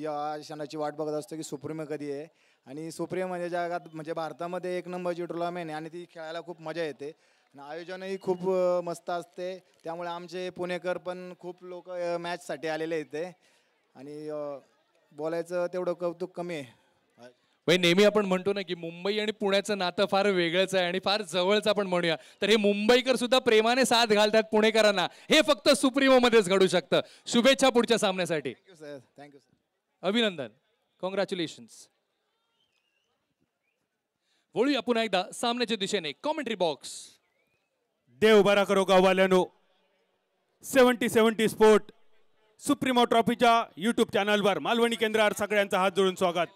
या क्षणाची वाट बघत असतो की सुप्रीम कधी आहे. आणि सुप्रीम म्हणजे जगात म्हणजे भारतामध्ये एक नंबरची टुर्नामेंट आहे आणि ती खेळायला खूप मजा येते आणि आयोजनही खूप मस्त असते. त्यामुळे आमचे पुणेकर पण खूप लोक मॅचसाठी आलेले इथे आणि बोलायचं तेवढं कौतुक कमी आहे. म्हणजे नेहमी आपण म्हणतो ना की मुंबई आणि पुण्याचं नातं फार वेगळंच आहे आणि फार जवळच आपण म्हणूया. तर हे मुंबईकर सुद्धा प्रेमाने साथ घालतात पुणेकरांना. हे फक्त सुप्रीमो मध्येच घडू शकतं. शुभेच्छा पुढच्या सामन्यासाठी. Thank you sir. Thank you sir. अभिनंदन. कॉंग्रॅच्युलेशन्स. वळूया पुन्हा एकदा सामन्याच्या दिशेने. Commentary box. देव बरा करो गाववाल्यानो. 70-70 स्पोर्ट सुप्रीमो ट्रॉफीच्या युट्यूब चॅनलवर मालवणी केंद्रावर सगळ्यांचं हात जोडून स्वागत.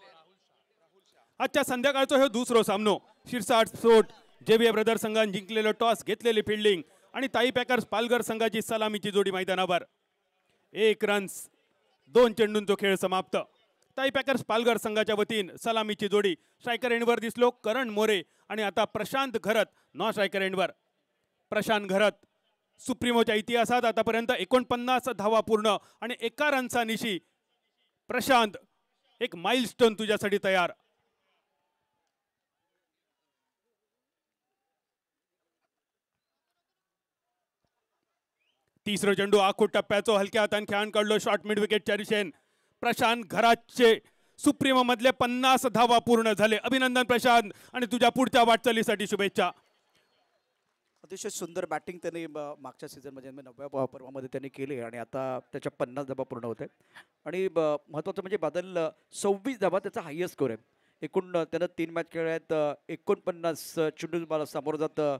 आजच्या संध्याकाळचा हे दुसरो सामनो शिरसाट स्पोर्ट जेबीए ब्रदर संघाने जिंकलेलं टॉस घेतलेली फिल्डिंग आणि ताई पॅकर्स पालघर संघाची सलामीची जोडी मैदानावर. 1 रन्स 2 चेंडूंचा खेळ समाप्त. ताई पॅकर्स पालघर संघाच्या वतीने सलामीची जोडी स्ट्रायकर एंडवर दिसलो करण मोरे आणि आता प्रशांत घरत नॉन स्ट्रायकर एंडवर. प्रशांत घरत सुप्रीमोच्या इतिहासात आतापर्यंत 49 धावा पूर्ण आणि 1 रनचा निशी. प्रशांत एक माइलस्टोन तुझ्यासाठी तयार. तिसरं चेंडू आखूट टप्प्याचो हलक्या हातान खेळान काढलो शॉर्ट मिड विकेटच्या दिशेन. प्रशांत घराचे सुप्रीमो मधले 50 धावा पूर्ण झाले. अभिनंदन प्रशांत आणि तुझ्या पुढच्या वाटचालीसाठी शुभेच्छा. अतिशय सुंदर बॅटिंग त्यांनी मागच्या सीझनमध्ये 9व्या पर्वामध्ये त्यांनी केली आणि आता त्याच्या 50 धावा पूर्ण होते आणि महत्त्वाचं म्हणजे बादल 26 धावा त्याचा हायएस्ट स्कोर आहे. एकूण त्यानं 3 मॅच खेळल्या आहेत. 49 चेंडू समोर जातं.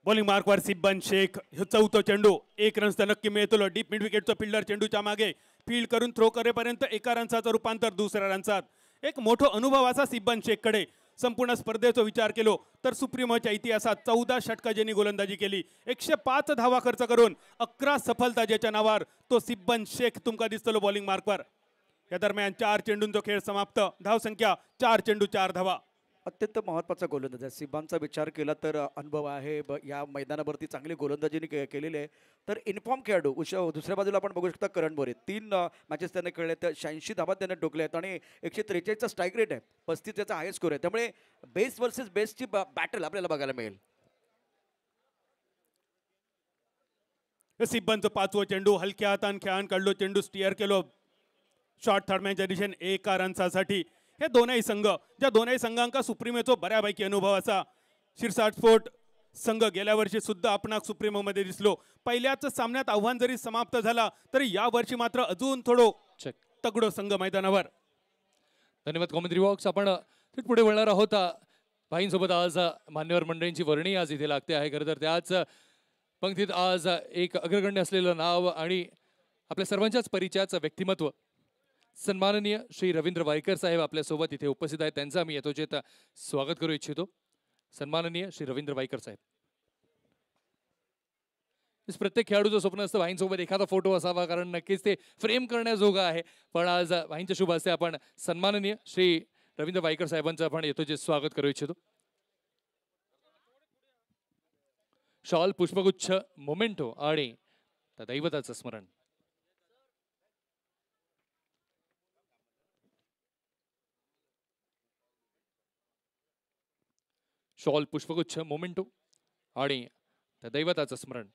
बॉलिंग मार्कवर सिब्बन शेख. हे चौथं चेंडू 1 रन्स नक्की मिळतो. डीप मिड विकेटचं फिल्डर चेंडूच्या मागे फील्ड करून थ्रो करेपर्यंत 1 रनचा रूपांतर 2ऱ्या रनसात. एक मोठा अनुभव असा सिब्बन शेखकडे. संपूर्ण स्पर्धेचा विचार केलो तर सुप्रीमोच्या इतिहासात 14 षटका ज्यांनी गोलंदाजी केली 105 धावा खर्च करून 11 सफलता ज्याच्या नावावर तो सिब्बन शेख तुमका दिसतलो बॉलिंग मार्कवर. या दरम्यान 4 चेंडूंचा खेळ समाप्त. धावसंख्या 4 चेंडू 4 धावा. अत्यंत महत्त्वाचा गोलंदाज आहे. सिब्बांचा विचार केला तर अनुभव आहे. या मैदानावरती चांगली गोलंदाजीने केलेली आहे. तर इन्फॉर्म खेळाडू दुसऱ्या बाजूला आपण बघू शकता करण मोरे. 3 मॅचेस त्याने खेळले तर 86 धावा त्याने ठोकले आहेत आणि 143चा स्ट्राईक रेट आहे. 35 त्याचा हायस्ट स्कोर आहे. त्यामुळे बेस्ट वर्सेस बेस्टची बॅटल आपल्याला बघायला मिळेल. सिब्बनचं 5वं चेंडू हलक्या हातान खेळान काढलो. चेंडू स्टिअर केलो शॉर्ट थर्डमॅनच्या दिशेने 1 रनसाठी. हे दोनही संघ ज्या दोनही संघांका सुप्रीमोचो बऱ्यापैकी अनुभव असा. शिरसाट स्पोर्ट संघ गेल्या वर्षी सुद्धा आपणाक सुप्रीमो मध्ये दिसलो. पहिल्याच सामन्यात आव्हान जरी समाप्त झाला तरी या वर्षी मात्र अजून थोडो तगडो संघ मैदानावर. धन्यवाद कॉमेंट्री बॉक्स. आपण पुढे वळणार आहोत. भाईंसोबत आज मान्यवर मंडळींची वर्णी आज इथे लागते आहे. खरं तर त्याच पंक्तीत आज एक अग्रगण्य असलेलं नाव आणि आपल्या सर्वांच्याच परिचयाचं व्यक्तिमत्व सन्माननीय श्री रवींद्र वायकर साहेब आपल्यासोबत इथे उपस्थित आहेत. त्यांचं आम्ही यथोचित स्वागत करू इच्छितो. सन्माननीय श्री रवींद्र वायकर साहेब. प्रत्येक खेळाडूचं स्वप्न असतं भाईंसोबत एखादा फोटो असावा कारण नक्कीच ते फ्रेम करण्याजोगा आहे. पण आज भाईंच्या शुभ हस्ते आपण सन्माननीय श्री रवींद्र वायकर साहेबांचं आपण यथोचित स्वागत करू इच्छितो. शॉल पुष्पगुच्छ मोमेंटो आणि दैवताचं स्मरण. शॉल पुष्पगुच्छ मोमेंटो आणि त्या दैवताचं स्मरण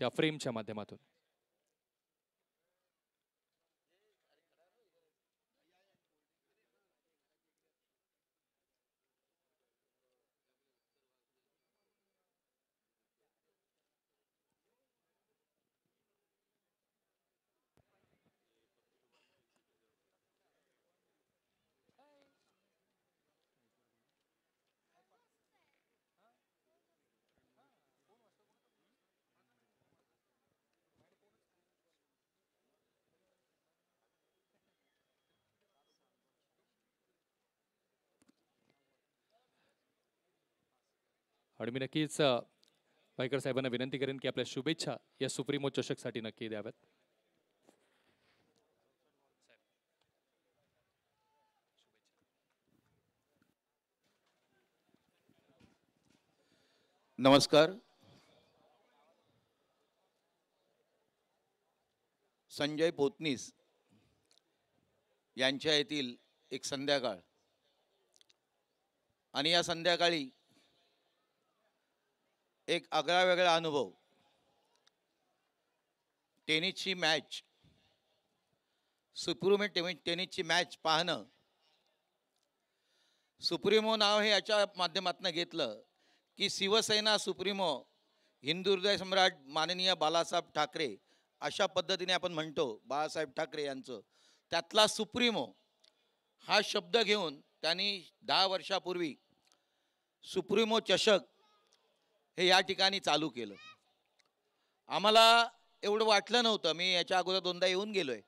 त्या फ्रेमच्या माध्यमातून. आणि मी नक्कीच वायकर साहेबांना विनंती करेन की आपल्या शुभेच्छा या सुप्रीमो चषकसाठी नक्की द्याव्यात. नमस्कार. संजय पोतनीस यांच्या येथील एक संध्याकाळ आणि या संध्याकाळी एक आगळा वेगळा अनुभव. टेनिसची मॅच, सुप्रिमो टेनिसची मॅच पाहणं. सुप्रिमो नाव हे याच्या माध्यमातून घेतलं की शिवसेना सुप्रिमो हिंदू हृदय सम्राट माननीय बाळासाहेब ठाकरे अशा पद्धतीने आपण म्हणतो बाळासाहेब ठाकरे यांचं, त्यातला सुप्रिमो हा शब्द घेऊन त्यांनी 10 वर्षापूर्वी सुप्रिमो चषक हे या ठिकाणी चालू केलं. आम्हाला एवढं वाटलं नव्हतं, मी याच्या अगोदर 2दा येऊन गेलोय,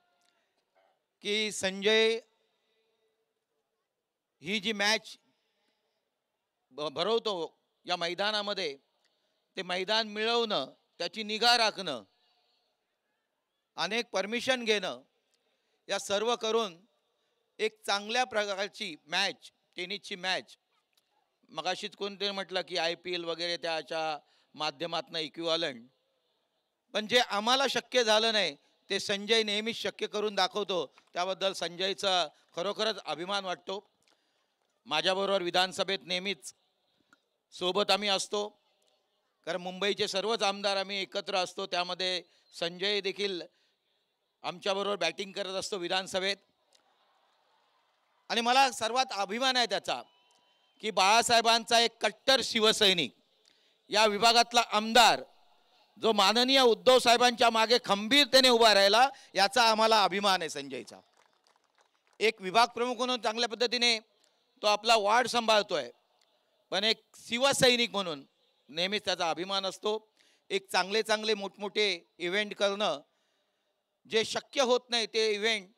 की संजय ही जी मॅच भरवतो या मैदानामध्ये, ते मैदान मिळवणं, त्याची निगा राखणं, अनेक परमिशन घेणं, या सर्व करून एक चांगल्या प्रकारची मॅच, टेनिसची मॅच, मगाशीच कोणतरी म्हटलं की IPL वगैरे त्याच्या माध्यमातून इक्विव्हॅलंट, पण जे आम्हाला शक्य झालं नाही ते संजय नेहमीच शक्य करून दाखवतो. त्याबद्दल संजयचा खरोखरच अभिमान वाटतो. माझ्याबरोबर विधानसभेत नेहमीच सोबत आम्ही असतो, कारण मुंबईचे सर्वच आमदार आम्ही एकत्र असतो. त्यामध्ये संजय देखील आमच्याबरोबर बॅटिंग करत असतो विधानसभेत. आणि मला सर्वात अभिमान आहे त्याचा की बाळासाहेबांचा एक कट्टर शिवसैनिक, या विभागातला आमदार, जो माननीय उद्धव साहेबांच्या मागे खंबीरतेने उभा राहिला, याचा आम्हाला अभिमान आहे संजयचा. एक विभाग प्रमुख म्हणून चांगल्या पद्धतीने तो आपला वार्ड सांभाळतोय, पण एक शिवसैनिक म्हणून नेहमीच त्याचा अभिमान असतो. एक चांगले चांगले मोठमोठे इव्हेंट करणं, जे शक्य होत नाही ते इव्हेंट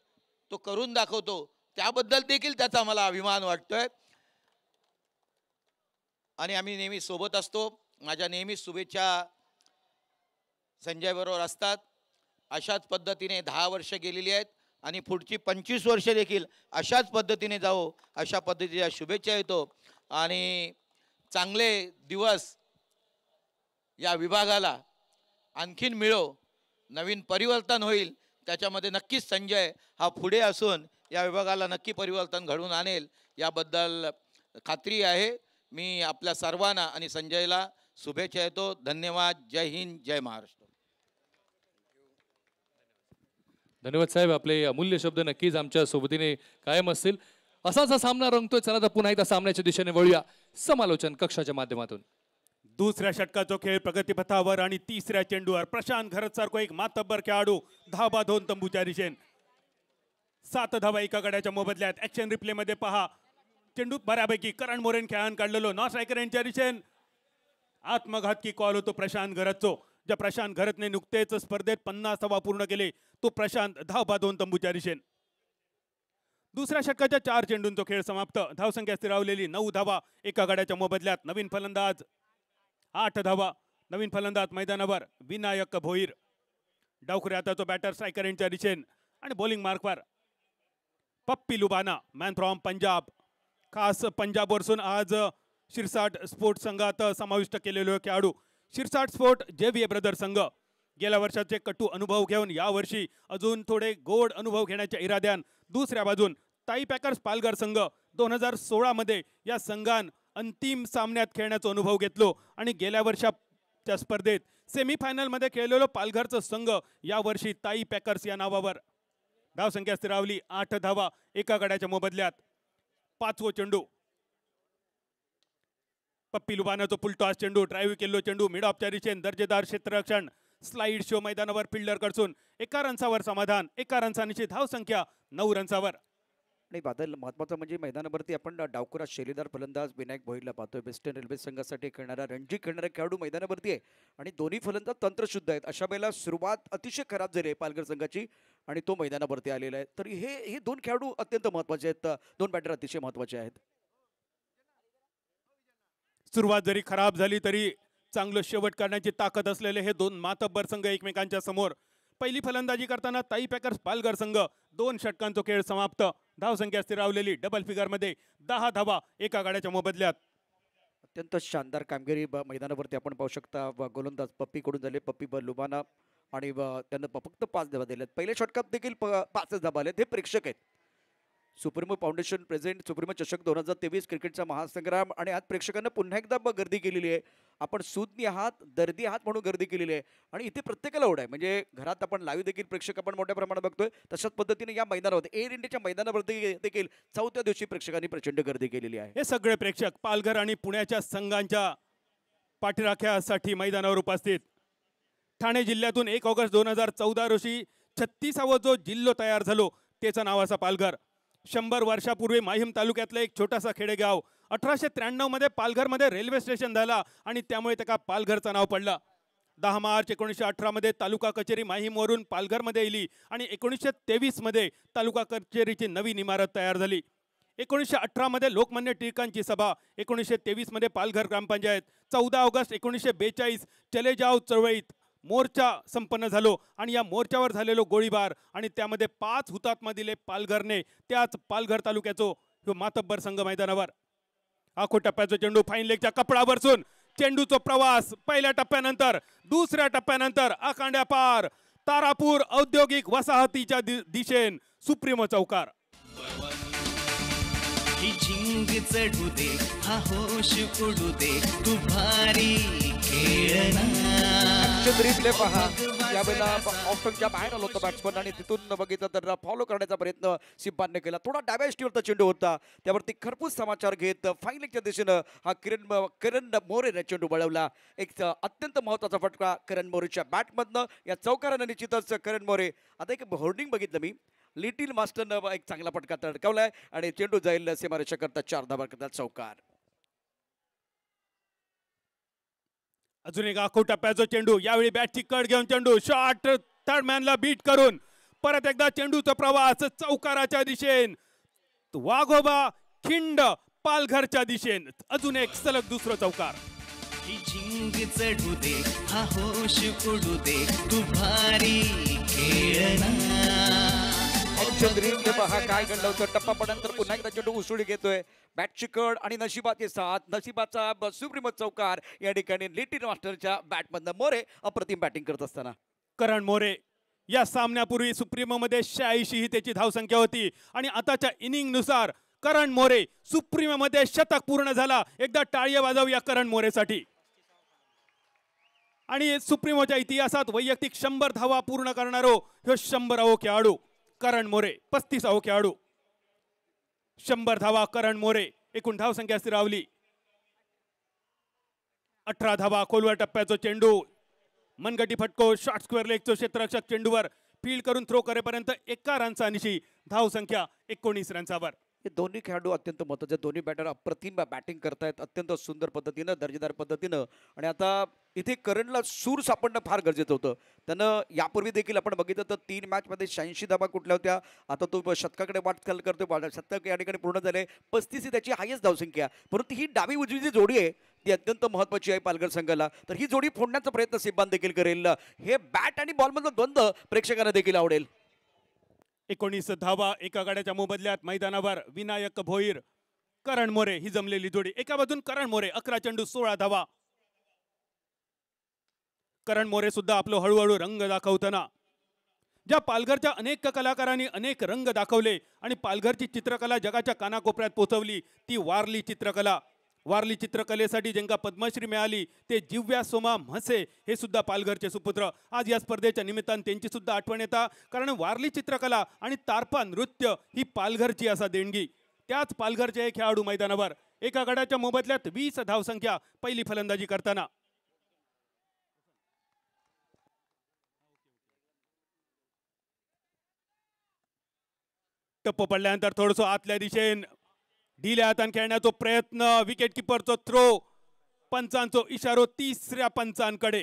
तो करून दाखवतो, त्याबद्दल देखील त्याचा मला अभिमान वाटतोय. आणि आम्ही नेहमी सोबत असतो. माझ्या नेहमी शुभेच्छा संजय बरोबर असतात. अशाच पद्धतीने 10 वर्ष गेलेली आहेत आणि पुढची 25 वर्ष देखील अशाच पद्धतीने जावो, अशा पद्धतीच्या शुभेच्छा येतो. आणि चांगले दिवस या विभागाला आणखीन मिळो, नवीन परिवर्तन होईल, त्याच्यामध्ये नक्कीच संजय हा पुढे असून या विभागाला नक्की परिवर्तन घडवून आणेल, याबद्दल खात्री आहे. मी आपल्या सर्वांना आणि संजयला शुभेच्छा देतो. धन्यवाद. जय हिंद, जय महाराष्ट्र. धन्यवाद साहेब, आपले अमूल्य शब्द नक्कीच आमच्या सोबतीने कायम असतील. असाच हा सामना रंगतोय. चला तर पुन्हा एकदा सामन्याच्या दिशेने वळूया समालोचन कक्षाच्या माध्यमातून. दुसऱ्या षटकाचा खेळ प्रगतीपथावर आणि तिसऱ्या चेंडूवर प्रशांत घरत सारखो एक मातब्बर खेळाडू धाबा 2 तंबूच्या दिशेन. 7 धावा एका गड्याच्या मोबदल्यात. ऍक्शन रिप्ले मध्ये पहा, चेंडू बऱ्यापैकी करण मोरेन खेळान काढलेलो नॉन स्ट्रायकर यांच्या दिशेन. आत्मघातकी कॉल होतो प्रशांत घरतचो. ज्या प्रशांत घरतने नुकतेच स्पर्धेत 50 धावा पूर्ण केले, तो प्रशांत धाबा 2 तंबूच्या दिशेन. दुसऱ्या षटकाच्या 4 चेंडूंचा खेळ समाप्त. धावसंख्या स्थिरावलेली 9 धावा एका गड्याच्या मोबदल्यात. नवीन फलंदाज 8 धावा. नवीन फलंदाज मैदानावर विनायक भोईर. डावखुरे हाताचा बॅटर स्ट्रायकर यांच्या दिशेन आणि बॉलिंग मार्कवर पप्पी लुबाना, मॅन फ्रॉम पंजाब. खास पंजाब वरसून आज शिरसाट स्पोर्ट्स संघात समाविष्ट केलेलो खेळाडू. शिरसाट स्पोर्ट JVA ब्रदर संघ गेल्या वर्षाचे कटू अनुभव घेऊन यावर्षी अजून थोडे गोड अनुभव घेण्याच्या इराद्यान दुसऱ्या बाजून ताई पॅकर्स पालघर संघ 2016 मध्ये या संघान अंतिम सामन्यात खेळण्याचा अनुभव घेतलो आणि गेल्या वर्षाच्या स्पर्धेत सेमीफायनल मध्ये खेळलेलो पालघरचा संघ यावर्षी ताई पॅकर्स या नावावर. धावसंख्या स्थिरावली 8 धावा एका गड्याच्या मोबदल्यात. 5वो चेंडू पप्पी लुबानाचो फुलटॉस चेंडू. ड्राईव्ह केलो चेंडू मिड ऑफच्या दिशेन. दर्जेदार क्षेत्ररक्षण. स्लाइड शो मैदानावर फिल्डर कडसून 1 रनसावर समाधान. 1 रनसाची धावसंख्या 9 रनसावर. आणि बादल महत्त्वाचं म्हणजे मैदानावरती आपण डावखुरा शैलीदार फलंदाज विनायक भोईरला पाहतोय. वेस्टर्न रेल्वे संघासाठी खेळणारा रणजी खेळणारा खेळाडू मैदानावरती आहे आणि दोन्ही फलंदाज तंत्रशुद्ध आहेत. अशा वेळेला सुरुवात अतिशय खराब झाली आहे पालघर संघाची आणि तो मैदानावरती आलेला आहे. तर हे 2 खेळाडू अत्यंत महत्त्वाचे आहेत. 2 बॅटर अतिशय महत्त्वाचे आहेत. सुरुवात जरी खराब झाली तरी चांगलं शेवट करण्याची ताकद असलेले हे 2 मातब्बर संघ एकमेकांच्या समोर. पहिली फलंदाजी करताना ताई पॅकर्स पालघर संघ 2 षटकांचा खेळ समाप्त. धावसंख्या स्थिरावलेली डबल फिगर मध्ये 10 धावा एका गाड्याच्या मोबदल्यात. अत्यंत शानदार कामगिरी मैदानावरती आपण पाहू शकता. गोलंदाज पप्पी कडून झाले. पप्पी लुबाना आणि त्यांना फक्त 5 धावा दिल्यात. पहिल्या षटकात देखील 5च धावा आल्यात. हे प्रेक्षक आहेत. सुप्रीमो फाउंडेशन प्रेझेंट सुप्रीमो चषक 2023 क्रिकेटचा महासंग्राम आणि आज प्रेक्षकांना पुन्हा एकदा गर्दी केलेली आहे. आपण सुज्ञ आहात, दर्दी आहात म्हणून गर्दी केलेली आहे आणि इथे प्रत्येकाला ओढ आहे. म्हणजे घरात आपण लाईव्ह देखील प्रेक्षक आपण मोठ्या प्रमाणात बघतोय. तशाच पद्धतीने या मैदानावर एअर इंडियाच्या मैदानावरती देखील 4थ्या दिवशी प्रेक्षकांनी प्रचंड गर्दी केलेली आहे. हे सगळे प्रेक्षक पालघर आणि पुण्याच्या संघांच्या पाठीराख्यासाठी मैदानावर उपस्थित. ठाणे जिल्ह्यातून 1 ऑगस्ट 2014 रोजी 36वा जो जिल्हा तयार झालो त्याचं नाव असा पालघर. 100 वर्षापूर्वी माहीम तालुक्यातलं एक छोटासा खेडेगाव. 1893 मध्ये पालघरमध्ये रेल्वे स्टेशन झाला आणि त्यामुळे त्याला पालघरचं नाव पडलं. 10 मार्च 1918 मध्ये तालुका कचेरी माहीमवरून पालघरमध्ये येली आणि 1923 मध्ये तालुका कचेरीची नवीन इमारत तयार झाली. 1918 मध्ये लोकमान्य टिळकांची सभा. 1923 मध्ये पालघर ग्रामपंचायत. 14 ऑगस्ट 1942 चले जाव चळवळीत मोर्चा संपन्न झालो आणि या मोर्चावर झालेलो गोळीबार आणि त्यामध्ये 5 हुतात्मा दिले पालघरने. त्याच पालघर तालुक्याचो ह्यो मातब्बर संघ मैदानावर. आखो टप्प्याचा चेंडू फाईन लेगच्या कपडावर बसून चेंडूचा प्रवास पहिल्या टप्प्यानंतर दुसऱ्या टप्प्यानंतर आखांड्या पार तारापूर औद्योगिक वसाहतीच्या दिशेन सुप्रीमो चौकार. ही झिंग चढू दे हा होश उडू दे तू भारी खेळना. रिप्ले पहा. यावेळेला ऑफच्या बाहेर आलो होतो बॅट्समन आणि तिथून बघितलं तर फॉलो करण्याचा प्रयत्न सिब्बांनी केला. थोडा डाव्या इष्टीवरचा चेंडू होता त्यावरती खरपूस समाचार घेत फायनलच्या दिशेनं हा करण मोरेने चेंडू वळवला. एक अत्यंत महत्वाचा फटका करण मोरेच्या बॅटमधनं. या चौकारानं निश्चितच करण मोरे. आता एक होर्डिंग बघितलं मी, लिटिल मास्टरनं एक चांगला फटका तडकावलाय आणि चेंडू जाईल सीमारेषा करता 4 धावा करता चौकार. अजून एक आखो टप्प्याचा चेंडू. यावेळी बॅटची कड घेऊन चेंडू शॉट थर्डमॅनला बीट करून परत एकदा चेंडूचा प्रवास चौकाराच्या दिशेन. वाघोबा खिंड पालघरच्या दिशेन. अजून एक सलग दुसरं चौकार. ही झिंग चढू दे हा होश उडू दे तू भारी खेळना. पहा काय घडलं होतं. टप्पा पडल्यानंतर पुन्हा एकदा चेंडू उसळी घेतोय. बॅटची कड आणि नशिबाची साथ. नशिबाचा सुप्रीमो चौकार या ठिकाणी लिटिल मास्टरच्या बॅटमधनं. मोरे अप्रतिम बॅटिंग करत असताना. करण मोरे या सामन्यापूर्वी सुप्रीमो मध्ये 86 ही त्याची धावसंख्या होती आणि आताच्या इनिंग नुसार करण मोरे सुप्रीमो मध्ये शतक पूर्ण झाला. एकदा टाळ्या वाजवूया करण मोरेसाठी. आणि सुप्रीमोच्या इतिहासात वैयक्तिक 100 धावा पूर्ण करणारो ह्यो 100वा खेळाडू करण मोरे. 35वा खेळाडू. 100 धावा करण मोरे. एकूण धावसंख्या स्थिरावली. 18 धावा. खोलवर टप्प्याचा चेंडू मनगटी फटको शॉर्ट स्क्वेअर लेगचो क्षेत्ररक्षक चेंडूवर फील्ड करून थ्रो करेपर्यंत 1 रनचा निशी. धावसंख्या 19 रनसावर. हे दोन्ही खेळाडू अत्यंत महत्त्वाचे. दोन्ही बॅटर अप्रतिम बॅटिंग करतायत अत्यंत सुंदर पद्धतीनं, दर्जेदार पद्धतीनं. आणि आता इथे करणला सूर सापडणं फार गरजेचं होतं. त्यानं यापूर्वी देखील आपण बघितलं तर 3 मॅचमध्ये 86 धावा कुठल्या होत्या. आता तो शतकाकडे वाटचाल करतोय. शतक या ठिकाणी पूर्ण झाले. 35 ही त्याची हायेस्ट धावसंख्या. परंतु ही डावी उजवी जी जोडी आहे ती अत्यंत महत्त्वाची आहे पालघर संघाला. तर ही जोडी फोडण्याचा प्रयत्न सिब्बान देखील करेल. हे बॅट आणि बॉलमधलं द्वंद्व प्रेक्षकांना देखील आवडेल. 19 धावा एका गाड्याच्या मोबदल्यात मैदानावर. विनायक भोईर करण मोरे ही जमलेली जोडी. एका बाजून करण मोरे 11 चेंडू 16 धावा. करण मोरे सुद्धा आपलं हळूहळू रंग दाखवताना. ज्या पालघरच्या अनेक कलाकारांनी अनेक रंग दाखवले आणि पालघरची चित्रकला जगाच्या कानाकोपऱ्यात पोहोचवली ती वारली चित्रकला. वारली चित्रकलेसाठी ज्यांना पद्मश्री मिळाली ते जिव्या सोमा म्हसे हे सुद्धा पालघरचे सुपुत्र. आज या स्पर्धेच्या निमित्तानं त्यांची सुद्धा आठवण येतात. कारण वारली चित्रकला आणि तारपा नृत्य ही पालघरची असा देणगी. त्याच पालघरचे एक खेळाडू मैदानावर. एका गडाच्या मोबदल्यात 20 धावसंख्या पहिली फलंदाजी करताना. टप्प पडल्यानंतर थोडंसं आतल्या दिशेन ढिल्या हातान खेळण्याचा प्रयत्न. Wicket किपरचा throw. पंचांचो इशारो 3ऱ्या पंचांकडे.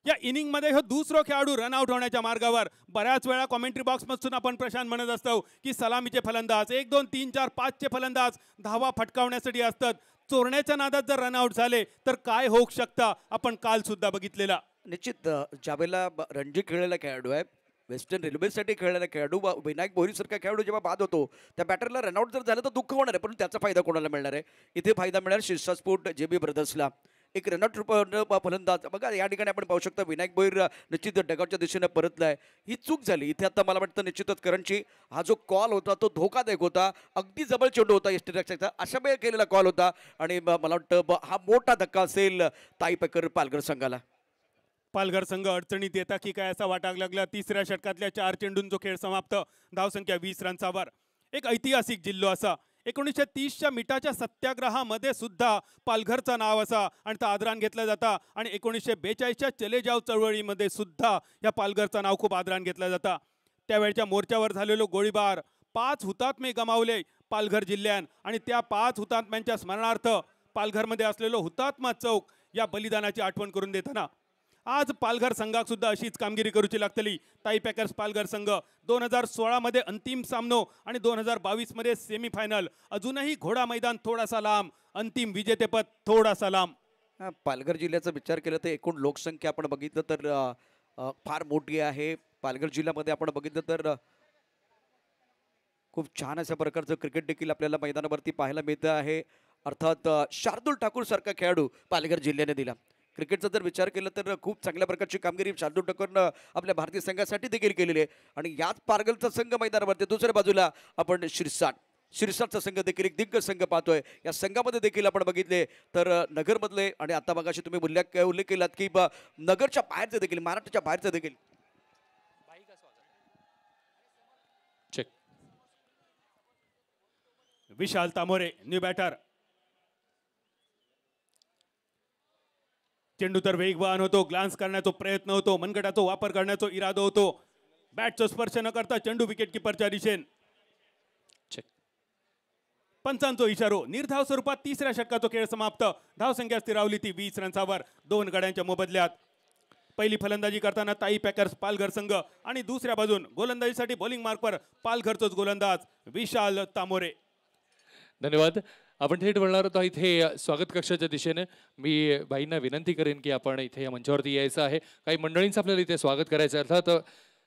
या इनिंग मध्ये हा दुसरा खेळाडू रनआउट होण्याच्या मार्गावर. बऱ्याच वेळा कॉमेंट्री बॉक्स मधून आपण प्रशांत म्हणत असतो की सलामीचे फलंदाज 1 2 3 4 5 चे फलंदाज धावा फटकावण्यासाठी असतात. चोरण्याच्या नादात जर रनआउट झाले तर काय होऊ शकतं आपण काल सुद्धा बघितलेला. निश्चित ज्यावेळेला रणजी खेळलेला खेळाडू आहे, वेस्टर्न रेल्वेसाठी खेळलेला खेळाडू विनायक भोईरसारखा खेळाडू जेव्हा बाद होतो त्या बॅटरला रनआउट जर झालं तर दुःख होणार आहे. पण त्याचा फायदा कोणाला मिळणार आहे. इथे फायदा मिळणार शिरसा स्पोर्ट JB ब्रदर्सला. एक रनआउट फलंदाज बघा या ठिकाणी आपण पाहू शकता विनायक भोईर निश्चित डगआउटच्या दिशेने परतलाय. ही चूक झाली इथे. आता मला वाटतं निश्चितच करणची हा जो कॉल होता तो धोकादायक होता. अगदी जवळ चेंडू होता यष्टीरक्षकाचा, अशा वेळ केलेला कॉल होता आणि मला वाटतं हा मोठा धक्का असेल ताईपेकर पालघर संघाला. पालघर संघ अडचणीत येता की काय असा वाटायला लागला. तिसऱ्या षटकातल्या 4 चेंडूंचा खेळ समाप्त. धावसंख्या 20 रन्सावर. एक ऐतिहासिक जिल्हो असा 1930च्या मिठाच्या सत्याग्रहामध्ये सुद्धा पालघरचं नाव असा आणि तो आदरान घेतला जाता. आणि 1942च्या चले जाव चळवळीमध्ये सुद्धा या पालघरचं नाव खूप आदरान घेतलं जातं. त्यावेळच्या मोर्चावर झालेलो गोळीबार, 5 हुतात्मे गमावले पालघर जिल्ह्यान आणि त्या 5 हुतात्म्यांच्या स्मरणार्थ पालघरमध्ये असलेलो हुतात्मा चौक या बलिदानाची आठवण करून देताना आज पालघर संघाक सुद्धा अशीच कामगिरी करूची लागतली. ताई पॅकर्स पालघर संघ 2016 मध्ये अंतिम सामनो आणि 2022 मध्ये सेमीफायनल. अजूनही घोडा मैदान थोडासा लांब, अंतिम विजेतेपद थोडासा लांब. पालघर जिल्ह्याचा विचार केला तर एकूण लोकसंख्या आपण बघितलं तर फार मोठी आहे. पालघर जिल्ह्यामध्ये आपण बघितलं तर खूप छान अशा प्रकारचं क्रिकेट देखील आपल्याला मैदानावरती पाहायला मिळतं आहे. अर्थात शार्दुल ठाकूर सारखा खेळाडू पालघर जिल्ह्याने दिला. क्रिकेटचा जर विचार केला तर खूप चांगल्या प्रकारची कामगिरी शार्दुल ठाकूरनं आपल्या भारतीय संघासाठी देखील केलेली आहे. आणि याच पालघरचा संघ मैदानावरती दुसऱ्या बाजूला आपण शिरसाटचा संघ देखील एक दिग्गज संघ पाहतोय. या संघामध्ये देखील आपण बघितले तर नगरमधले आणि आता बघाशी तुम्ही उल्लेख केलात की नगरच्या बाहेरचे देखील, महाराष्ट्राच्या बाहेरचे देखील. चेक. विशाल तामोरे न्यू बॅटर. चेंडू तर वेगवान होतो, ग्लान्स करण्याचा प्रयत्न होतो, मनगटाचा वापर करण्याचा इरादा होतो. बॅटचा स्पर्श न करता चेंडू विकेट किपरच्या दिशेन. चेक. पंचांचो इशारो. निर्धाव स्वरूपात तिसऱ्या षटकाचा खेळ समाप्त. धावसंख्या स्थिरावली ती 20 रन्सावर 2 गड्यांच्या मोबदल्यात. पहिली फलंदाजी करताना ताई पॅकर्स पालघर संघ आणि दुसऱ्या बाजून गोलंदाजीसाठी बॉलिंग मार्कवर पालघरचोच गोलंदाज विशाल तामोरे. धन्यवाद. आपण थेट वळणार होतो इथे स्वागत कक्षाच्या दिशेने. मी बाईंना विनंती करेन की आपण इथे या मंचावरती यायचं आहे. काही मंडळींचं आपल्याला इथे स्वागत करायचं आहे. अर्थात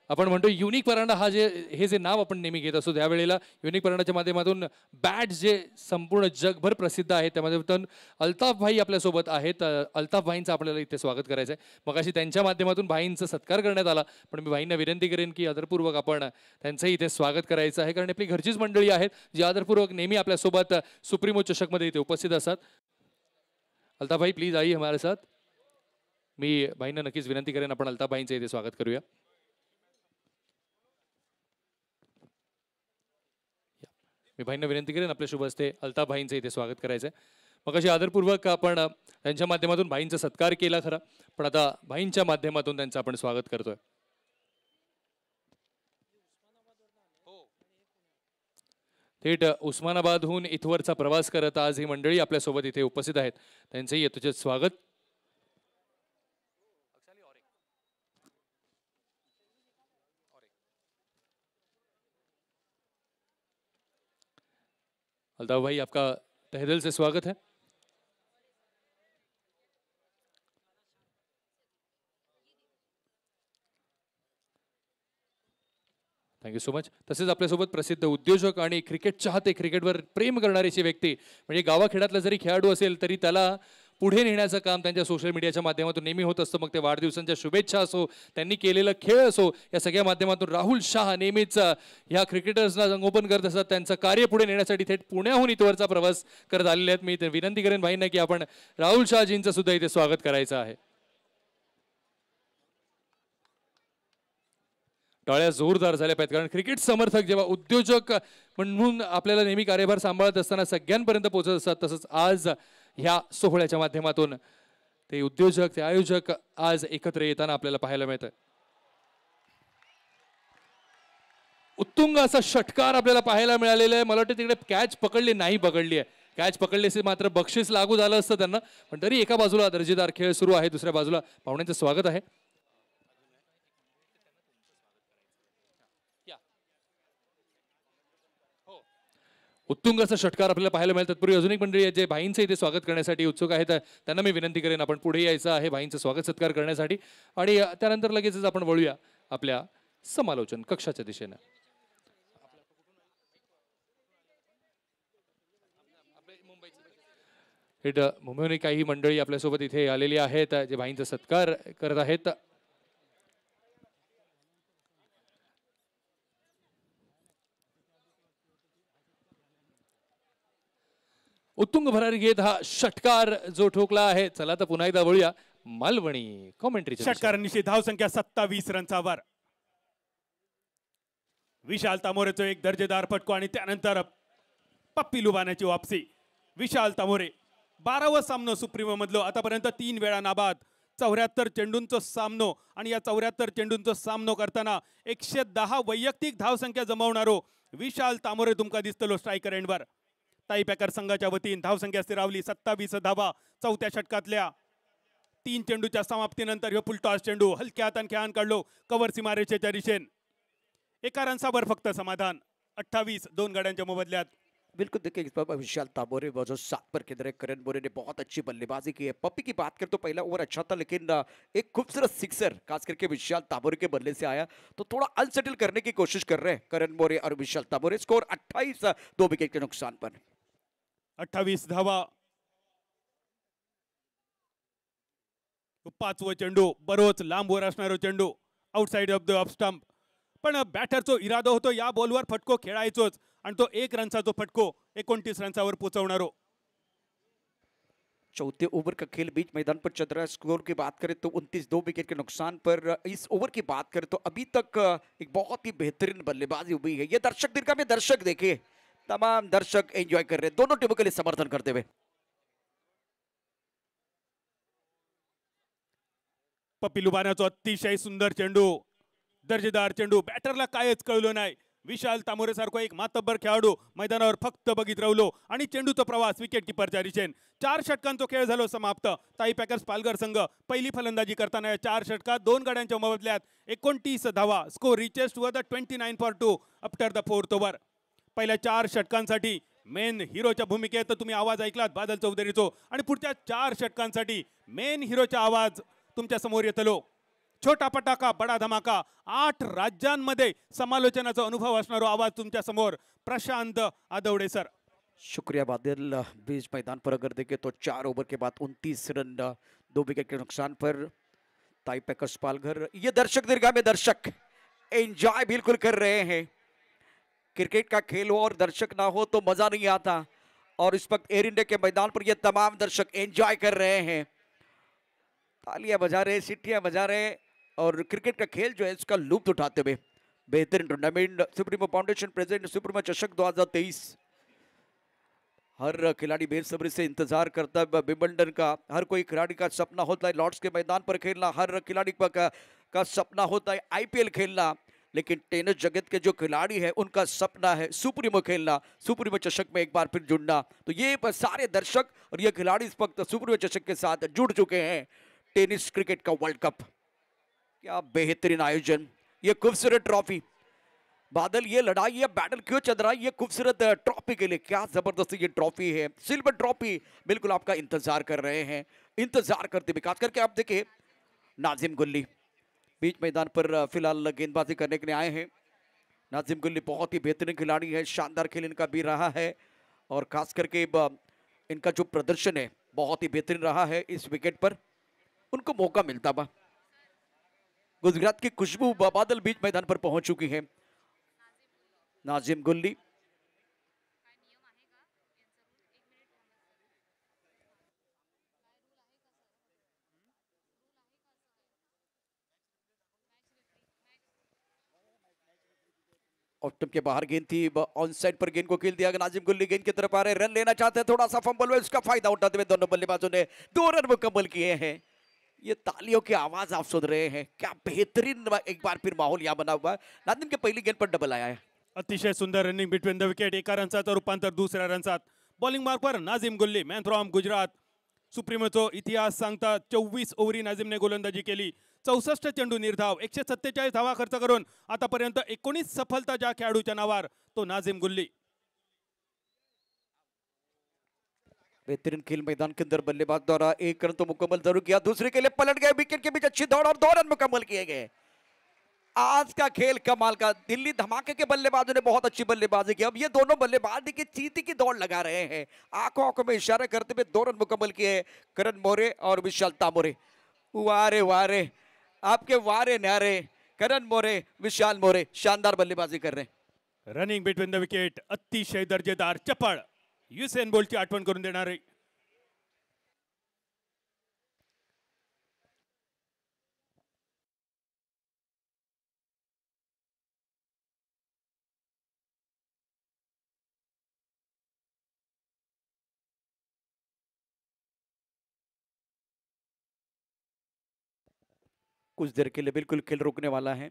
आपण म्हणतो युनिक परांडा हे जे नाव आपण नेहमी घेत असतो त्यावेळेला युनिक परांडाच्या माध्यमातून बॅट जे संपूर्ण जगभर प्रसिद्ध आहे त्यामध्ये अल्ताफ भाई आपल्यासोबत आहेत. अल्ताफ भाईंचं आपल्याला इथे स्वागत करायचं आहे. मग अशी त्यांच्या माध्यमातून भाईंचा सत्कार करण्यात आला, पण मी भाईंना विनंती करेन की आदरपूर्वक आपण त्यांचंही इथे स्वागत करायचं आहे, कारण आपली घरचीच मंडळी आहेत जी आदरपूर्वक नेहमी आपल्यासोबत सुप्रीमो चषकमध्ये इथे उपस्थित असतात. अल्ताफ भाई प्लीज आइए हमारे साथ. मी भाईंना नक्कीच विनंती करेन आपण अल्ताफ भाईंचं इथे स्वागत करूया. मी भाईंना विनंती करेन आपल्या शुभ हस्ते अल्ताफ भाईंचं इथे स्वागत करायचं आहे. मग अशी आदरपूर्वक आपण त्यांच्या माध्यमातून भाईंचा सत्कार केला खरा, पण आता भाईंच्या माध्यमातून त्यांचं आपण स्वागत करतोय. थेट उस्मानाबादहून इथवरचा प्रवास करत आज ही मंडळी आपल्यासोबत इथे उपस्थित आहेत. त्यांचंही यथोचित स्वागत. अल्ताफ भाई आपका तहे दिल से स्वागत है. Thank you so much. तसेच आपल्यासोबत प्रसिद्ध उद्योजक आणि क्रिकेट चाहते, क्रिकेटवर प्रेम करणारीची व्यक्ती म्हणजे गावाखेड्यातला जरी खेळाडू असेल तरी त्याला पुढे नेण्याचं काम त्यांच्या सोशल मीडियाच्या माध्यमातून नेहमी होत असतं. मग ते वाढदिवसांच्या शुभेच्छा असो, त्यांनी केलेला खेळ असो, या सगळ्या माध्यमातून राहुल शाह नेहमीच ह्या क्रिकेटर्सना संगोपन करत असतात. त्यांचं कार्य पुढे नेण्यासाठी थेट पुण्याहून इथवरचा प्रवास करत आलेले आहेत. मी विनंती करेन भाईंना की आपण राहुल शहाजींचं सुद्धा इथे स्वागत करायचं आहे. टाळ्या जोरदार झाल्या पाहिजेत, कारण क्रिकेट समर्थक जेव्हा उद्योजक म्हणून आपल्याला नेहमी कार्यभार सांभाळत असताना सगळ्यांपर्यंत पोहोचत असतात, तसंच आज ह्या सोहळ्याच्या माध्यमातून ते उद्योजक, ते आयोजक आज एकत्र येताना आपल्याला पाहायला मिळतं. उत्तुंग असा षटकार आपल्याला पाहायला मिळालेला आहे. मला वाटतं तिकडे कॅच पकडली नाही, पकडली आहे. कॅच पकडली असे मात्र बक्षीस लागू झालं असतं त्यांना, पण तरी एका बाजूला दर्जेदार खेळ सुरू आहे, दुसऱ्या बाजूला पाहुण्यांचं स्वागत आहे. उत्तुंग असं षटकार आपल्याला पाहायला मिळतात. पूर्वी अजून एक मंडळी जे भाईंचं इथे स्वागत करण्यासाठी उत्सुक आहेत, त्यांना मी विनंती करेन आपण पुढे यायचं आहे भाईंचं स्वागत सत्कार करण्यासाठी. आणि त्यानंतर लगेचच आपण वळूया आपल्या समालोचन कक्षाच्या दिशेनं. थेट मुंबईहून काही मंडळी आपल्यासोबत इथे आलेली आहेत जे भाईंचा सत्कार करत आहेत. उत्तुंग भरारी घेत हा षटकार जो ठोकला आहे. चला तर पुन्हा एकदा बोलूया मालवणी कॉमेंट्री. षटकारांनिशी धावसंख्या 27 रनचा वर. विशाल तामोरेचा एक दर्जेदार फटको आणि त्यानंतर पप्पी लुबानाची वापसी. विशाल तामोरे 12वा सामनो सुप्रीमो मधलो आतापर्यंत 3 वेळा नाबाद. 74 चेंडूंचा सामनो आणि या 74 चेंडूंचा सामनो करताना 110 वैयक्तिक धावसंख्या जमवणारो विशाल तामोरे तुमका दिसतलो स्ट्रायकर एंडवर. ताई पॅकर संघाच्या वतीन धावसंख्या स्थिरावली 27 धावा चौथ्या षटकातल्या. 3 चेंडूच्या समाप्तीनंतर ह्यो फुलटॉस चेंडू हलक्या हातान खेळान काढलो कव्हर सीमारेषेच्या दिशेन. एका रनसावर फक्त समाधान. 28 2 गड्यांच्या मोबदल्यात. बिल्कुल देखिए इस पर विशाल तामोरे वो जो 7 पर खेल रहे करण बोरे ने बहुत अच्छी बल्लेबाजी की है. पप्पी की बात करें तो पहला ओवर अच्छा था लेकिन एक खूबसूरत सिक्सर खास करके विशाल तामोरे के बल्ले से आया तो थोड़ा अनसेटल करने की कोशिश कर रहे हैं करण बोरे और विशाल तामोरे. स्कोर 28 2 विकेट के नुकसान पर. 28 धावा. 5वा चेंडू बरोच लांबवर असणारो चेंडू outside of the off stump. पण बॅटरचा इरादा होतो या बॉलवर फटको खेळायचोच आणि तो 1 रनचा जो फटको 29 रनसावर पोहोचवणारो. चौथे ओवर का खेल बीच मैदान पर चल रहा है. स्कोर की बात करें तो 29 2 विकेट के नुकसान पर. इस ओवर की बात करें तो अभी तक एक बहुत ही बेहतरीन बल्लेबाजी हुई है. ये दर्शक दीर्घा में दर्शक देखिए तमाम दर्शक एंजॉय कर रहे हैं दोनों टीमों के लिए समर्थन करते हुए. पप्पी लुबानाचा अतिशय सुंदर चेंडू दर्जेदार चेंडू. बॅटरला कायच कळलो नाही. विशाल तामोरे सारखा एक मातब्बर खेळाडू मैदानावर फक्त बघित राहिलो आणि चेंडूचा प्रवास विकेट किपरच्या दिशेन. 4 षटकांचा खेळ झालो समाप्त. ताई पॅकर्स पालघर संघ पहिली फलंदाजी करताना 4 षटकात 2 गड्यांच्या मोबदल्यात 29 धावा. Score reaches to the 29 for 2 after the 4th over. पहिल्या 4 षटकांसाठी मेन हिरोच्या भूमिकेत तुम्ही आवाज ऐकलात बादल चौधरीचो आणि पुढच्या 4 षटकांसाठी मेन हिरोचा आवाज तुमच्या समोर येतलो. छोटा पटाका बडा धमाका. 8 राज्यांमध्ये समालोचनाचा अनुभव असणारा आवाज तुमच्या समोर प्रशांत आदवडे सर. शुक्रिया बादल. बीच मैदान पर अगर देखें तो 4 ओवर के बाद 29 रन 2 विकेट के नुकसान पर. ताई पैकर्स पालघर ये दर्शक दीर्घा में दर्शक एंजॉय बिल्कुल कर रहे हैं. क्रिकेट का खेल हो और दर्शक ना हो तो मजा नहीं आता और इस वक्त एयर इंडिया के मैदान पर ये तमाम दर्शक एंजॉय कर रहे हैं. तालियां बजा रहे सीटियां बजा रहे और क्रिकेट का खेल जो है इसका लुत्फ उठाते हुए बेहतरीन tournament supremo foundation present supremo चषक 2023. हर खिलाड़ी बेसब्री से इंतजार करता है विंबलडन का. हर कोई खिलाड़ी का सपना होता है लॉर्ड्स के मैदान पर खेलना. हर खिलाड़ी का सपना होता है IPL खेलना. लेकिन टेनिस जगत के जो खिलाड़ी है उनका सपना है सुप्रीमो खेलना, सुप्रीमो चषक में एक बार फिर जुड़ना. तो ये सारे दर्शक और ये खिलाड़ी इस वक्त सुप्रीमो चषक के साथ जुड़ चुके हैं. टेनिस क्रिकेट का वर्ल्ड कप, क्या बेहतरीन आयोजन. ये खूबसूरत ट्रॉफी बादल, ये लड़ाई ये बैटल क्यों चल रहा है ये खूबसूरत ट्रॉफी के लिए. क्या जबरदस्त ये ट्रॉफी है. सिल्वर ट्रॉफी बिल्कुल आपका इंतजार कर रहे हैं. इंतजार करते भी खास करके आप देखिए नाजिम गुल्ली बीच मैदान पर फिलहाल गेंदबाजी करने के लिए आए हैं. नाजिम गुल्ली बहुत ही बेहतरीन खिलाड़ी है. शानदार खेल इनका भी रहा है और खास करके इनका जो प्रदर्शन है बहुत ही बेहतरीन रहा है. इस विकेट पर उनको मौका मिलता बा. गुजरात की खुशबू बादल बीच मैदान पर पहुंच चुकी है. नाजिम गुल्ली ऑप्टम के बाहर गेंद थी. ऑन साइड पर गेंद को खेल दिया. नाजिम गुल्ली गेंद की तरफ आ रहे, रन लेना चाहते हैं. थोड़ा सा फंबल हुआ, इसका फायदा उठाते हुए दोनों बल्लेबाजों ने 2 रन मुकम्मल किए हैं. ये तालियों की आवाज आप सुन रहे हैं. क्या बेहतरीन एक बार फिर माहौल यहाँ बना हुआ है. नाजिम के पहली गेंद पर डबल आया है. अतिशय सुंदर रनिंग बिटवीन द विकेट. एका रनचा रूपांतर दुसऱ्या रनसात. बॉलिंग मार्क पर नाजिम गुल्ली मॅन फ्रॉम गुजरात. सुप्रीमोचो इतिहास सांगता 24 ओव्हरी नाजिमने गोलंदाजी केली. 64 चेंडू निर्धाव 147 धावा खर्च करून आतापर्यंत 19 सफलता ज्या खेळाडूच्या नावावर तो नाजिम गुल्ली. बेहतरीन खेल मैदान के अंदर बल्लेबाज द्वारा 1 रन तो मुकम्मल जरूर किया. दूसरे के लिए पलट गए विकेट के बीच अच्छी दौड़ और 2 रन मुकम्मल किए गए. आज का खेल कमाल का। दिल्ली धमाके के बल्लेबाजों ने बहुत अच्छी बल्लेबाजी की। अब ये दोनों बल्लेबाज देखिए चींटी की दौड़ लगा रहे हैं, आंखों आंखों में इशारा करते हुए 2 रन मुकम्मल किए करण मोरे और विशाल तामोरे। वारे वारे आपके वारे न्यारे करण मोरे, विशाल मोरे शानदार बल्लेबाजी कर रहे हैं। रनिंग बिटवीन द विकेट अतिशय दर्जेदार चपळ युसेन बोल्टची आठवण करून देणारे कुछ देर के लिए बिल्कुल खेल रुकने वाला है।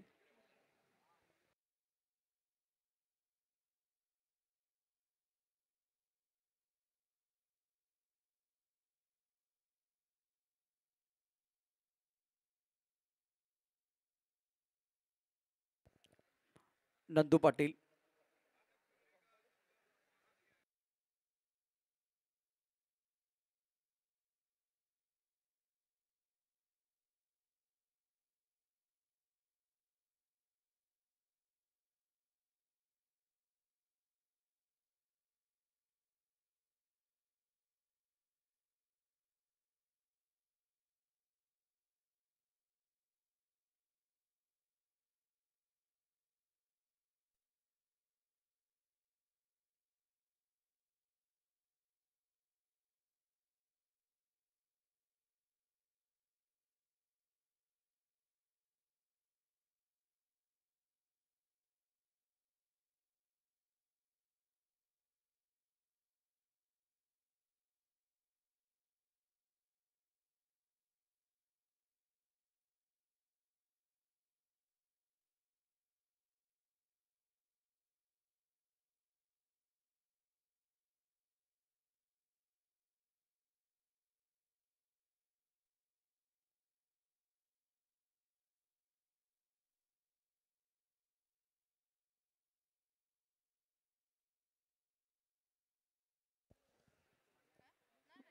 नंदू पाटील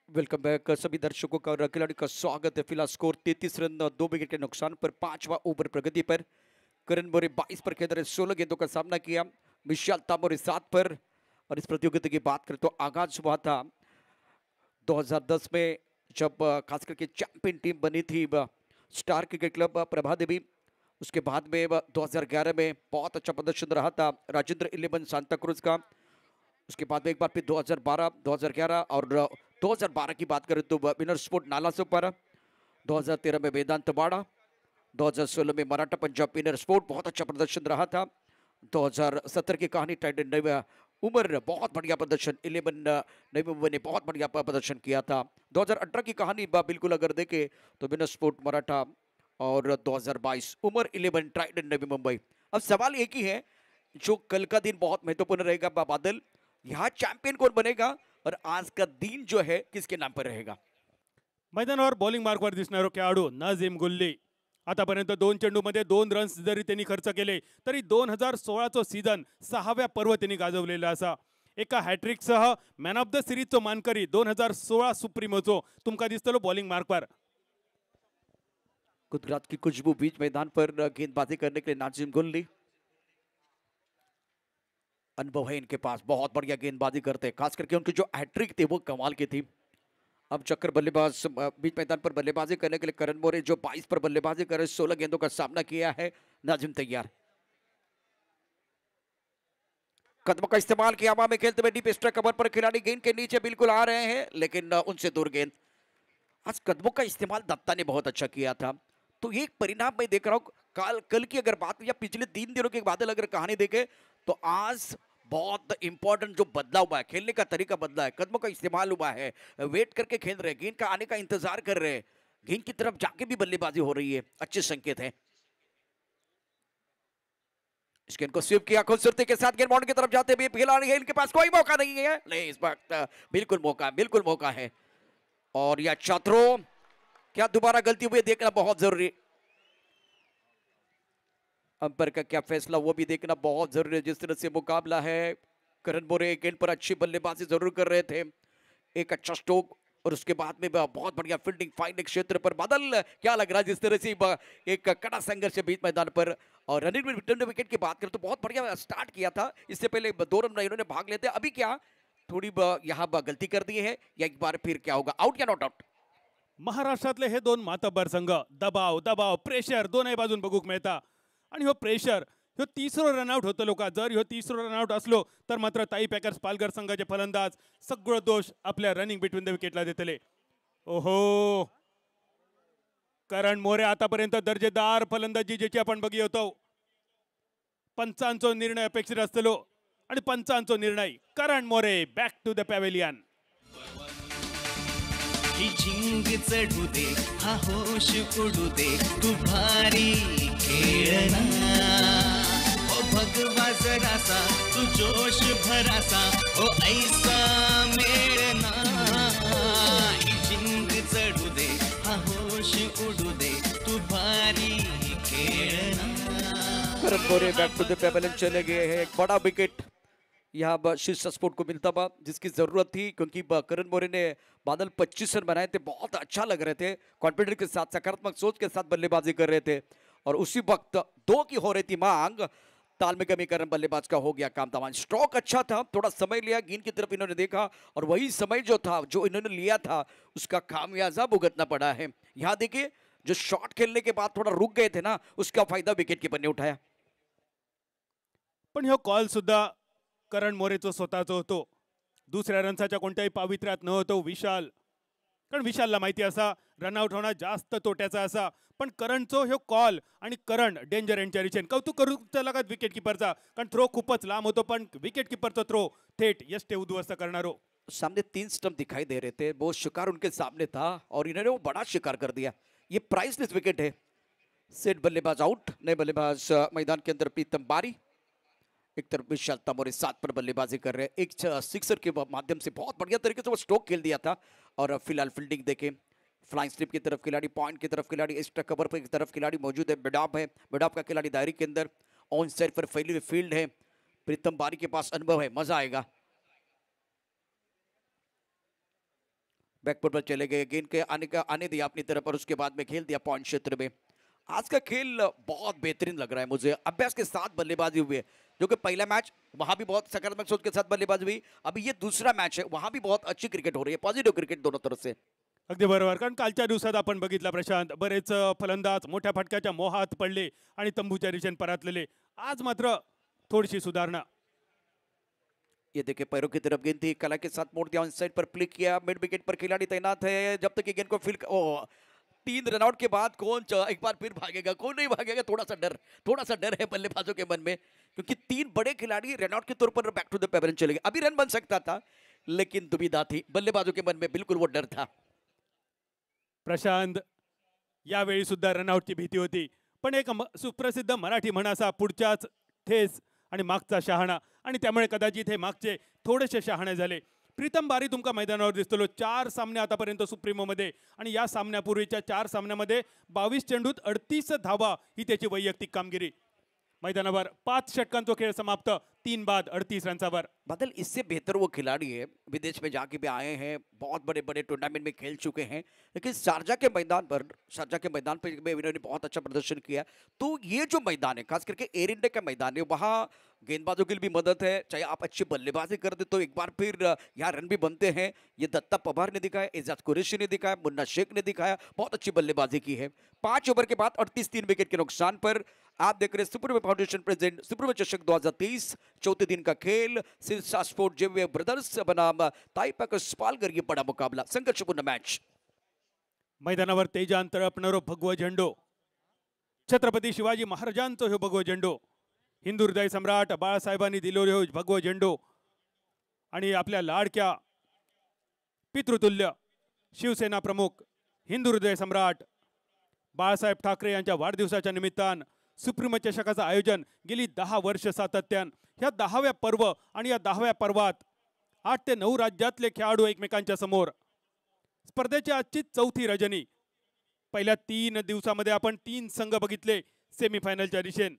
वेलकम बैक सभी दर्शकों का और खिलाड़ी का स्वागत है। फिलहाल स्कोर 33 रन 2 विकेट के नुकसान पर 5वां ओवर प्रगति पर। करण मोरे 22 पर खेल रहे, 16 गेंदों का सामना किया। विशाल तामोरे 7 पर। और इस प्रतियोगिता की बात करें तो आगाज हुआ था 2010 में जब खास करके चैंपियन टीम बनी थी स्टार क्रिकेट क्लब प्रभा देवी। उसके बाद में 2011 में बहुत अच्छा प्रदर्शन रहा था राजेंद्र 11 सांता क्रूज का। उसके बाद में एक बार फिर 2012, 2011 और 2012 की बात करें तो विनर स्पोर्ट नाला से ऊपर। 2013 में वेदांत बाड़ा, 2016 में मराठा पंजाब विनर स्पोर्ट बहुत अच्छा प्रदर्शन रहा था। 2017 की कहानी टाइटन नवी उमर बहुत बढ़िया प्रदर्शन, 11 नवी मुंबई ने बहुत बढ़िया प्रदर्शन किया था। 2018 की कहानी बिल्कुल अगर देखें तो विनर स्पोर्ट मराठा और 2022 उमर 11 टाइटन नवी मुंबई। अब सवाल एक ही है, जो कल का दिन बहुत महत्वपूर्ण रहेगा बादल, यहाँ चैंपियन कौन बनेगा और आज का दिन जो है किसके नाम पर रहेगा? मैदानावर बॉलिंग मार्कवर दिसणारा खेळाडू नाझीम गुल्ली आतापर्यंत 2 चेंडूमध्ये 2 रन्स जरी त्यांनी खर्च केले तरी 2016 सीझन 6व्या पर्व त्यांनी गाजवलेला असा। एका हॅट्रिकसह मॅन ऑफ द सिरीजचो मानकरी 2016 सुप्रीमोचो तुमका दिसतलो बॉलिंग मार्कवर। गुजरात की खुशबू बीच मैदान पर गेंदबाजी करने के लिए नाजिम गुल्ली। अनुभव है इनके पास, बहुत बढ़िया गेंदबाजी करते हैं, खास करके उनकी जो हैट्रिक थी वो कमाल की थी। अब चक्कर बल्लेबाज बीच मैदान पर बल्लेबाजी करने के लिए करण मोरे जो 22 पर बल्लेबाजी कर रहे, 16 गेंदों का सामना किया है। नाजिम तैयार, कदमों का इस्तेमाल किया, हवा में खेलते हुए डीप स्ट्राइक कवर पर खिलाड़ी गेंद के नीचे बिल्कुल आ रहे हैं लेकिन उनसे दूर गेंद। आज कदमों का इस्तेमाल दत्ता ने बहुत अच्छा किया था। तो ये परिणाम मैं देख रहा हूँ। कल की अगर बात या पिछले 3 दिनों के बादल अगर कहानी देखे तो आज बहुत इंपॉर्टेंट जो बदला हुआ है, खेलने का तरीका बदला है, कदमों का इस्तेमाल हुआ है, वेट करके खेल रहे, गेंद का आने का इंतजार कर रहे, गेंद की तरफ जाके भी बल्लेबाजी हो रही है, अच्छे संकेत है। इस गेंद को स्वीप किया खूबसूरती के साथ, गेंद बाउंड की तरफ जाते हुए खिलाड़ी है, इनके पास कोई मौका नहीं है। नहीं, इस वक्त बिल्कुल मौका है। और यह छात्रों क्या दोबारा गलती हुई देखना बहुत जरूरी, अंपायर का क्या फैसला वो भी देखना बहुत जरूरी है। जिस तरह से मुकाबला है, करण मोरे गेंद पर अच्छी बल्लेबाजी जरूर कर रहे थे, एक अच्छा स्ट्रोक और उसके बाद में बहुत बढ़िया फील्डिंग फाइनल क्षेत्र पर। बादल क्या लग रहा है जिस तरह से एक कड़ा संघर्ष बीच मैदान पर और रनिंग में रिटर्न विकेट की बात करें तो बहुत बढ़िया स्टार्ट किया था, इससे पहले 2 रन इन्होंने भाग लेते, अभी क्या थोड़ी यहाँ गलती कर दी है या एक बार फिर क्या होगा, आउट या नॉट आउट? महाराष्ट्रातले हे दोन मातब्बर संघ दबाव दबाव प्रेशर दोनही बाजून बघूक मिळता आणि हो प्रेशर ह्यो तिसरो रनआउट होतलो का? जर ह्यो तिसरो रनआउट असलो तर मात्र ताई पॅकर्स पालघर संघाचे फलंदाज सगळं दोष आपल्या रनिंग बिटवीन द विकेटला देतले. ओहो, करण मोरे आतापर्यंत दर्जेदार फलंदाजी ज्याची आपण बघी होतो. पंचांचो निर्णय अपेक्षित असतलो आणि पंचांचो निर्णय. करण मोरे बॅक टू द पॅव्हेलियन. ही झिंग चढू दे हा होश उडू दे तू भारी खेळना ओ भगवा जरासा तू जोश भरासा ओ ऐसा मेळना ही झिंग चढू दे हा होश उडू दे तू भारी खेळना. करण मोरे बैक टू द पेवेलियन चले गए हैं. एक बड़ा विकेट यहाँ शीर्ष स्पोर्ट को मिलता था जिसकी जरूरत थी, क्योंकि करण मोरे ने बादल 25 रन बनाए थे, बहुत अच्छा लग रहे थे, कॉन्फिडेंस के साथ सकारात्मक सोच के साथ बल्लेबाजी कर रहे थे. और उसी वक्त 2 की हो रही थी मांग, ताल में कमी करण बल्लेबाज का हो गया काम तमाम. स्ट्रोक अच्छा था, थोड़ा समय लिया, गेंद की तरफ इन्होंने देखा और वही समय जो था जो इन्होंने लिया था उसका खामियाजा भुगतना पड़ा है. यहाँ देखिए जो शॉट खेलने के बाद थोड़ा रुक गए थे ना, उसका फायदा विकेट कीपर ने उठाया. पण ह्यो कॉल सुद्धा करण मोरेचो स्वतःचो होतो. दुसऱ्या रनसाच्या कोणत्याही पावित्र्यात न होतो विशाल, कारण विशालला माहिती असा रनआउट होणं जास्त तोट्याचा असा. पण करणचो ह्यो कॉल आणि करण डेंजर एंडच्या रिचेन कौतुक करूचा लागत विकेट किपरचा, कारण थ्रो खूपच लांब होतो पण विकेट किपरचा थ्रो थेट यष्टे उद्ध्वस्त करणारो. सामने 3 स्टंप दिखाई दे रहे थे, वो शिकार उनके सामने था और इन्होंने वो बड़ा शिकार कर दिया. ये प्राइसलेस विकेट है. सेट बल्लेबाज आउट, नए बल्लेबाज मैदान के अंदर प्रीतम बारी. एक तरफ विशाल तमोरे 7 पर बल्लेबाजी कर रहे हैं. एक सिक्सर के माध्यम से बहुत बढ़िया तरीके से वो स्ट्रोक खेल दिया था. और फिलहाल फील्डिंग देखें, फ्लाइंग स्लिप की तरफ खिलाड़ी, पॉइंट की तरफ खिलाड़ी, एक्स्ट्रा कवर पर की तरफ खिलाड़ी मौजूद है. बेडाप है, बेडाप का खिलाड़ी दायरे के अंदर. ऑन साइड पर फैली हुई फील्ड है. प्रीतम बारी के पास अनुभव है, मजा आएगा. बैकफुट पर चले गए, गेंद के आने दिया अपनी तरफ और उसके बाद में खेल दिया पॉइंट क्षेत्र में. आज का खेल बहुत बेहतरीन लग रहा है मुझे. अभ्यास के साथ बल्लेबाजी हुई है, जो कि पहला मैच वहां भी बहुत सकारात्मक सोच के साथ बल्लेबाजी हुई. अभी ये दूसरा मैच है, वहां भी बहुत अच्छी क्रिकेट हो रही है, पॉझिटिव्ह क्रिकेट दोनों तरफ से. अगदी बरोबर, कारण कालच्या दिवसात आपण बघितला प्रशांत, बरेच फलंदाज मोठ्या फटक्याच्या मोहात पडले आणि तंबूच्या रिचेन परतलेले. आज मात्र थोडीशी सुधारणा. ये देखिए पैरों की तरफ गेंद थी, कला के साथ मोड़ दिया, ऑन साइड पर फ्लिक किया, मिड विकेट पर खिलाड़ी तैनात है. जब तक ये गेंद को फील्ड 3 रनआउट के बाद कौन एक बार फिर भागेगा, कौन नहीं भागेगा, थोड़ा सा डर है बल्लेबाजों के मन में, क्योंकि 3 बड़े खिलाड़ी रनआउट के तौर पर बैक टू द पेवेलियन चले गए. अभी रन बन सकता था लेकिन दुविधा थी बल्लेबाजों के मन में, बिल्कुल वो डर था. प्रशांत, यावेळी सुद्धा रनआउटची भीती होती, पण एक सुप्रसिद्ध मराठी म्हण असा, पुढच्याच ठेस आणि मागचा शहाणा, आणि त्यामुळे कदाचित हे मागचे थोडेसे शहाणे झाले. प्रीतम बारी तुमका मैदानावर दिसतलो. 4 सामने आतापर्यंत सुप्रीमोमध्ये, आणि या सामन्यापूर्वीच्या 4 सामन्यामध्ये 22 चेंडूत 38 धावा ही त्याची वैयक्तिक कामगिरी. मैदानावर 5 षटकांचा खेळ समाप्त, 3 बाद 38 रनसावर. बादल, इससे बेहतर वो खिलाड़ी है, विदेश में जाके भी आए हैं, बहुत बड़े बड़े टूर्नामेंट में खेल चुके हैं, लेकिन शारजा के मैदान पर इन्होंने बहुत अच्छा प्रदर्शन किया. तो ये जो मैदान है, खास करके एयर इंडिया का मैदान है, वहाँ गेंदबाजों की भी मदद है. चाहे आप अच्छी बल्लेबाजी कर दे तो एक बार फिर यहाँ रन भी बनते हैं. ये दत्ता पवार ने दिखाया, एजाज कुरैशी ने दिखाया, मुन्ना शेख ने दिखाया, बहुत अच्छी बल्लेबाजी की है. 5 ओवर के बाद 38 3 विकेट के नुकसान पर. आप देख रहे हैं सुप्रीम फाउंडेशन प्रेजेंट सुप्रीम चषक 2023, चौथे दिन का खेल. सिरसा स्पोर्ट जेवे ब्रदर्स बनाम ताई पॅकर्स पालघर, ये बड़ा मुकाबला, संघर्षपूर्ण मैच. मैदानावर तेजान तळपणारो भगवो झेंडो, छत्रपती शिवाजी महाराजांचो ह्यो भगवो झेंडो, हिंदू हृदय सम्राट बाळासाहेबांनी दिलेलो ह्यो भगवो झेंडो, आणि आपल्या लाडक्या पितृतुल्य शिवसेना प्रमुख हिंदू हृदय सम्राट बाळासाहेब ठाकरे यांच्या वाढदिवसाच्या निमित्तान सुप्रीम चषकाचं आयोजन गेली 10 वर्ष सातत्यान. ह्या 10व्या पर्व आणि या 10व्या पर्वात 8 ते 9 राज्यातले खेळाडू एकमेकांच्या समोर. स्पर्धेची आजची 4थी रजनी. पहिल्या 3 दिवसामध्ये आपण 3 संघ बघितले सेमीफायनलच्या दिशेन.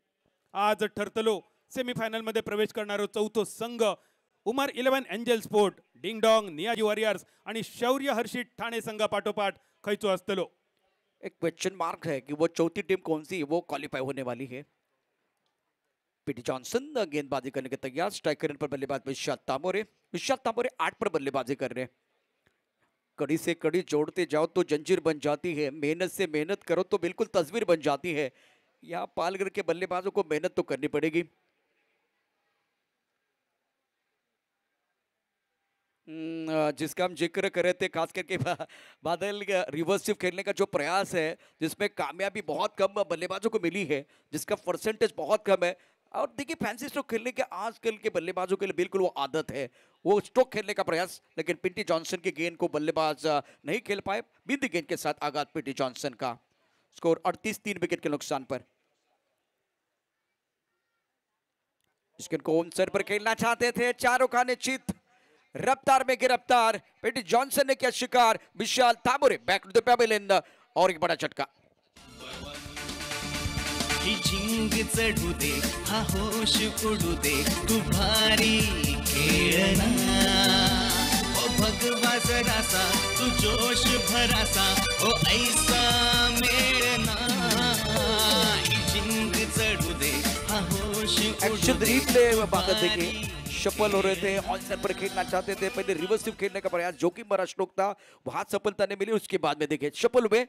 आज ठरतलो सेमीफायनल मध्ये प्रवेश करणारो 4थो संघ Umar 11 angel sport, ding dong Niazi warriors आणि शौर्य हर्षित ठाणे संघापाठोपाठ खैचो असतलो. एक क्वेश्चन मार्क है कि वो चौथी टीम कौन सी वो क्वालिफाई होने वाली है. पीटी जॉनसन गेंदबाजी करने के तैयार। स्ट्राइकर पर बल्लेबाज विशाल तांबोरे। विशाल तांबोरे 8 पर बल्लेबाजी कर रहे हैं। कड़ी से कड़ी जोड़ते जाओ तो जंजीर बन जाती है, मेहनत से मेहनत करो तो बिल्कुल तस्वीर बन जाती है। यहाँ पालघर के बल्लेबाजों को मेहनत तो करनी पड़ेगी। जिसका हम जिक्र कर रहे थे, खास करके बादल रिवर्स स्विप खेलने का जो प्रयास है, जिसमें कामयाबी बहुत कम बल्लेबाजों को मिली है, जिसका परसेंटेज बहुत कम है। और देखिए फैंसी स्ट्रोक खेलने के आजकल के बल्लेबाजों के लिए बिल्कुल वो आदत है, वो स्ट्रोक खेलने का प्रयास, लेकिन पिंटी जॉनसन की गेंद को बल्लेबाज नहीं खेल पाए। बिंदी गेंद के साथ आगाज पिंटी जॉनसन का। स्कोर 38, 3 विकेट के नुकसान पर। इस गेंद को सर पर खेलना चाहते थे, चारों खाने चित, रफ्तार में गिरफ्तार। पिंटी जॉनसन ने किया शिकार। विशाल तांबोरे बैक टू द पवेलियन और एक बड़ा झटका। ही झिंग चढू दे, हा होश उडू दे, तू भारी खेळना. ओ भगवा जरासा, तू जोश भरासा, ओ ऐसा मेळना. ही झिंग चढू दे, हा होश उडू एक्शन दे, रिप्ले तू बात देखिए, भारी सफल हो रहे थे, ऑन सेट पर खेलना चाहते थे, पहले रिवर्स स्विप खेलने का प्रयास, जोखिम भरा स्ट्रोक था, वहां सफलता नहीं मिली। उसके बाद में देखिए सफल हुए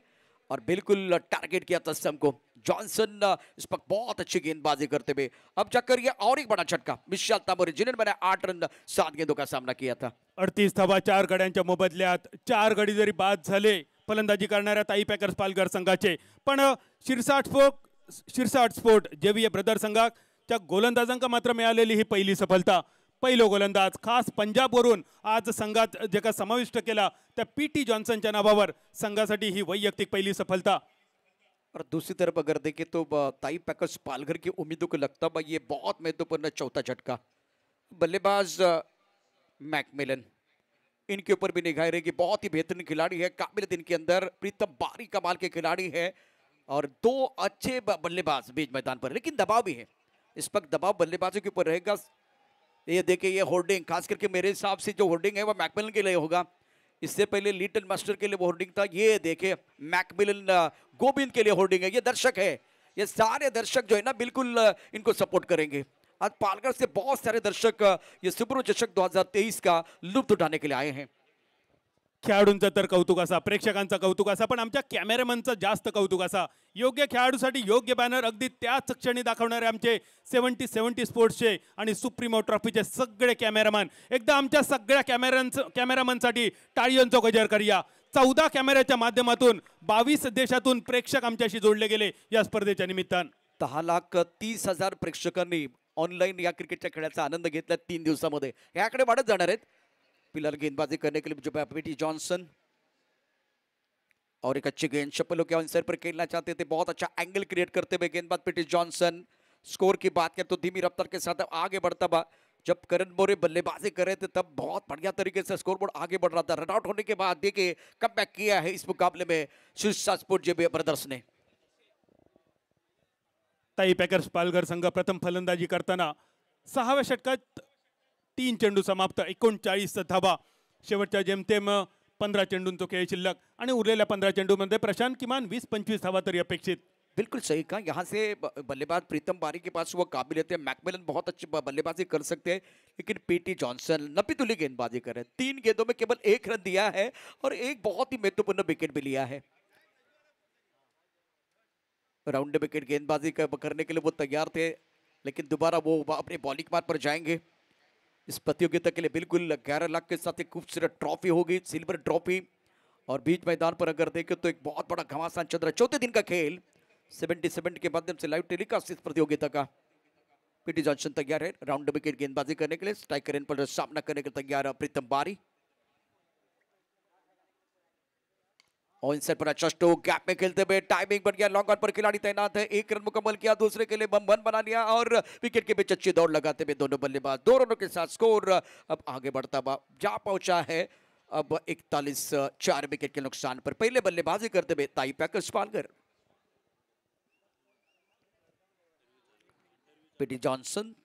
और बिल्कुल टारगेट किया था स्टंप को। जॉनसन इस वक्त बहुत अच्छी गेंदबाजी करते हुए अब जाकर ये और एक बड़ा झटका। विशाल तांबोरे जिन्होंने मैंने 8 रन 7 गेंदों का सामना किया था। 38 धावा 4 गड्यांच्या मोबदल्यात 4 गडी जरी बाद झाले फलंदाजी करणाऱ्या ताई पॅकर्स पालघर संघाचे, पण शिरसाट स्पोर्ट जेव्हीए ब्रदर संघाच्या गोलंदाजांका मात्र मिळालेली ही पहिली सफलता। पहिलो गोलंदाज खास पंजाबवरून आज संघात जे का समाविष्ट केला त्या पीटी जॉन्सनच्या नावावर संघासाठी ही वैयक्तिक पहिली सफलता। और दूसरी तरफ अगर देखें तो ताई पैकर्स पालघर की उम्मीदों को लगता है ये बहुत महत्वपूर्ण चौथा झटका। बल्लेबाज मैकमिलन, इनके ऊपर भी निगाहें रहेगी, बहुत ही बेहतरीन खिलाड़ी है, काबिल दिन के अंदर प्रीतम बारी कमाल के खिलाड़ी है और 2 अच्छे बल्लेबाज बीच मैदान पर, लेकिन दबाव भी है। इस वक्त दबाव बल्लेबाजों के ऊपर रहेगा। ये देखिए ये होर्डिंग, खास करके मेरे हिसाब से जो होर्डिंग है वो मैकमिलन के लिए होगा। इससे पहले लिटल मास्टर के लिए वो होर्डिंग था। ये देखिए मैकमिलन गोविंद के लिए होर्डिंग है। ये दर्शक है, ये सारे दर्शक जो है ना बिल्कुल इनको सपोर्ट करेंगे। आज पालघर से बहुत सारे दर्शक ये सुब्रू चषक 2023 का लुत्फ उठाने के लिए आए हैं। खेळाडूंचं तर कौतुक असा, प्रेक्षकांचा कौतुक असा, पण आमच्या कॅमेरामनचं जास्त कौतुक असा। योग्य खेळाडूसाठी योग्य बॅनर अगदी त्याच क्षणी दाखवणारे आमचे 70 स्पोर्ट्सचे आणि सुप्रीमो ट्रॉफीचे सगळे कॅमेरामॅन, एकदा आमच्या सगळ्या कॅमेरामनसाठी टाळ्यांचा गजर करूया। 14 कॅमेऱ्याच्या माध्यमातून 22 देशातून प्रेक्षक आमच्याशी जोडले गेले या स्पर्धेच्या निमित्तानं। 10,30,000 प्रेक्षकांनी ऑनलाईन या क्रिकेटच्या खेळाचा आनंद घेतला 3 दिवसामध्ये। याकडे वाढत जाणार आहेत। फिलहाल गेंदबाजी करने के लिए जो पीटी जॉनसन और एक अच्छी गेंद शपलों के आंसर पर खेलना चाहते थे, बहुत अच्छा एंगल क्रिएट करते हुए गेंदबाज पीटी जॉनसन। स्कोर की बात करें तो धीमी रफ्तार के साथ आगे बढ़ता बा। जब करण बोरे बल्लेबाजी कर रहे थे तब बहुत बढ़िया तरीके से स्कोरबोर्ड आगे बढ़ रहा था। रन आउट होने के बाद देखिए कमबैक किया है इस मुकाबले में शिरसाट स्पोर्ट जेव्हीए ब्रदर्स ने। ताई पॅकर्स पालघर संघ प्रथम फलंदाजी करताना 6व्या षटकात 3 चेंडू समाप्त, 39 धावा। शेवटच्या जेमतेम 15 चेंडूंचा खेळ शिल्लक आणि उरलेल्या 15 चेंडूमध्ये प्रशांत किमान 20-25 धावा तरी अपेक्षित। बिल्कुल सही कहा। यहाँ से बल्लेबाज प्रीतम बारी के पास वो काबिलियत है। मैकमिलन बहुत अच्छी बल्लेबाजी कर सकते हैं, लेकिन पीटी जॉनसन नपीतुली गेंदबाजी कर रहे हैं। 3 गेंदों में केवल 1 रन दिया है और एक बहुत ही महत्वपूर्ण विकेट भी लिया है। राउंड विकेट गेंदबाजी करने के लिए वो तैयार थे, लेकिन दोबारा वो अपने बॉलिंग मार्ग पर जाएंगे। इस प्रतियोगिता के लिए बिल्कुल 11 लाख के साथ एक खूबसूरत ट्रॉफी होगी, सिल्वर ट्रॉफी। और बीच मैदान पर अगर देखें तो एक बहुत बड़ा घमासान चल रहा है। चौथे दिन का खेल 77 के माध्यम से लाइव टेलीकास्ट इस प्रतियोगिता का। पीटी जॉनसन तैयार है राउंड विकेट गेंदबाजी करने के लिए। स्ट्राइकर इन पर सामना करने के लिए तैयार प्रीतम बारी। और इन पर अच्छा स्ट्रोक, गैप में खेलते हुए टाइमिंग बन गया, लॉन्ग ऑन पर खिलाड़ी तैनात है। 1 रन मुकम्मल किया, दूसरे के लिए बम बना लिया और विकेट के बीच अच्छी दौड़ लगाते हुए दोनों बल्लेबाज 2 रनों के साथ स्कोर अब आगे बढ़ता हुआ जा पहुंचा है अब 41, 4 विकेट के नुकसान पर। पहले बल्लेबाजी करते हुए ताई packers Palghar. PT Johnson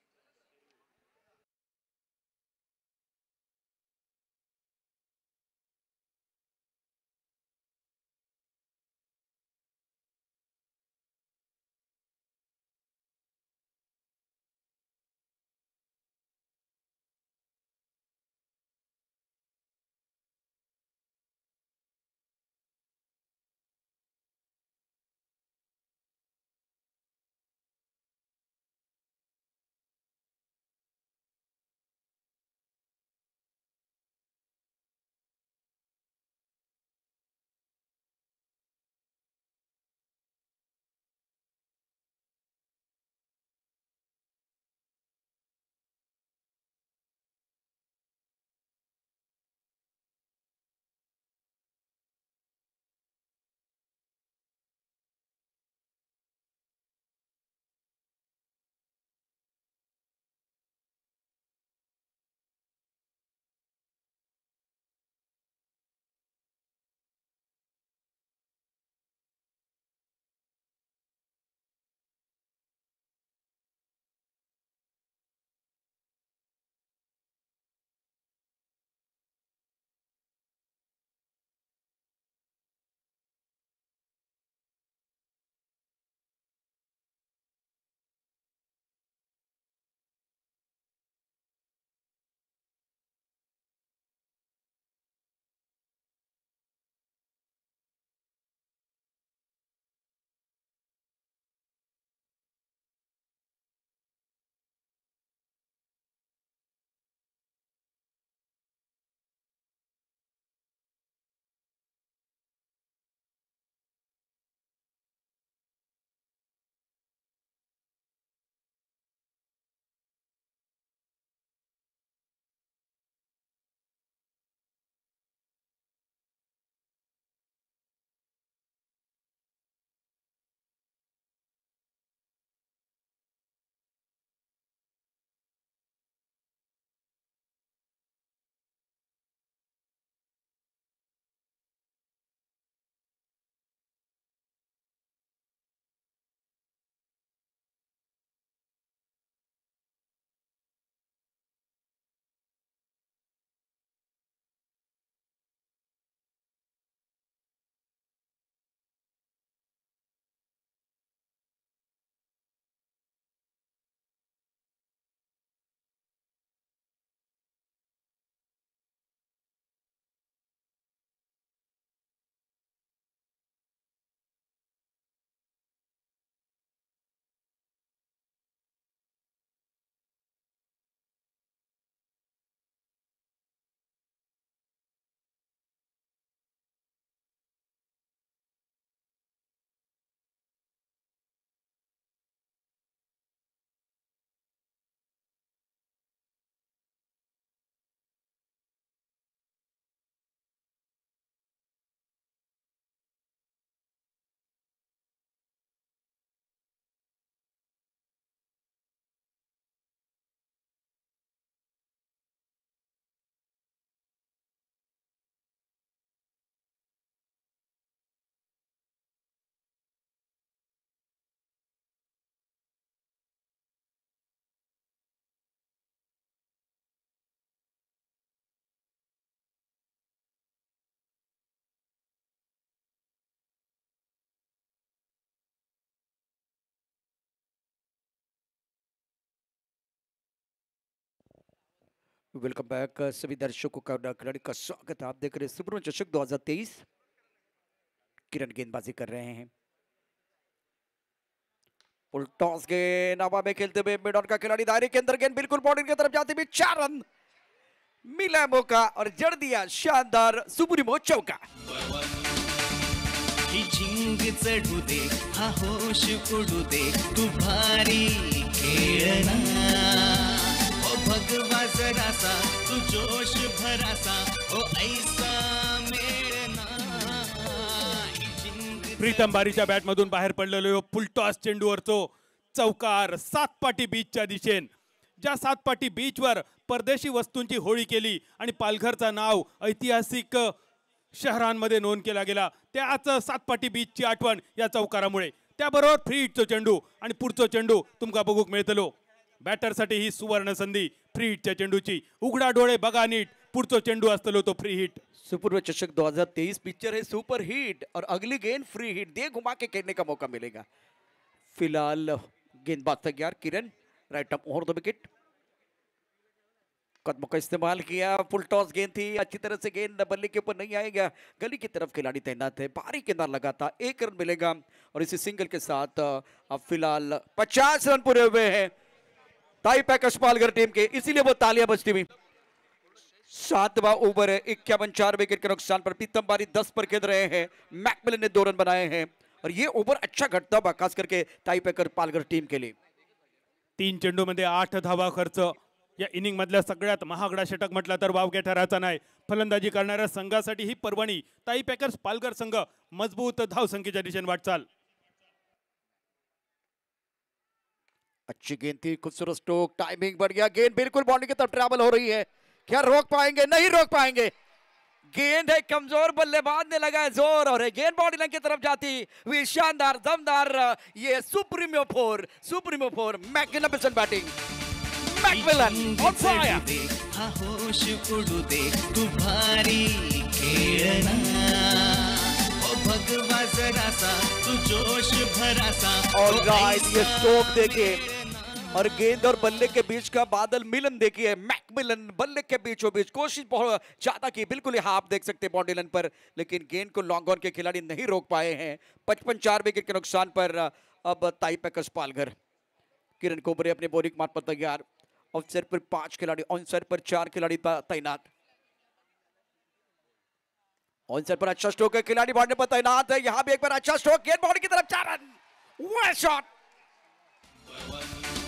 welcome back सभी दर्शकों का खिलाड़ी का स्वागत है। आप देख रहे हैं सुब्रमण्य चषक 2023। किरण गेंदबाजी कर रहे हैं। फुल टॉस गेंद हवा में खेलते हुए मिड ऑन का खिलाड़ी दायरे के अंदर, गेंद बिल्कुल बाउंड्री की तरफ जाते हुए 4 रन मिला मौका और जड़ दिया शानदार सुप्रीमो चौका। ही झिंग चढू दे हा होश उडू दे तू भारी खेळना ओ भगवा जरासा तू जोश भरासा ओ ऐसा मेळना ही झिंग प्रीतम बारीच्या बॅट मधून बाहेर पडलेलो फुलटॉस चेंडूवरचो चौकार सातपाटी बीचच्या दिशेन, ज्या सातपाटी बीचवर परदेशी वस्तूंची होळी केली आणि पालघरचं नाव ऐतिहासिक शहरांमध्ये नोंद केला गेला, त्याच सातपाटी बीचची आठवण या चौकारामुळे। त्याबरोबर फ्री हिटचो चेंडू आणि पुढचो चेंडू तुमका बघूक मिळतलो। बॅटरसाठी ही सुवर्ण संधी फ्री हिटच्या चेंडूची। उघडा डोळे बघा नीट, पुढचो चेंडू असतलो तो फ्री हिट। सुपर चषक 2023 पिक्चर है सुपर हिट और अगली गेंद फ्री हिट दे घुमा के खेलने का मौका मिलेगा। फिलहाल गेंदबाज तैयार Kiran, right up over the wicket, कदमों का इस्तेमाल किया। फुल टॉस गेंद थी, अच्छी तरह से गेंद बल्ले के ऊपर नहीं आएगा, गली की तरफ खिलाड़ी तैनात है, बारी के अंदर लगा था, 1 रन मिलेगा और इसी सिंगल के साथ अब फिलहाल 50 रन पूरे हुए हैं ताई पैकर्स पालघर टीम के, इसीलिए वो तालियां बजती हुई। 7वां ओवर है, 51 विकेट के नुकसान पर प्रीतम बारी 10 पर खेल रहे हैं। मैकमिलन ने 2 रन बनाए हैं और ये ओवर अच्छा घटता हुआ खास करके ताई पैकर पालघर टीम के लिए। 3 चेंडूमध्ये 8 धावा खर्च, या इनिंग मधल्या सगळ्यात महागडा षटक म्हटला तर वावगे ठराचा नाही। फलंदाजी करणाऱ्या संघासाठी ही पर्वणी। ताई पॅकर्स पालघर संघ मजबूत धावसंख्येच्या दिशेने वाटचाल। अच्छी गेंद थी, खूबसूरत स्ट्रोक, टाइमिंग बढ़िया, गेंद बिल्कुल बाउंड्री की तरफ ट्रैवल हो रही है, क्या रोक पाएंगे? नहीं रोक पाएंगे। गेंद है कमजोर, बल्लेबाज ने लगाया जोर और गेंद बाउंड्री लाइन की तरफ जाती हुई शानदार दमदार ये supremo four magnificent batting. Macmillan on fire, हा होश उडू दे तू भारी खेळना ओ भगवा जरासा तू जोश भरासा ऑलराइट, ये स्ट्रोक देखिए और गेंद और बल्ले के बीच का बादल मिलन देखिए। मैकमिलन बल्ले के बीचों बीच कोशिश बहुत ज्यादा की, बिल्कुल यहाँ आप देख सकते हैं बाउंड्री लाइन पर, लेकिन गेंद को लॉन्ग ऑन के खिलाड़ी नहीं रोक पाए हैं। 55 विकेट के नुकसान पर अब ताई पैकर्स पालघर। किरण कोबरे अपने बोरिंग मार्ग पर तैयार, ऑफ साइड पर 5 खिलाड़ी, ऑन साइड पर 4 खिलाड़ी तैनात। ऑन साइड पर अच्छा स्ट्रोक है, खिलाड़ी बाउंड्री पर तैनात है, यहाँ भी एक बार अच्छा स्ट्रोक, गेंद बाउंड्री की तरफ 4 run, well shot,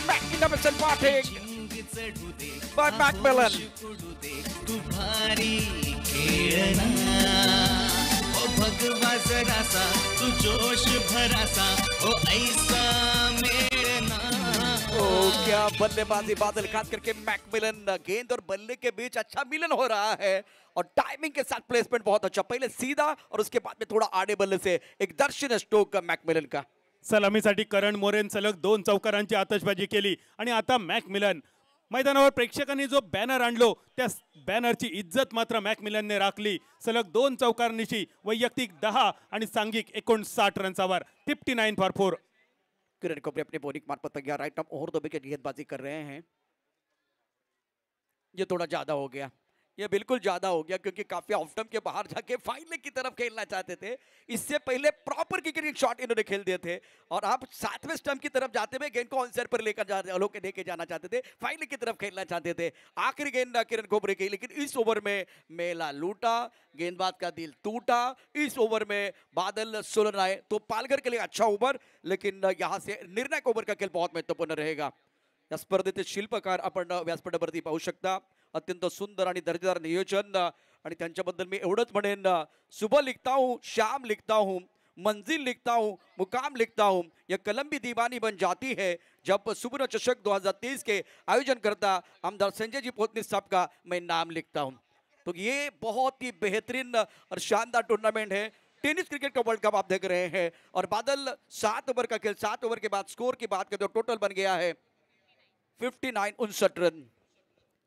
magnificent batting bye Macmillan. तू भारी खेळना ओ भगवा जरासा तू जोश भरासा ओ ऐसा मेळना। ओ क्या बल्लेबाजी बादल, खास करके मैकमिलन, गेंद और बल्ले के बीच अच्छा मिलन हो रहा है और टाइमिंग के साथ प्लेसमेंट बहुत अच्छा, पहले सीधा और उसके बाद में थोड़ा आड़े बल्ले से एक दर्शन स्ट्रोक मैकमिलन का। सलामीसाठी करण मोरेन सलग 2 चौकारांची आतषबाजी केली आणि आता मॅकमिलन मैदानावर प्रेक्षकांनी जो बॅनर आणलो त्या बॅनरची इज्जत मात्र मॅकमिलनने राखली। सलग 2 चौकारांनिशी वैयक्तिक 10 आणि सांघिक 59 रन्सावर 59 फॉर 4। किरण को अपने बोलिंग मार्ग पर तैयार, right up over the wicket गेंदबाजी कर रहे हैं। ये थोड़ा ज्यादा हो गया, ये बिल्कुल ज्यादा हो गया क्योंकि काफी ऑफ स्टंप के बाहर जाके फाइनल की तरफ खेलना चाहते थे। इससे पहले प्रॉपर किक शॉट इन्होंने खेल दिए थे और आप 7वें स्टंप की तरफ जाते हुए गेंद को ऑन साइड पर लेके जाना चाहते थे, फाइनल की तरफ खेलना चाहते थे। आखिरी गेंद किरण कोबरे की, लेकिन इस ओवर में मेला लूटा, गेंदबाज का दिल टूटा। इस ओवर में बादल सोलन आए तो पालघर के लिए अच्छा ओवर, लेकिन यहाँ से निर्णायक ओवर का खेल बहुत महत्वपूर्ण रहेगा। या स्पर्धेचे शिल्पकार आपण व्यासपीठावरती पाहू शकता, अत्यंत सुंदर आणि दर्जेदार नियोजन। आणि त्यांच्याबद्दल मी एवढंच म्हणेन, सुबह लिखता हूँ, शाम लिखता हूँ, मंजिल लिखता हूँ, मुकाम लिखता हूँ, यह कलम भी दीवानी बन जाती है जब सुवर्ण चषक 2023 के आयोजन करता आमदार संजय जी पोतनी साहब का मैं नाम लिखता हूँ। तो ये बहुत ही बेहतरीन और शानदार टूर्नामेंट है, टेनिस क्रिकेट का वर्ल्ड कप आप देख रहे हैं। और बादल 7 ओवर का खेल, 7 ओवर के बाद स्कोर की बात करें तो टोटल बन गया है 59 रन।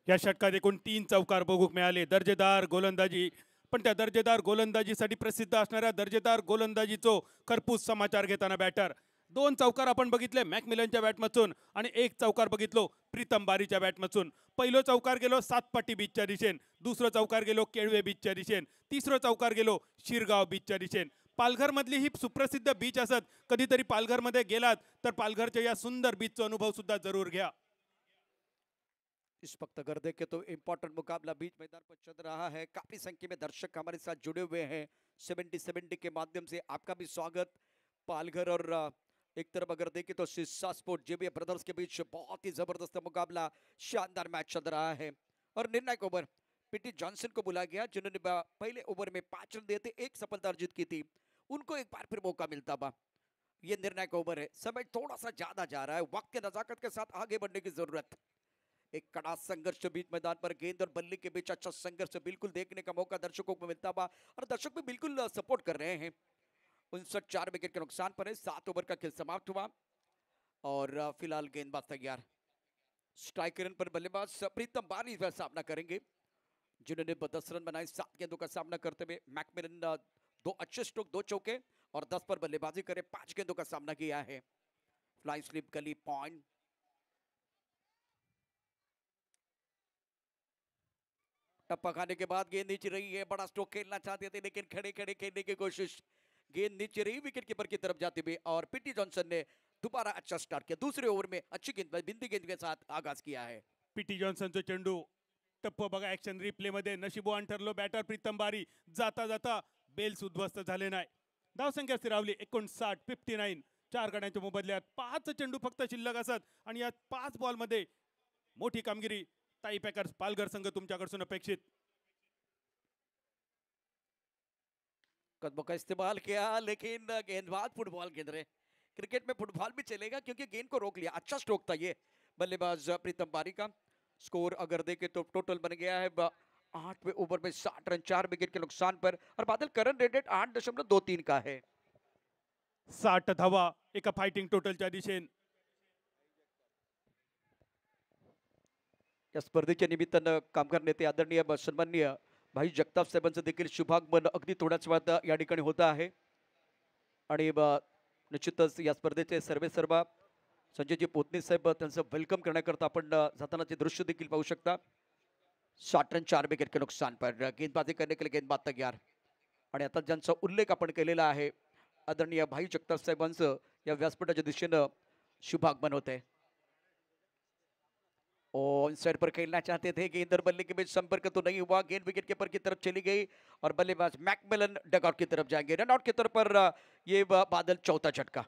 या षटकात एकूण 3 चौकार बघूक मिळाले। दर्जेदार गोलंदाजी, पण त्या दर्जेदार गोलंदाजीसाठी प्रसिद्ध असणाऱ्या दर्जेदार गोलंदाजीचो खरपूस समाचार घेताना बॅटर 2 चौकार आपण बघितले मॅकमिलनच्या बॅटमधून आणि 1 चौकार बघितलो प्रीतम बारीच्या बॅटमधून. पहिलो चौकार गेलो सातपाटी बीचच्या दिशेन, दुसरं चौकार गेलो केळवे बीचच्या दिशेन, तिसरं चौकार गेलो शिरगाव बीचच्या दिशेन. पालघरमधली ही सुप्रसिद्ध बीच असत. कधीतरी पालघरमध्ये गेलात तर पालघरच्या या सुंदर बीचचा अनुभव सुद्धा जरूर घ्या. इस वक्त अगर देखें तो इम्पोर्टेंट मुकाबला बीच मैदान पर चल रहा है. काफी संख्या में दर्शक हमारे साथ जुड़े हुए हैं 70-70 के माध्यम से. आपका भी स्वागत. पालघर और एक तरफ अगर देखें तो सिस्सा स्पोर्ट जेबीए ब्रदर्स के बीच बहुत ही जबरदस्त मुकाबला, शानदार मैच चल रहा है. और निर्णायक ओवर पीटी जॉनसन को बुलाया गया जिन्होंने पहले ओवर में 5 रन दिए थे, 1 सफलता अर्जित की थी. उनको एक बार फिर मौका मिलता बा. ये निर्णायक ओवर है. समय थोड़ा सा ज्यादा जा रहा है, वक्त के नजाकत के साथ आगे बढ़ने की जरूरत. एक कड़ा संघर्ष बीच मैदान पर, गेंद और बल्ले के बीच अच्छा संघर्ष बिल्कुल देखने का मौका दर्शकों को मिलता बा और दर्शक भी बिल्कुल सपोर्ट कर रहे हैं. 59 विकेट के नुकसान पर है. 7 ओवर का खेल समाप्त हुआ और फिलहाल गेंदबाज तैयार. स्ट्राइक पर बल्लेबाज प्रीतम बारी का सामना करेंगे जिन्होंने 10 रन बनाए 7 गेंदों का सामना करते हुए. मैकमिलन 2 अच्छे स्ट्रोक 2 चौके और 10 पर बल्लेबाजी करे 5 गेंदों का सामना किया है. फ्लाई स्लिप गली पॉइंट. टप्पा खाने के बाद गेंद नीचे रही है. बड़ा स्ट्रोक खेलना चाहते थे लेकिन खड़े खड़े खेलने की कोशिश. गेंद नीचे रही विकेट कीपर की तरफ जाते हुए और पीटी जॉनसन ने दोबारा अच्छा स्टार्ट किया. दूसरे ओव्हर में अच्छी गेंद बिंदी गेंद के साथ आगाज किया है. पीटी जॉन्सनचा चेंडू टप्प बघा ऍक्शन रिप्ले मध्ये. नशिबवान ठरलो बॅटर प्रीतम बारी. जाता जाता बेल्स उद्ध्वस्त झाले नाही. धावसंख्या स्थिरावली 59 59. 4 गड्यांच्या मोबदल्यात 5 चेंडू फक्त शिल्लक असत आणि या 5 बॉलमध्ये मोठी कामगिरी ताई पॅकर्स पालघर संघ तुमच्याकडून अपेक्षित. कदमों का इस्तेमाल किया लेकिन गेंदबाज फुटबॉल खेल रहे. क्रिकेट में फुटबॉल भी चलेगा क्योंकि गेंद को रोक लिया. अच्छा स्ट्रोक था ये बल्लेबाज प्रीतम बारी का. स्कोर अगर देखें तो टोटल बन गया है 8वें ओवर में 60 रन 4 विकेट के नुकसान पर और बादल करंट रेटेड 8.23 का है. 60 धावा एका फायटिंग टोटलच्या दिशेन. या स्पर्धेच्या निमित्तानं कामगार नेते आदरणीय सन्माननीय भाई जगताप साहेबांचं देखील शुभागमन अगदी थोड्याच वेळात या ठिकाणी होत आहे. आणि निश्चितच या स्पर्धेचे सर्वेसर्वा संजयजी पोतने साहेब त्यांचं वेलकम करण्याकरता आपण जातानाचे दृश्य देखील पाहू शकता. 60 रन 4 विकेट के नुकसान पर गेंदबाजी करने के लिए गेंदबाज तैयार. आणि आता ज्यांचा उल्लेख आपण केलेला आहे आदरणीय भाई जगताप साहेबांचं या व्यासपीठाच्या दिशेनं शुभागमन होते. और साइड पर खेलना चाहते थे. गेंद और बल्ले के बीच संपर्क तो नहीं हुआ. गेंद विकेट कीपर की तरफ चली गई और बल्लेबाज मैकमिलन डगआउट की तरफ जाएंगे. रनआउट के तौर पर ये बादल चौथा झटका.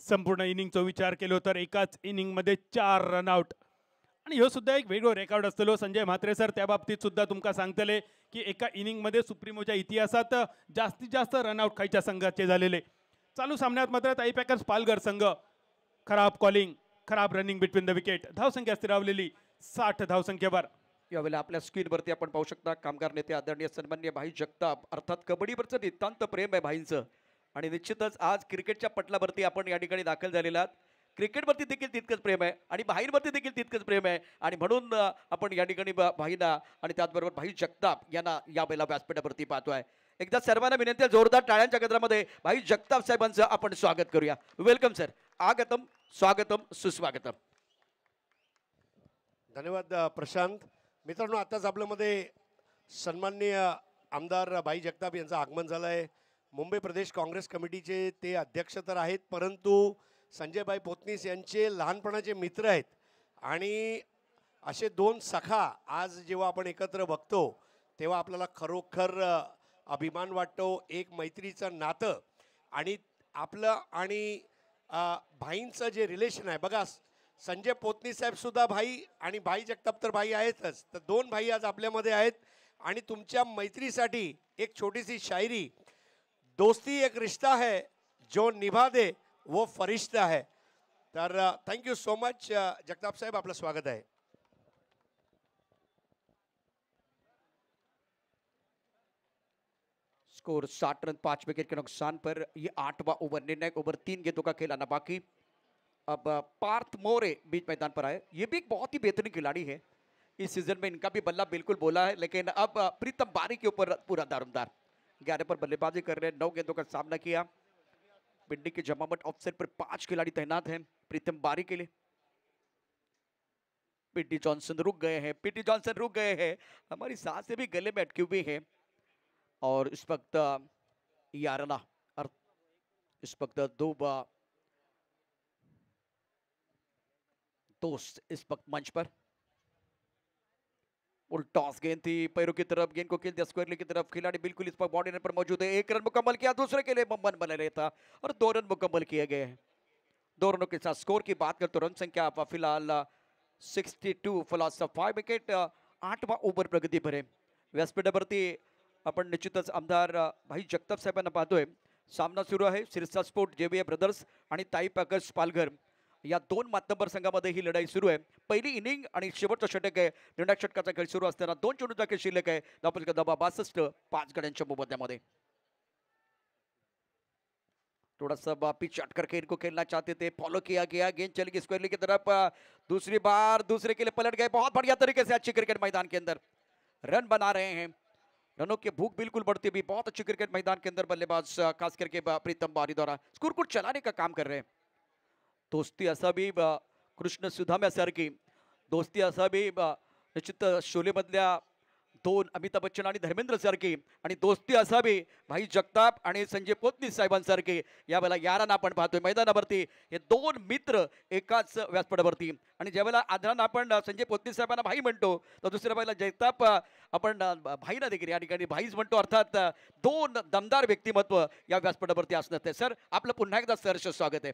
संपूर्ण इनिंगचा विचार केलो तर एकाच इनिंग मध्ये 4 रनआउट आणि ह्यो सुद्धा एक वेगळो रेकॉर्ड असतलो. संजय म्हात्रे सर त्या बाबतीत सुद्धा तुमका सांगतले की एका इनिंग मध्ये सुप्रीमोच्या इतिहासात जास्तीत जास्त रनआउट खायच्या संघाचे झालेले. चालू सामन्यात मात्र ताई पॅकर्स पालघर संघ खराब कॉलिंग, खराब रनिंग बिटवीन द विकेट. धावसंख्या स्थिरावलेली 60 धावसंख्येवर. यावेळेला आपल्या स्क्रीनवरती आपण पाहू शकता कामगार नेते आदरणीय सन्माननीय भाई जगताप. अर्थात कबड्डीवरचं नितांत प्रेम आहे भाईंचं आणि निश्चितच आज क्रिकेटच्या पटलावरती आपण या ठिकाणी दाखल झालेला आहात. क्रिकेटवरती देखील तितकंच प्रेम आहे आणि बाहेरवरती देखील तितकंच प्रेम आहे आणि म्हणून आपण या ठिकाणी भाईंना आणि त्याचबरोबर भाई जगताप यांना या वेळेला व्यासपीठावरती पाहतोय. एकदा सर्वांना विनंती आहे जोरदार टाळ्यांच्या गजरामध्ये भाई जगताप साहेबांचं आपण स्वागत करूया. Welcome sir. आगतम स्वागतम सुस्वागतम. धन्यवाद प्रशांत. मित्रांनो आताच आपल्यामध्ये सन्माननीय आमदार भाई जगताप यांचं आगमन झालं आहे. मुंबई प्रदेश काँग्रेस कमिटीचे ते अध्यक्ष तर आहेत परंतु संजयभाई पोतनीस यांचे लहानपणाचे मित्र आहेत आणि असे 2 सखा आज जेव्हा आपण एकत्र बघतो तेव्हा आपल्याला खरोखर अभिमान वाटतो. एक मैत्रीचं नातं आणि आपलं आणि भाईंचं जे रिलेशन आहे बघा. संजय पोतनी साहेब सुद्धा भाई आणि भाई जगताप तर भाई आहेतच, तर 2 भाई आज आपल्यामध्ये आहेत आणि तुमच्या मैत्रीसाठी एक छोटीशी शायरी. दोस्ती एक रिश्ता है जो निभा दे वो फरिश्ता है. तर थँक्यू सो मच जगताप साहेब, आपलं स्वागत आहे. स्कोर 60 रन 5 विकेट के नुकसान पर. ये 8वां ओवर, निर्णायक ओवर, 3 गेंदों का खेल आना बाकी. अब पार्थ मोरे बीच मैदान पर आए. ये भी एक बहुत ही बेहतरीन खिलाड़ी है. इस सीजन में इनका भी बल्ला बिल्कुल बोला है लेकिन अब प्रीतम बारी के ऊपर पूरा दारोमदार. 11 पर बल्लेबाजी कर रहे हैं. 9 गेंदों का सामना किया. पिंडी के जमावट ऑफसेट पर 5 खिलाड़ी तैनात हैं प्रीतम बारी के लिए। पीटी जॉनसन रुक गए हैं, पीटी जॉनसन रुक गए हैं, हमारी सांसें भी गले में अटकी हुई है। और इस वक्त यारना और इस वक्त दो दोस्त इस वक्त मंच पर। और टॉस गेंद थी पैरों की तरफ, गेंद को खेल दिया स्क्वायरली की तरफ, खिलाड़ी बिल्कुल इस पर बॉडी लाइन पर मौजूद है। 1 रन मुकम्मल किया, दूसरे के लिए बम्बन बना रहता और 2 रन मुकम्मल किए गए हैं। 2 रनों के साथ स्कोर की बात करें तो रन संख्या फिलहाल 62 फॉलोअर्स 5 विकेट। 8वां ओव्हर प्रगती पर आहे। व्यासपीठावरती आपण निश्चितच आमदार भाई जगताप साहेबांना पाहतोय। सामना सुरू आहे सिरसा स्पोर्ट जेवीए ब्रदर्स आणि ताई पॅकर्स पालघर या 2 मातब्बर संघामध्ये ही लढाई सुरू आहे। पहिली इनिंग आणि शेवटचं षटक आहे। निर्णायक षटकाचा खेळ सुरू असताना 2 चेंडूचा खेळ शिल्लक आहे। धावफलक धावा 62 5 गड्यांच्या मोबदल्यामध्ये। थोड़ा सा पिच अटकर के इनको खेलना चाहते थे, फॉलो किया गया, गेंद चली गई स्क्वायरली की तरफ। दूसरी बार दूसरे के लिए पलट गए, बहुत बढ़िया तरीके से अच्छी क्रिकेट मैदान के अंदर रन बना रहे हैं। रनों की भूख बिल्कुल बढ़ती हुई बहुत अच्छी क्रिकेट मैदान के अंदर बल्लेबाज खास करके प्रीतम बारी द्वारा स्कोर को चलाने का काम कर रहे हैं। दोस्ती असावी कृष्ण सुधाम्या सारखी दोस्ती असावी निश्चित शोले मधल्या 2 अमिताभ बच्चन आणि धर्मेंद्र सारखी आणि दोस्ती असावी भाई जगताप आणि संजय पोतनी साहेबांसारखी यावेळेला यारांना आपण पाहतोय मैदानावरती। हे 2 मित्र एकाच व्यासपीठावरती आणि ज्यावेळेला आदरांना आपण संजय पोतनी साहेबांना भाई म्हणतो तर दुसऱ्या वेळेला जगताप आपण भाईना देखील या ठिकाणी भाईच म्हणतो। अर्थात 2 दमदार व्यक्तिमत्व या व्यासपीठावरती असणार आहे। सर आपलं पुन्हा एकदा सहर्ष स्वागत आहे।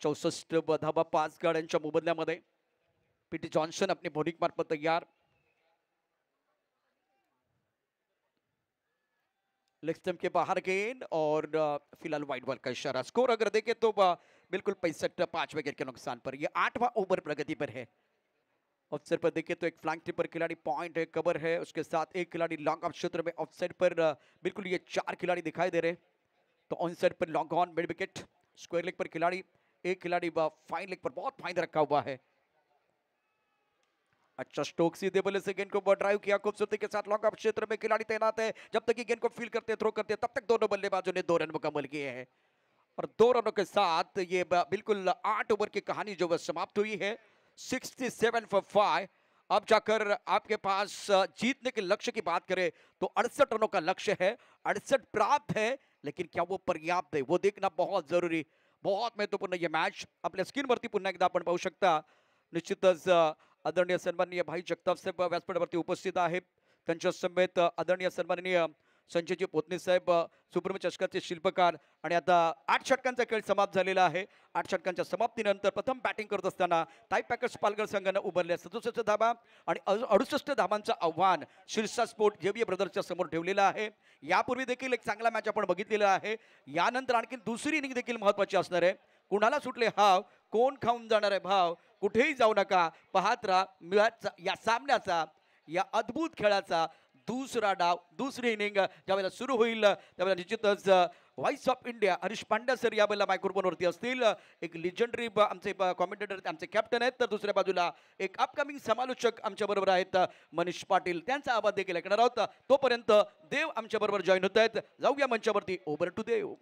64 धावा 5 गाड्यांच्या मोबदल्यामध्ये। पीटी जॉनसन अपने बॉलिंग मार्फत तैयार। लेग स्टंप के बाहर गेंद और फिलहाल वाइड बॉल का इशारा। स्कोर अगर देखें तो बिल्कुल 65 विकेट के नुकसान पर। ये 8वां ओवर प्रगति पर है। ऑफसाइड पर देखें तो एक फ्लैंक टिपर खिलाड़ी पॉइंट है, कवर है, उसके साथ एक खिलाड़ी लॉन्ग ऑफ क्षेत्र में। ऑफसाइड पर बिल्कुल ये 4 खिलाड़ी दिखाई दे रहे। तो ऑन साइड पर long on mid wicket, square leg पर खिलाड़ी, एक खिलाड़ी फाइन लेग पर बहुत फाइन रखा हुआ है। अच्छा स्ट्रोक सीधे बल्ले से गेंद को ड्राइव किया खूबसूरती के साथ। लॉन्ग ऑफ क्षेत्र में खिलाड़ी तैनात है, जब तक कि गेंद को फील करते थ्रो करते तब तक दोनों बल्लेबाजों ने 2 रन मुकम्मल किए हैं। और 2 रनों के साथ ये बिल्कुल 8 ओवर की कहानी जो समाप्त हुई है। 67 फॉर 5। अब जाकर आपके पास जीतने के लक्ष्य की बात करें तो 68 रनों का लक्ष्य है। 68 प्राप्त है, लेकिन क्या वो पर्याप्त है वो देखना बहुत जरूरी, बहुत महत्वपूर्ण ये मॅच। आपल्या स्क्रीनवरती पुन्हा एकदा आपण पाहू शकता। निश्चितच आदरणीय सन्माननीय भाई जगताप साहेब व्यासपीठावरती उपस्थित आहेत। त्यांच्या समेत आदरणीय सन्माननीय संजयजी पोतने साहेब सुप्रीम चषकाचे शिल्पकार। आणि आता 8 षटकांचा खेळ समाप्त झालेला आहे। 8 षटकांच्या समाप्तीनंतर प्रथम बॅटिंग करत असताना ताई पॅकर्स पालघर संघानं उभारल्या 67 धावा आणि 68 धावांचं आव्हान शिरसा स्पोर्ट जेवीए ब्रदर्सच्या समोर ठेवलेलं आहे। यापूर्वी देखील एक चांगला मॅच आपण बघितलेला आहे। यानंतर आणखी दुसरी इनिंग देखील महत्त्वाची असणार आहे। कुणाला सुटले हाव, कोण खाऊन जाणार आहे भाव, कुठेही जाऊ नका, पाहत राहा या सामन्याचा, या अद्भुत खेळाचा दुसरा डाव, दुसरी इनिंग ज्यावेळेला सुरू होईल त्यावेळेला निश्चितच voice of India Harish Pandya sir यावेळेला मायक्रोफोनवरती असतील। एक लिजंडरी आमचे कॉमेंटेटर आमचे कॅप्टन आहेत, तर दुसऱ्या बाजूला एक अपकमिंग समालोचक आमच्या बरोबर आहेत मनीष पाटील, त्यांचा आवाज देखील ऐकणार आहोत। तोपर्यंत देव आमच्या बरोबर जॉईन होत आहेत। जाऊया मंचावरती, ओव्हर टू देव।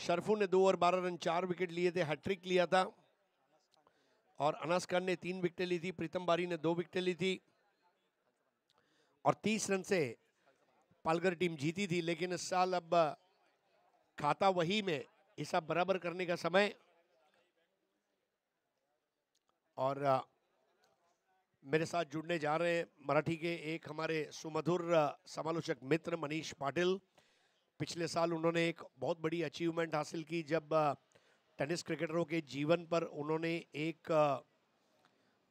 शरफू ने 2 ओवर 12 रन 4 विकेट लिए थे, हैट्रिक लिया था। और अनास खान ने 3 विकेटें ली थी, प्रीतम बारी ने 2 विकेटें ली थी और 30 रन से पालघर टीम जीती थी। लेकिन इस साल अब खाता वही में हिसाब बराबर करने का समय। और मेरे साथ जुड़ने जा रहे हैं मराठी के एक हमारे सुमधुर समालोचक मित्र मनीष पाटिल। पिछले साल उन्होंने एक बहुत बड़ी अचीवमेंट हासिल की जब टेनिस क्रिकेटरों के जीवन पर उन्होंने एक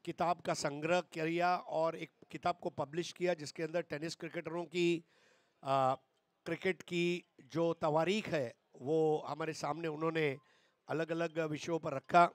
किताब का संग्रह किया और एक किताब को पब्लिश किया जिसके अंदर टेनिस क्रिकेटरों की क्रिकेट की जो तवारीख है वो हमारे सामने उन्होंने अलग अलग विषयों पर रखा।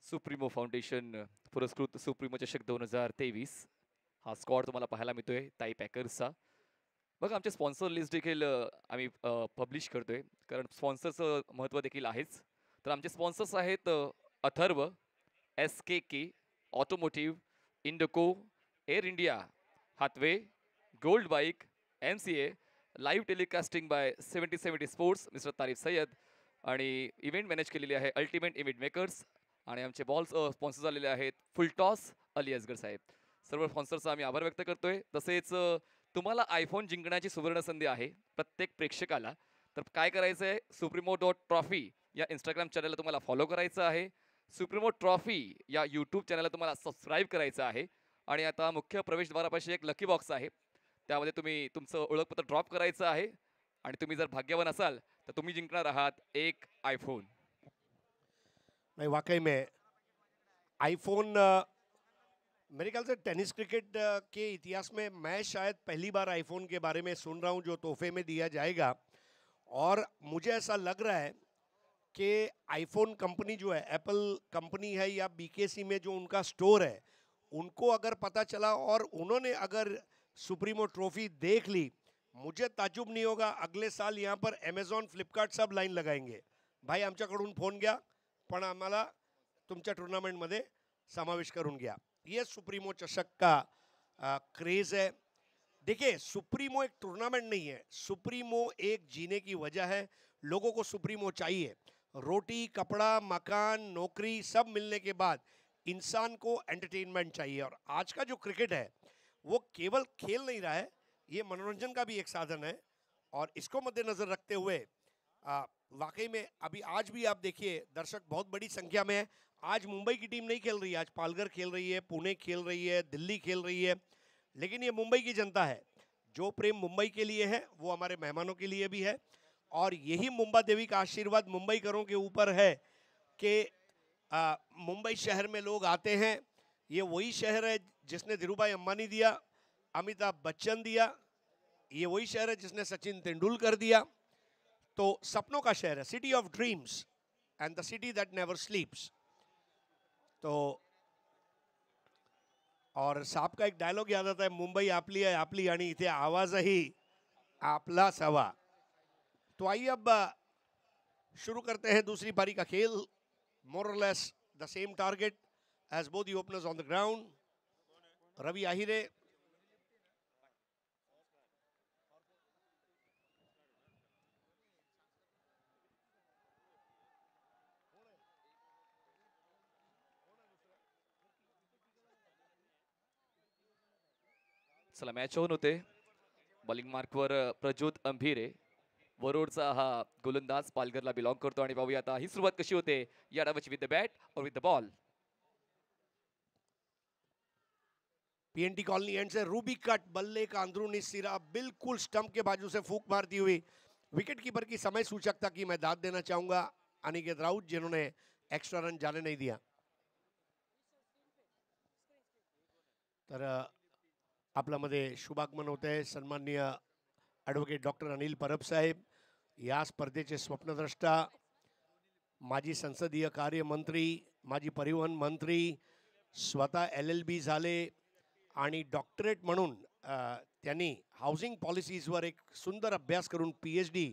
सुप्रीमो फाउंडेशन पुरस्कृत सुप्रीमो चषक 2023 हा स्कॉड तुम्हाला पाहायला मिळतोय ताई पॅकर्सचा। बघा आमचे स्पॉन्सर लिस्ट देखील आम्ही पब्लिश करतोय कारण स्पॉन्सरचं महत्त्व देखील आहेच। तर आमचे स्पॉन्सर्स आहेत Atharva, SKK, automotive, Indoco, Air India, Hathway, gold bike, MCA, live telecasting by 7070 sports mister Tarif Sayyad आणि इव्हेंट मॅनेज केलेली आहे अल्टिमेट इव्हेंट मेकर्स आणि आमचे बॉल्स स्पॉन्सर झालेले आहेत फुलटॉस अली असगर साहेब। सर्व स्पॉन्सरचा आम्ही आभार व्यक्त करतोय। तसेच तुम्हाला आयफोन जिंकण्याची सुवर्ण संधी आहे प्रत्येक प्रेक्षकाला। तर काय करायचं आहे, supremo.trophy या इंस्टाग्राम चॅनलला तुम्हाला फॉलो करायचं आहे, सुप्रीमो ट्रॉफी या यूट्यूब चॅनलला तुम्हाला सबस्क्राईब करायचं आहे आणि आता मुख्य प्रवेशद्वारापाशी एक लकी बॉक्स आहे त्यामध्ये तुम्ही तुमचं ओळखपत्र ड्रॉप करायचं आहे आणि तुम्ही जर भाग्यवान असाल तर तुम्ही जिंकणार आहात एक आयफोन। नहीं वाकई में आईफोन मेरे ख्याल से टेनिस क्रिकेट के इतिहास में मैं शायद पहली बार आईफोन के बारे में सुन रहा हूं जो तोहफे में दिया जाएगा। और मुझे ऐसा लग रहा है कि आईफोन कंपनी जो है, एप्पल कंपनी है या BKC में जो उनका स्टोर है, उनको अगर पता चला और उन्होंने अगर सुप्रीमो ट्रॉफी देख ली, मुझे ताज्जुब नहीं होगा अगले साल यहाँ पर अमेझॉन, फ्लिपकार्ट सब लाईन लगाएंगे। भाई आमच्याकडून फोन घ्या पण आम्हाला तुमच्या टूर्नामेंटमध्ये समावेश करून घ्या। ये सुप्रीमो चषक का क्रेज़ है। देखिए सुप्रीमो एक टूर्नामेंट नहीं है, सुप्रीमो एक जीने की वजह है। लोगों को सुप्रीमो चाहिए, रोटी कपड़ा मकान नौकरी सब मिलने के बाद इंसान को एंटरटेनमेंट चाहिए। और आज का जो क्रिकेट है वो केवल खेल नहीं रहा है, ये मनोरंजन का भी एक साधन है। और इसको मद्देनजर रखते हुए वाकई में अभी आज भी आप देखिए दर्शक बहुत बड़ी संख्या में है। आज मुंबई की टीम नहीं खेल रही है, आज पालघर खेल रही है, पुणे खेल रही है, दिल्ली खेल रही है, लेकिन ये मुंबई की जनता है। जो प्रेम मुंबई के लिए है वो हमारे मेहमानों के लिए भी है। और यही मुंबा देवी का आशीर्वाद मुंबईकरों के ऊपर है कि मुंबई शहर में लोग आते हैं। ये वही शहर है जिसने धीरूभाई अंबानी दिया, अमिताभ बच्चन दिया, ये वही शहर है जिसने सचिन तेंदुलकर दिया। तो सपनों का शहर है, city of dreams and the city that never स्लीप्स। तो और साहब का एक डायलॉग याद आता है, मुंबई आपली आहे आपली आणि इथे आवाजही आपलाच हवा। तो आइए अब शुरू करते हैं दूसरी पारी का खेल। मोर और less the same target as both the openers on the ground. Ravi Ahire चला मॅच ऑन होते। बॉलिंग मार्कवर प्रज्योत अंभिरे, वरोडचा हा गोलंदाज पालघरला बिलॉंग करतो आणि पाहूया आता ही सुरुवात कशी होते या डावाची विथ द बॅट और with the ball. PNT colony and से रूबी कट, बल्ले का अंदरूनी सिरा बिल्कुल स्टंप के बाजू से फूंक मारती हुई विकेट कीपर की समय सूचकता की मैं दाद देना चाहूंगा अनिकेत राउत, जिन्होंने एक्स्ट्रा रन जाने नहीं दिया। तर आपल्यामध्ये शुभागमन होत आहे सन्माननीय ॲडव्होकेट डॉक्टर अनिल परब साहेब, या स्पर्धेचे स्वप्नद्रष्टा, माजी संसदीय कार्य मंत्री, माजी परिवहन मंत्री, स्वतः LLB झाले आणि डॉक्टरेट म्हणून त्यांनी हाऊसिंग पॉलिसीजवर एक सुंदर अभ्यास करून PhD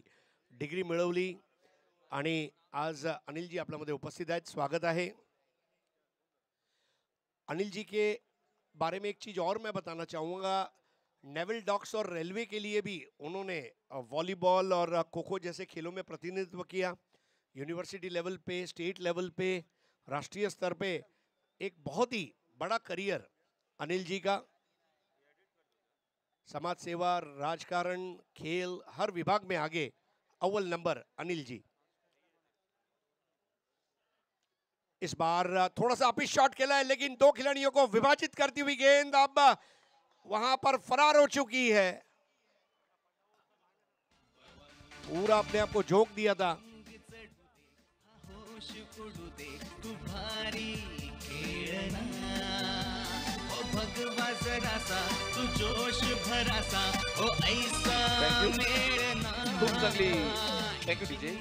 डिग्री मिळवली आणि आज अनिल जी आपल्यामध्ये उपस्थित आहेत, स्वागत है। अनिल जी के बारे में एक चीज़ और मैं बताना चाहूँगा, नेवल डॉक्स और रेलवे के लिए भी उन्होंने वॉलीबॉल और खो-खो जैसे खेलों में प्रतिनिधित्व किया। यूनिवर्सिटी लेवल पे, स्टेट लेवल पे, राष्ट्रीय स्तर पे एक बहुत ही बड़ा करियर अनिल जी का। समाज सेवा, राजकारण, खेल हर विभाग में आगे अव्वल नंबर अनिल जी। इस बार थोड़ा सा अपिश शॉट खेला है, लेकिन दो खिलाड़ियों को विभाजित करती हुई गेंद अब वहां पर फरार हो चुकी है। पूरा अपने आप को झोंक दिया था। भगवा जरासा तू जोश भरासा ओ ऐसा मेळना। खूप चांगली, thank you DJ.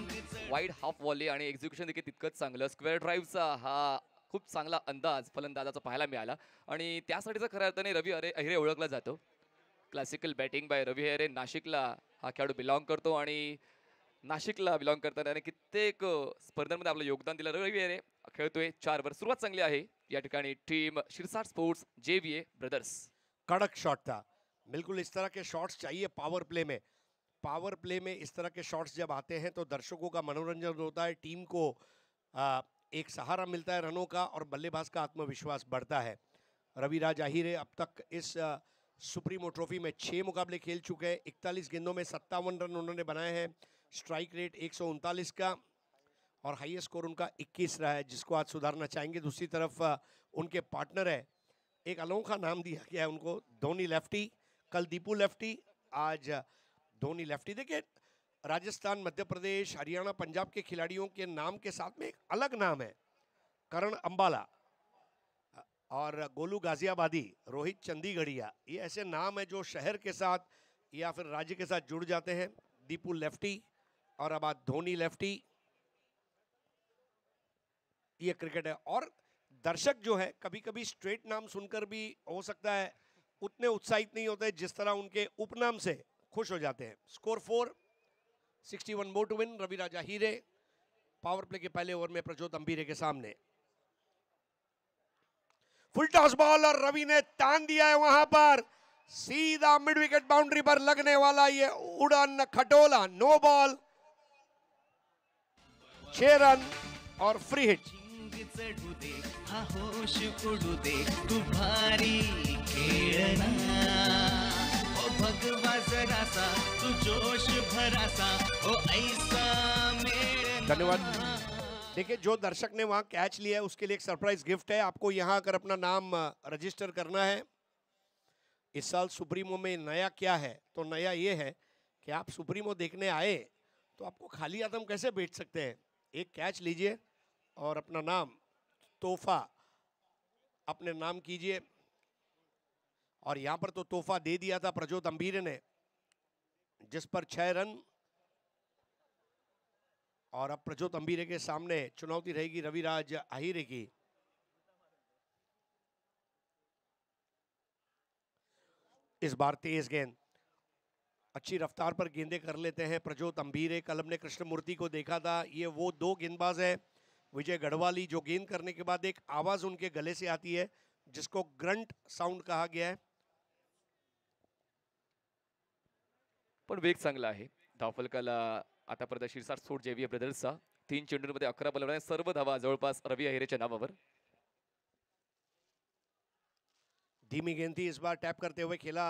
Wide half volley आणि एक्झिक्युशन देखील तितकंच चांगलं। स्क्वेअर ड्राईव्हचा हा खूप चांगला अंदाज फलंदाजाचा पाहायला मिळाला आणि त्यासाठीचा खऱ्या अर्थाने रवी अहिरे ओळखला जातो। क्लासिकल बॅटिंग बाय रवी अहिरे। नाशिकला हा खेळाडू बिलॉंग करतो आणि नाशिकला बिलॉंग करताना त्याने कित्येक स्पर्धांमध्ये आपलं योगदान दिलं। रवी अहिरे खेळतोय 4 वर। सुरुवात चांगली आहे या ठिकाणी team Shirsat sports JVA brothers. कड़क शॉट था, बिल्कुल इस तरह के शॉट्स चाहिए पावर प्ले में। पावर प्ले में इस तरह के शॉट्स जब आते हैं तो दर्शकों का मनोरंजन होता है, टीम को एक सहारा मिलता है रनों का और बल्लेबाज का आत्मविश्वास बढ़ता है। रविराज आहिरे अब तक इस सुप्रीमो ट्रॉफी में 6 मुकाबले खेल चुके हैं। 41 गेंदों में 57 रन उन्होंने बनाए हैं। स्ट्राइक रेट 139 का और हाईएस्ट स्कोर उनका 21 रहा है, जिसको आज सुधारना चाहेंगे। दूसरी तरफ उनके पार्टनर है, एक अनोखा नाम दिया गया है उनको, धोनी लेफ्टी। कल दीपू लेफ्टी, आज धोनी लेफ्टी। देखिए राजस्थान, मध्य प्रदेश, हरियाणा, पंजाब के खिलाड़ियों के नाम के साथ में एक अलग नाम है, करण अंबाला और गोलू गाजियाबादी, रोहित चंडीगढ़िया। ये ऐसे नाम है जो शहर के साथ या फिर राज्य के साथ जुड़ जाते हैं। दीपू लेफ्टी और अब आज धोनी लेफ्टी। ये क्रिकेट है और दर्शक जो है कभी कभी स्ट्रेट नाम सुनकर भी हो सकता है उतने उत्साहित नहीं होते जिस तरह उनके उपनाम से खुश हो जाते हैं। Score 4, 61 more to win. Raviraj Ahire power play के पहले ओवर में प्रज्योत अंबीरे के सामने। फुल टॉस बॉल और रवि ने तान दिया है वहां पर, सीधा मिड विकेट बाउंड्री पर लगने वाला ये उड़न खटोला। नो बॉल, 6 रन और फ्री हिट। चढू दे हा होश उडू दे तू भारी खेळना ओ भगवा जरासा तू जोश भरासा ओ ऐसा मेळना। धन्यवाद। देखिए जो दर्शक ने वहां कैच लिया है उसके लिए एक सरप्राइज गिफ्ट है। आपको यहां आकर अपना नाम रजिस्टर करना है। इस साल सुप्रीमो में नया क्या है, तो नया ये है कि आप सुप्रीमो देखने आए तो आपको खाली हाथ हम कैसे बैठ सकते हैं। एक कैच लीजिए और अपना नाम तोहफा अपने नाम कीजिए। और यहां पर तो तोहफा दे दिया था प्रज्योत अंबीरे ने, जिस पर 6 रन। और अब प्रज्योत अंबीरे के सामने चुनौती रहेगी रविराज आहिरे की। इस बार तेज गेंद, अच्छी रफ्तार पर गेंदे कर लेते हैं प्रज्योत अंबीरे। कल हमने कृष्णमूर्ति को देखा था, ये वो 2 गेंदबाज है विजय गढ़वाली जो गेंद करने के बाद एक आवाज उनके गले से आती है जिसको ग्रंट साउंड कहा गया है। पण वेग चांगला आहे धावफलकाला आतापर्यंत शिरसाट स्पोर्ट्स JVA ब्रदर्सचा। 3 चेंडूंमध्ये 11 बॉलवर सर्व धावा जवळपास रवी अहिरेच्या नावावर। धीमी गेंद थी, इस बार टैप करते हुए खेला।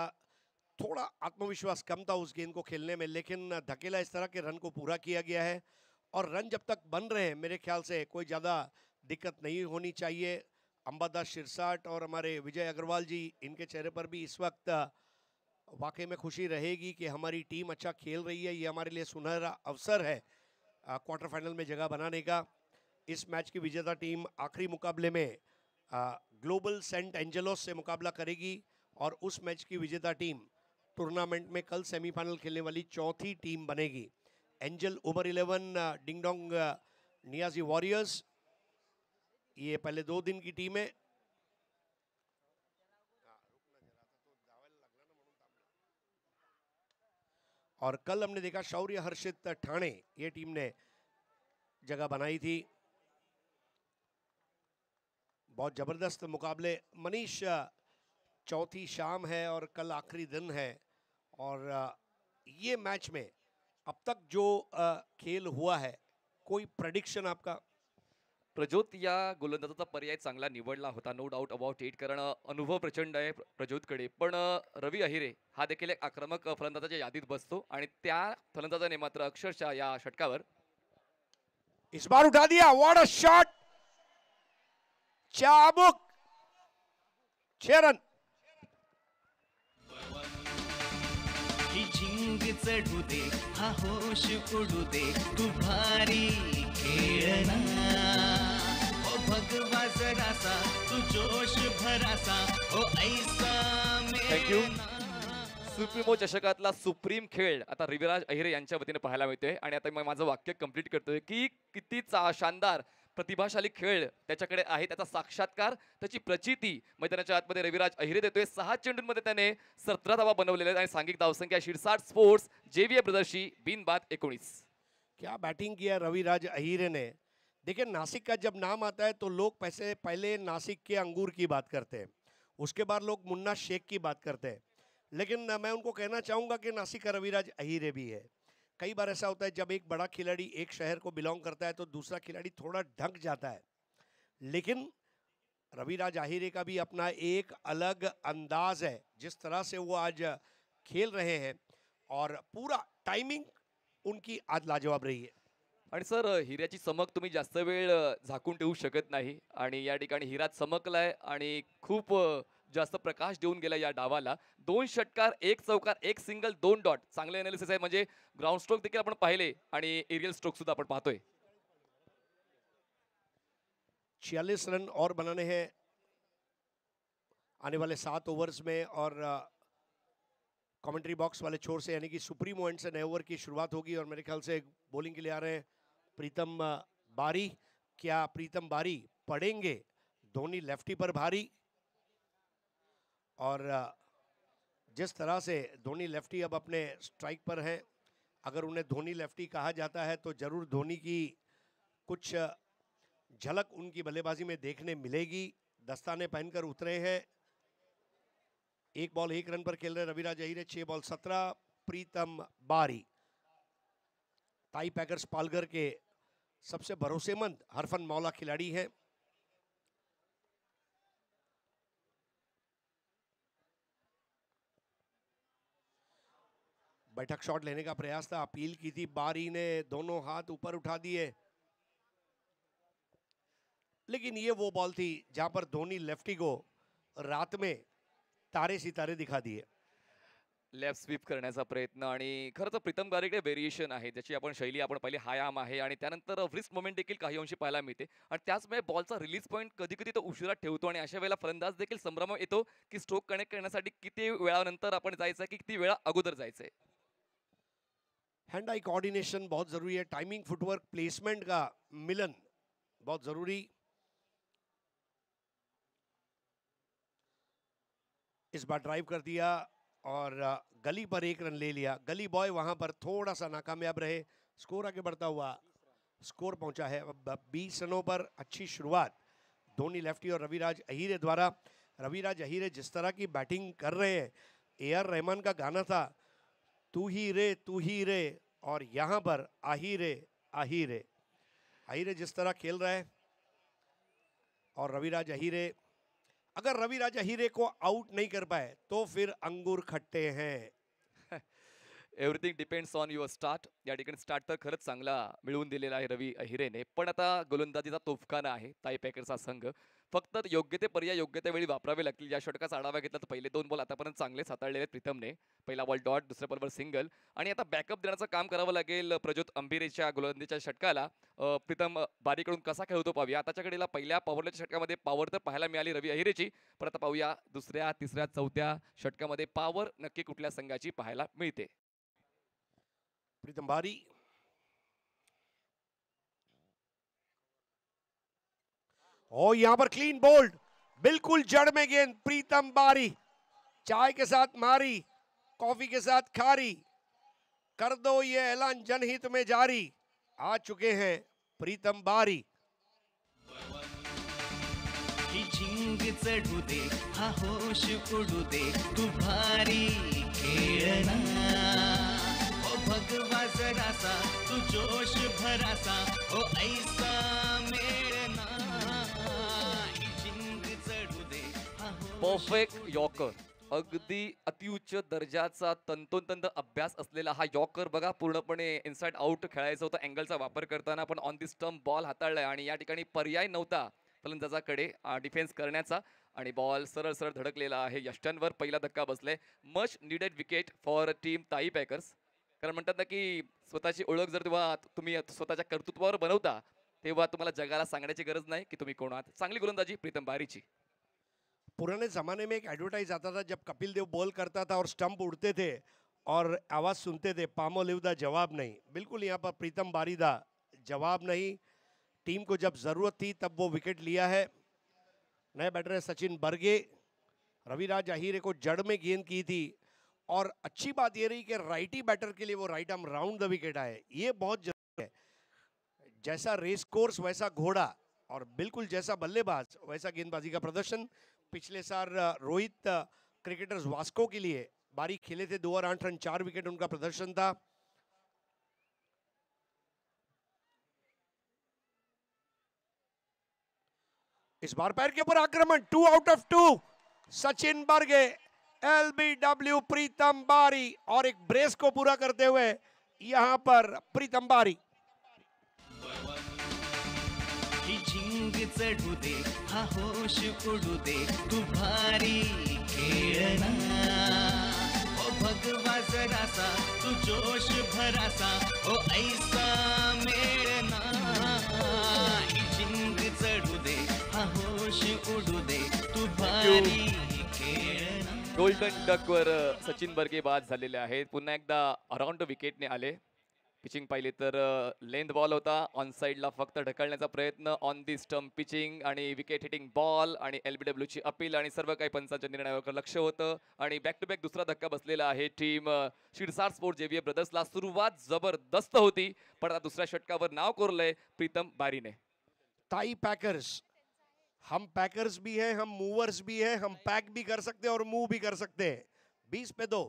थोड़ा आत्मविश्वास कम था उस गेंद को खेलने में, लेकिन धकेला इस तरह के रन को पूरा किया गया है। और रन जब तक बन रहे हैं मेरे ख्याल से कोई ज़्यादा दिक्कत नहीं होनी चाहिए। अंबादास शिरसाट और हमारे विजय अग्रवाल जी, इनके चेहरे पर भी इस वक्त वाकई में खुशी रहेगी कि हमारी टीम अच्छा खेल रही है। ये हमारे लिए सुनहरा अवसर है क्वार्टर फाइनल में जगह बनाने का। इस मैच की विजेता टीम आखिरी मुकाबले में ग्लोबल सेंट एंजेलोस से मुकाबला करेगी और उस मैच की विजेता टीम टूर्नामेंट में कल सेमीफाइनल खेलने वाली 4थी टीम बनेगी। एंजल ओवर 11 डिंगडोंग नियाजी वॉरियर्स, ये पहले 2 दिन की टीम है। और कल हमने देखा शौर्य हर्षित ठाणे, ये टीम ने जगह बनाई थी। बहुत जबरदस्त मुकाबले। मनीष, चौथी शाम है और कल आखिरी दिन है, और ये मैच में अब तक जो खेल हुआ है, कोई प्रेडिक्शन आपका? प्रज्योत या गोलंदाजाचा पर्याय चांगला निवडला होता, नो डाऊट अबाउट इट, कारण अनुभव प्रचंड आहे प्रज्योतकडे. पण रवी अहिरे हा देखील एक आक्रमक फलंदाजाच्या यादीत बसतो आणि त्या फलंदाजाने मात्र अक्षरशः या षटकावर इस बार उठा दिया. व्हाट अ शॉट, चाबुक, 6 रन. ही झिंग चढू दे, हा होश उडू दे, तू भारी खेळना. ओ भगवा जरासा, तू जोश भरासा, ओ ऐसा थँक्यू. सुप्रीमो चषकातला सुप्रीम खेळ आता रविराज अहिरे यांच्या वतीने पाहायला मिळतोय. आणि आता मी माझं वाक्य कंप्लीट करतोय की किती शानदार प्रतिभाशाली खेळ त्याच्याकडे आहे, त्याचा साक्षात्कार, त्याची प्रचिती मैदानाच्या आतमध्ये रविराज अहिरे देतोय. 6 चेंडूंमध्ये त्याने 17 धावा बनवलेल्या आहेत आणि सांघिक धावसंख्या शिरसाट स्पोर्ट्स JVA ब्रदर्सची बिनबाद 19. क्या बैटिंग किया रविराज अहिरे ने. देखिए, नासिक का जब नाम आता है तो लोग पहले नासिक के अंगूर की बात करते हैं, उसके बाद लोग मुन्ना शेख की बात करते हैं. लेकिन मैं उनको कहना चाहूँगा कि नासिक का रविराज अहिरे भी है. कई बार ऐसा होता है जब एक बड़ा खिलाड़ी एक शहर को बिलोंग करता है तो दूसरा खिलाड़ी थोड़ा ढक जाता है, लेकिन रविराज अहिरे का भी अपना एक अलग अंदाज है, जिस तरह से वो आज खेल रहे हैं, और पूरा टाइमिंग उनकी आज लाजवाब रही है. आणि सर, हिऱ्याची चमक तुम्ही जास्त वेळ झाकून ठेवू शकत नाही आणि या ठिकाणी हिरा चमकलाय आणि खूप जास्त प्रकाश देऊन गेला या डावाला. 2 षटकार, 1 चौकार, 1 सिंगल, 2 डॉट. चांगले अनालिसिस आहे, म्हणजे ग्राउंड स्ट्रोक देखील आपण पाहिले आणि एरियल स्ट्रोक सुद्धा आपण पाहतोय. 46 रन और बनाने हैं आने वाले 7 ओवर्स में. और कमेंट्री बॉक्स वाले छोर से, यानी कि सुप्रीमो एंड से नए ओवर की शुरुआत होगी, और मेरे ख्याल से बॉलिंग के लिए आ रहे हैं प्रीतम बारी. क्या प्रीतम बारी पड़ेंगे धोनी लेफ्टी पर भारी? और जिस तरह से धोनी लेफ्टी अब अपने स्ट्राइक पर हैं, अगर उन्हें धोनी लेफ्टी कहा जाता है तो जरूर धोनी की कुछ झलक उनकी बल्लेबाजी में देखने मिलेगी. दस्ताने पहनकर उतरे हैं. 1 बॉल 1 रन पर खेल रहे रविराज अहिरे. 6 बॉल 17. प्रीतम बारी ताई पैकर्स पालघर के सबसे भरोसेमंद हरफन मौला खिलाड़ी हैं. बैठक शॉट लेने का प्रयास था, अपील की थी, बारी ने दोनों हाथ ऊपर उठा दिए, लेकिन ये वो बॉल थी जहां पर धोनी लेफ्टी को रात में तारे सितारे दिखा दिए. लेफ्ट स्वीप करण्याचा प्रयत्न. आणि खरं तर प्रीतम बारीकडे व्हेरिएशन आहे, ज्याची आपण शैली आपण पाहिली हायाम आहे, आणि त्यानंतर व्रिस्ट मोमेंट देखील काही अंशी पाहायला मिळते. आणि त्याचमुळे बॉलचा रिलीज पॉईंट कधी कधी तो उशिरा ठेवतो, आणि अशा वेळेला फलंदाज देखील संभ्रम येतो की स्ट्रोक कनेक्ट करण्यासाठी किती वेळानंतर आपण जायचं, की किती वेळा अगोदर जायचंय. हैंड आई कोऑर्डिनेशन बहुत जरूरी है. टाइमिंग, फुटवर्क, प्लेसमेंट का मिलन बहुत जरूरी. इस बार ड्राइव कर दिया और गली पर 1 रन ले लिया. गली बॉय वहां पर थोड़ा सा नाकामयाब रहे. स्कोर आगे बढ़ता हुआ स्कोर पहुंचा है अब 20 रनों पर. अच्छी शुरुआत धोनी लेफ्टी और रविराज अहिरे द्वारा. रविराज अहिरे जिस तरह की बैटिंग कर रहे हैं, AR रहमान का गाना था तू ही रे, और यहाँ पर आहिरे आहिरे. अहिरे जिस तरह खेल रहा है, और रविराज अहिरे, अगर रविराज अहिरे को आउट नहीं कर पाए तो फिर अंगूर खट्टे हैं. Everything depends on your start. या ठिकाणी स्टार्ट तर खरंच चांगला मिळवून दिलेला आहे रवी अहिरेने, पण आता गोलंदाजीचा तोफखाना आहे ताई पॅकर्सचा संघ. फक्त योग्य ते पर्याय योग्य त्या वेळी वापरावे लागतील. या षटकाचा आढावा घेतला तर पहिले 2 बॉल आतापर्यंत चांगले हाताळलेले आहेत प्रीतमने. पहिला बॉल डॉट, दुसऱ्या बॉलवर सिंगल, आणि आता बॅकअप देण्याचं काम करावं लागेल प्रज्योत अंबिरेच्या गोलंदाजीच्या षटकाला. प्रीतम बारीकडून कसा खेळतो पाहूया. आताच्याकडेला पहिल्या पॉवरच्या षटकामध्ये पॉवर तर पाहायला मिळाली रवी अहिरेची, पण आता पाहूया दुसऱ्या, तिसऱ्या, चौथ्या षटकामध्ये पॉवर नक्की कुठल्या संघाची पाहायला मिळते. प्रीतम बारी और यहाँ पर क्लीन बोल्ड, बिल्कुल जड़ में गेंद, प्रीतम बारी चाय के साथ मारी, कॉफी के साथ खारी, कर दो ये ऐलान जनहित में जारी, आ चुके हैं प्रीतम बारी। ही झिंग चढू दे, हा होश उडू दे, तू भारी खेळना, ओ भगवा जरासा, तू जोश भरासा, ओ ऐसा मेळना, ही झिंग चढू दे, हा होश परफेक्ट यॉकर, अगदी अतिउच्च दर्जाचा तंतोतंत अभ्यास असलेला हा यॉकर बघा. पूर्णपणे इनसाइड आउट खेळायचं होतं अँगलचा वापर करताना, पण ऑन दी स्टंप बॉल हाताळलाय आणि या ठिकाणी पर्याय नव्हता फलंदाजाकडे डिफेन्स करण्याचा आणि बॉल सरळ सरळ धडकलेला आहे यष्ट्यांवर. पहिला धक्का बसलाय. Much needed wicket for team ताई पॅकर्स. कारण म्हणतात ना की स्वतःची ओळख जर तुम्ही स्वतःच्या कर्तृत्वावर बनवता तेव्हा तुम्हाला जगाला सांगण्याची गरज नाही की तुम्ही कोण आहात. चांगली गोलंदाजी प्रीतम बारीची. पुराने ज़माने में एक एडवर्टाइज आता था जब कपिल देव बॉल करता था और स्टंप उड़ते थे और आवाज़ सुनते थे, पामोलिव दा जवाब नहीं. बिल्कुल यहाँ पर प्रीतम बारी दा जवाब नहीं. टीम को जब ज़रूरत थी तब वो विकेट लिया है. नए बैटर है सचिन बर्गे. रविराज अहीरे को जड़ में गेंद की थी और अच्छी बात ये रही कि राइटी बैटर के लिए वो right arm round the wicket आए. ये बहुत जरूरी है. जैसा रेस कोर्स वैसा घोड़ा और बिल्कुल जैसा बल्लेबाज वैसा गेंदबाजी का प्रदर्शन. पिछले साल रोहित क्रिकेटर्स वास्को के लिए बारी खेले थे, 2 ओवर 8 रन 4 विकेट उनका प्रदर्शन था. इस बार पैर के ऊपर आक्रमण, 2 out of 2. Sachin Barge, LBW Pritam Bari और एक ब्रेस को पूरा करते हुए यहां पर प्रीतम बारी. ही झिंग चढू दे, हा होश उडू दे, तू भारी खेळना, ओ भगवा जरासा, तू जोश भरासा, ओ ऐसा मेळना, ही झिंग चढू दे, हा होश उडू दे, तू भारी खेळना. गोल्डन डकवर सचिन बर्गे बाद झालेले आहेत. पुन्हा एकदा अराउंड विकेटने आले. पिचिंग पाहिली तर लेंथ बॉल होता, ऑन साईडला फक्त ढकलण्याचा प्रयत्न, ऑन दी स्टंप पिचिंग आणि विकेट हिटिंग बॉल आणि एलबीडब्ल्यूची अपील आणि सर्व काही पंचांच्या निर्णयावर लक्ष होतं. आणि बॅक टू बॅक दुसरा धक्का बसलेला आहे टीम शिरसार स्पोर्ट जेव्हीए ब्रदर्सला. सुरुवात जबरदस्त होती पण आता दुसऱ्या षटकावर नाव कोरलंय प्रीतम बारीने. ताई पैकर्स, हम पैकर्स भी हैं, हम मूवर्स भी हैं, हम पैक भी कर सकते हैं और मूव भी कर सकते हैं. 20 पे 2.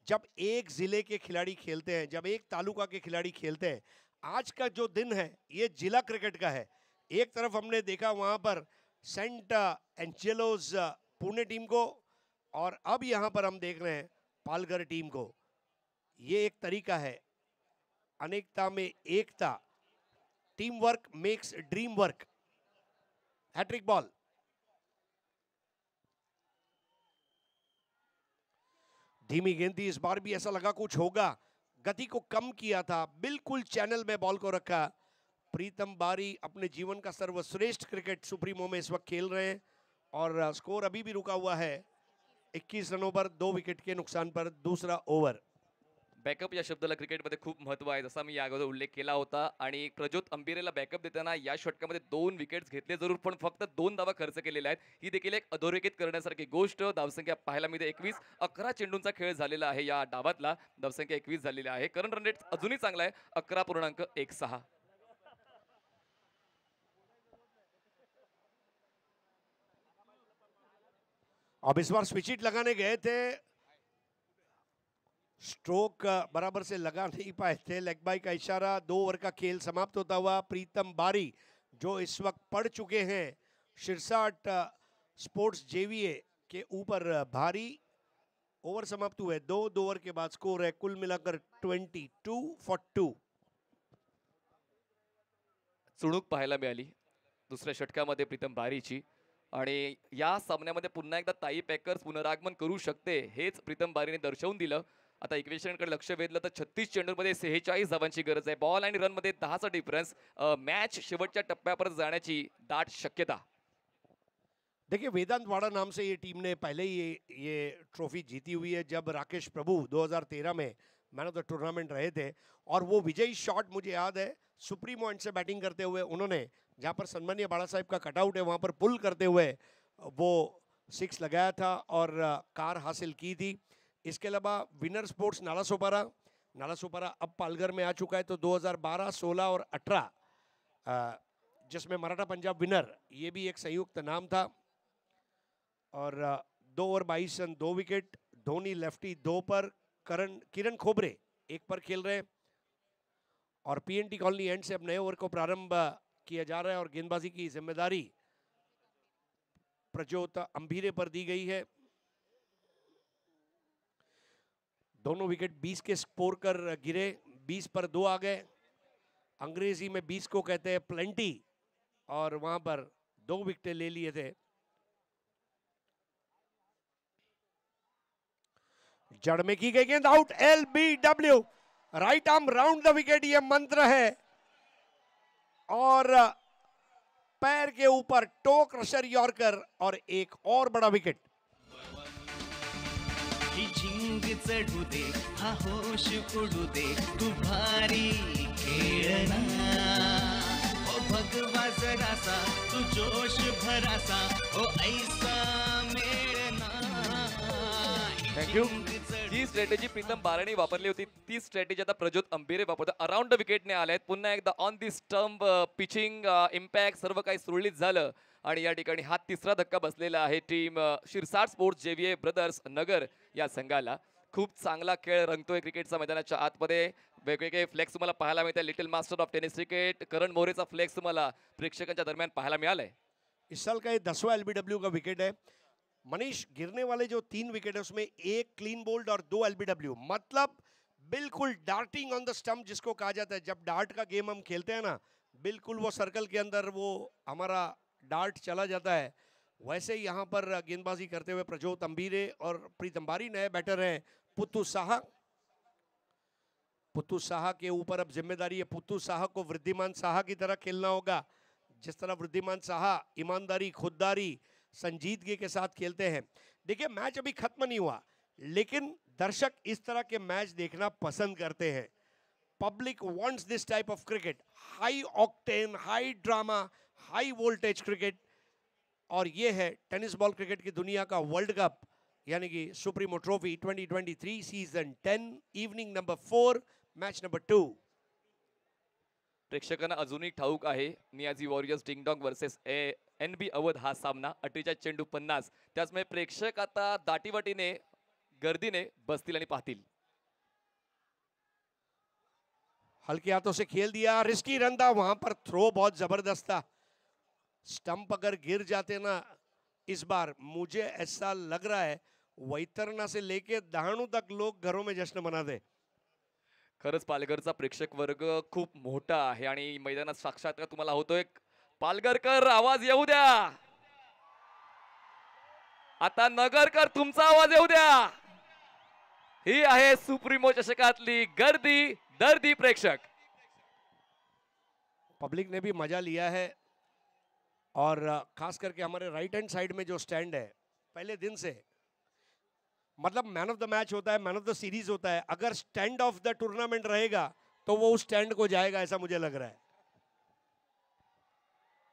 जब एक जिले के खिलाड़ी खेलते हैं, जब एक तालुका के खिलाड़ी खेलते हैं, आज का जो दिन है ये जिला क्रिकेट का है. एक तरफ हमने देखा वहां पर सेंट एंजेलोस पुणे टीम को और अब यहां पर हम देख रहे हैं पालघर टीम को. ये एक तरीका है, अनेकता में एकता. Team work makes dream work. Hat trick ball. धीमी गेंद थी, इस बार भी ऐसा लगा कुछ होगा. गति को कम किया था, बिल्कुल चैनल में बॉल को रखा. प्रीतम बारी अपने जीवन का सर्वश्रेष्ठ क्रिकेट सुप्रीमो में इस वक्त खेल रहे हैं और स्कोर अभी भी रुका हुआ है 21 रनों पर, 2 विकेट के नुकसान पर दूसरा ओव्हर. बॅकअप या शब्दाला क्रिकेटमध्ये खूप महत्त्व आहे, जसा मी या अगोदर उल्लेख केला होता. आणि प्रज्योत अंबिरेला बॅकअप देताना या षटकामध्ये 2 विकेट्स घेतले जरूर, पण फक्त 2 धावा खर्च केलेल्या आहेत. ही देखील एक अधोरेखित करण्यासारखी गोष्ट. धावसंख्या पाहायला मिळते 21. 11 चेंडूंचा खेळ झालेला आहे या डावातला. धावसंख्या 21 झालेली आहे. करंट रन रेट अजूनही चांगला आहे, 11.16. अब इस बार स्विच हिट लगाने गए थे, स्ट्रोक बराबर से लगा नहीं पाए थे. लेग बाय का इशारा. 2 ओवर का खेल समाप्त होता हुआ. प्रीतम बारी जो इस वक्त पड़ चुके हैं शिरसाट स्पोर्ट्स जेवीए के ऊपर भारी. ओवर समाप्त हुए 2 ओवर के बाद स्कोर है कुल मिलाकर 22 for 2. चुणूक पाहायला मिळाली दुसऱ्या षटकामध्ये प्रीतम बारीची. आणि या सामन्यामध्ये पुन्हा एकदा ताई पॅकर्स पुनरागमन करू शकते हेच प्रीतम बारीने दर्शवून दिलं. आता इक्वेशनकडे लक्ष वेधलं तर 36 चेंडूंमध्ये 46 धावांची गरज आहे. बॉल आणि रनमध्ये 10चा डिफरन्स. मॅच शेवटच्या टप्प्यापर्यंत जाण्याची दाट शक्यता. देखिए वेदांत वाड़ा नाम से ये टीम ने पहले ही ये ट्रॉफी जीती हुई है जब राकेश प्रभु 2013 में मैन ऑफ द टूर्नामेंट रहे थे. और वो विजयी शॉट मुझे याद है सुप्रीमो एंड से बैटिंग करते हुए उन्होंने, जहाँ पर सम्मानीय बाला साहेब का कटआउट है वहाँ पर पुल करते हुए वो 6 लगाया था और कार हासिल की थी। इसके अलावा विनर स्पोर्ट्स नाला सोपारा अब पालघर में आ चुका है। तो 2012, 16 और 18 जिसमें मराठा पंजाब विनर, ये भी एक संयुक्त नाम था। और 2 over 22 run 2 wicket, Dhoni lefty 2 पर, किरण खोबरे 1 पर खेल रहे हैं। और पीएनटी कॉलोनी एंड से अब नए ओवर को प्रारंभ किया जा रहा है और गेंदबाजी की जिम्मेदारी प्रज्योत अंभीरे पर दी गई है। दोनों विकेट 20 के स्कोर कर गिरे, 20 पर 2 आ गए। अंग्रेजी में 20 को कहते हैं प्लेंटी, और वहां पर 2 विकेट ले लिए थे। जड़ में की गई गेंद out, LBW, right arm round the wicket, ये मंत्र है। और पैर के ऊपर टो क्रशर यॉर्कर और एक और बड़ा विकेट। ही झिंग चढू दे, हा होश उडू दे, तू भारी खेळना, ओ भगवा जरासा, तू जोश भरासा, ओ ऐसा मेळना। Thank you. जी स्ट्रॅटेजी प्रीतम बाराणी वापरली होती ती स्ट्रॅटेजी आता प्रज्योत अंभीरे वापरतो। अराउंड द विकेटने आले आहेत पुन्हा एकदा on the stump, pitching, impact सर्व काही सुरळीत झालं आणि या ठिकाणी हा तिसरा धक्का बसलेला आहे team Shirsat sports JVA brothers Nagar या संघाला। खूप चांगला खेळ रंगतोय क्रिकेटचा मैदानाच्या आतमध्ये। वेगवेगळे फ्लेक्स तुम्हाला पाहायला मिळतात। Little master of tennis cricket Karan मोरेचा फ्लेक्स तुम्हाला प्रेक्षकांच्या दरम्यान पाहायला मिळालाय। इस साल का ये 10वां LBW का विकेट है। मनीष, गिरने वाले जो 3 विकेट है उसमें 1 क्लीन बोल्ड और 2 LBW, मतलब बिल्कुल डार्टिंग ऑन द स्टंप जिसको कहा जाता है। जब डार्ट का गेम हम खेलते हैं ना, बिल्कुल वो सर्कल के अंदर वो हमारा डार्ट चला जाता है, वैसे ही यहाँ पर गेंदबाजी करते हुए प्रज्योत अंभीरे और प्रीतम बारी नए बैटर हैं पुत्तू साहा। पुत्तू साहा के ऊपर अब जिम्मेदारी है। पुत्तू साहा को वृद्धिमान साहा की तरह खेलना होगा, जिस तरह वृद्धिमान साहा ईमानदारी, खुददारी, संजीदगी के साथ खेलते हैं। देखिए, मैच अभी खत्म नहीं हुआ, लेकिन दर्शक इस तरह के मैच देखना पसंद करते हैं। Public wants this type of cricket, high octane, high drama, high voltage cricket. और ये है टेनिस बॉल क्रिकेट की दुनिया का वर्ल्ड कप, यानी कि supremo trophy 2023 season 10, evening number 4, match number 2। प्रेक्षकांना अजूनही ठाऊक आहे Niyazi warriors ding dong versus NB Awadh हा सामना 48 चेंडू 50। त्याचमुळे प्रेक्षक आता दाटीवाटीने गर्दीने बसतील आणि पाहतील। हल्के हाथों से खेल दिया, रिस्की रन था, वहां पर थ्रो बहुत जबरदस्त था। स्टंप अगर गिर जाते ना इस बार, मुझे ऐसा लग रहा है वैतरणा से लेके डहाणू तक लोग घरों में जश्न मनाते। खरंच पालघरचा प्रेक्षक वर्ग खूप मोठा आहे आणि मैदानात साक्षात्कार तुम्हाला होतोय। पालघरकर आवाज येऊ द्या, आता नगरकर तुमचा आवाज येऊ द्या। ही आहे सुप्रीमो चषकातली गर्दी दर्दी प्रेक्षक। पब्लिक ने भी मजा लिया है, और खास करके हमारे राइट हैंड साइड में जो स्टैंड है, पहले दिन से, मतलब मैन ऑफ द मैच होता है, मैन ऑफ द सीरीज होता है, अगर स्टैंड ऑफ द टूर्नामेंट रहेगा तो वो उस स्टैंड को जाएगा, ऐसा मुझे लग रहा है।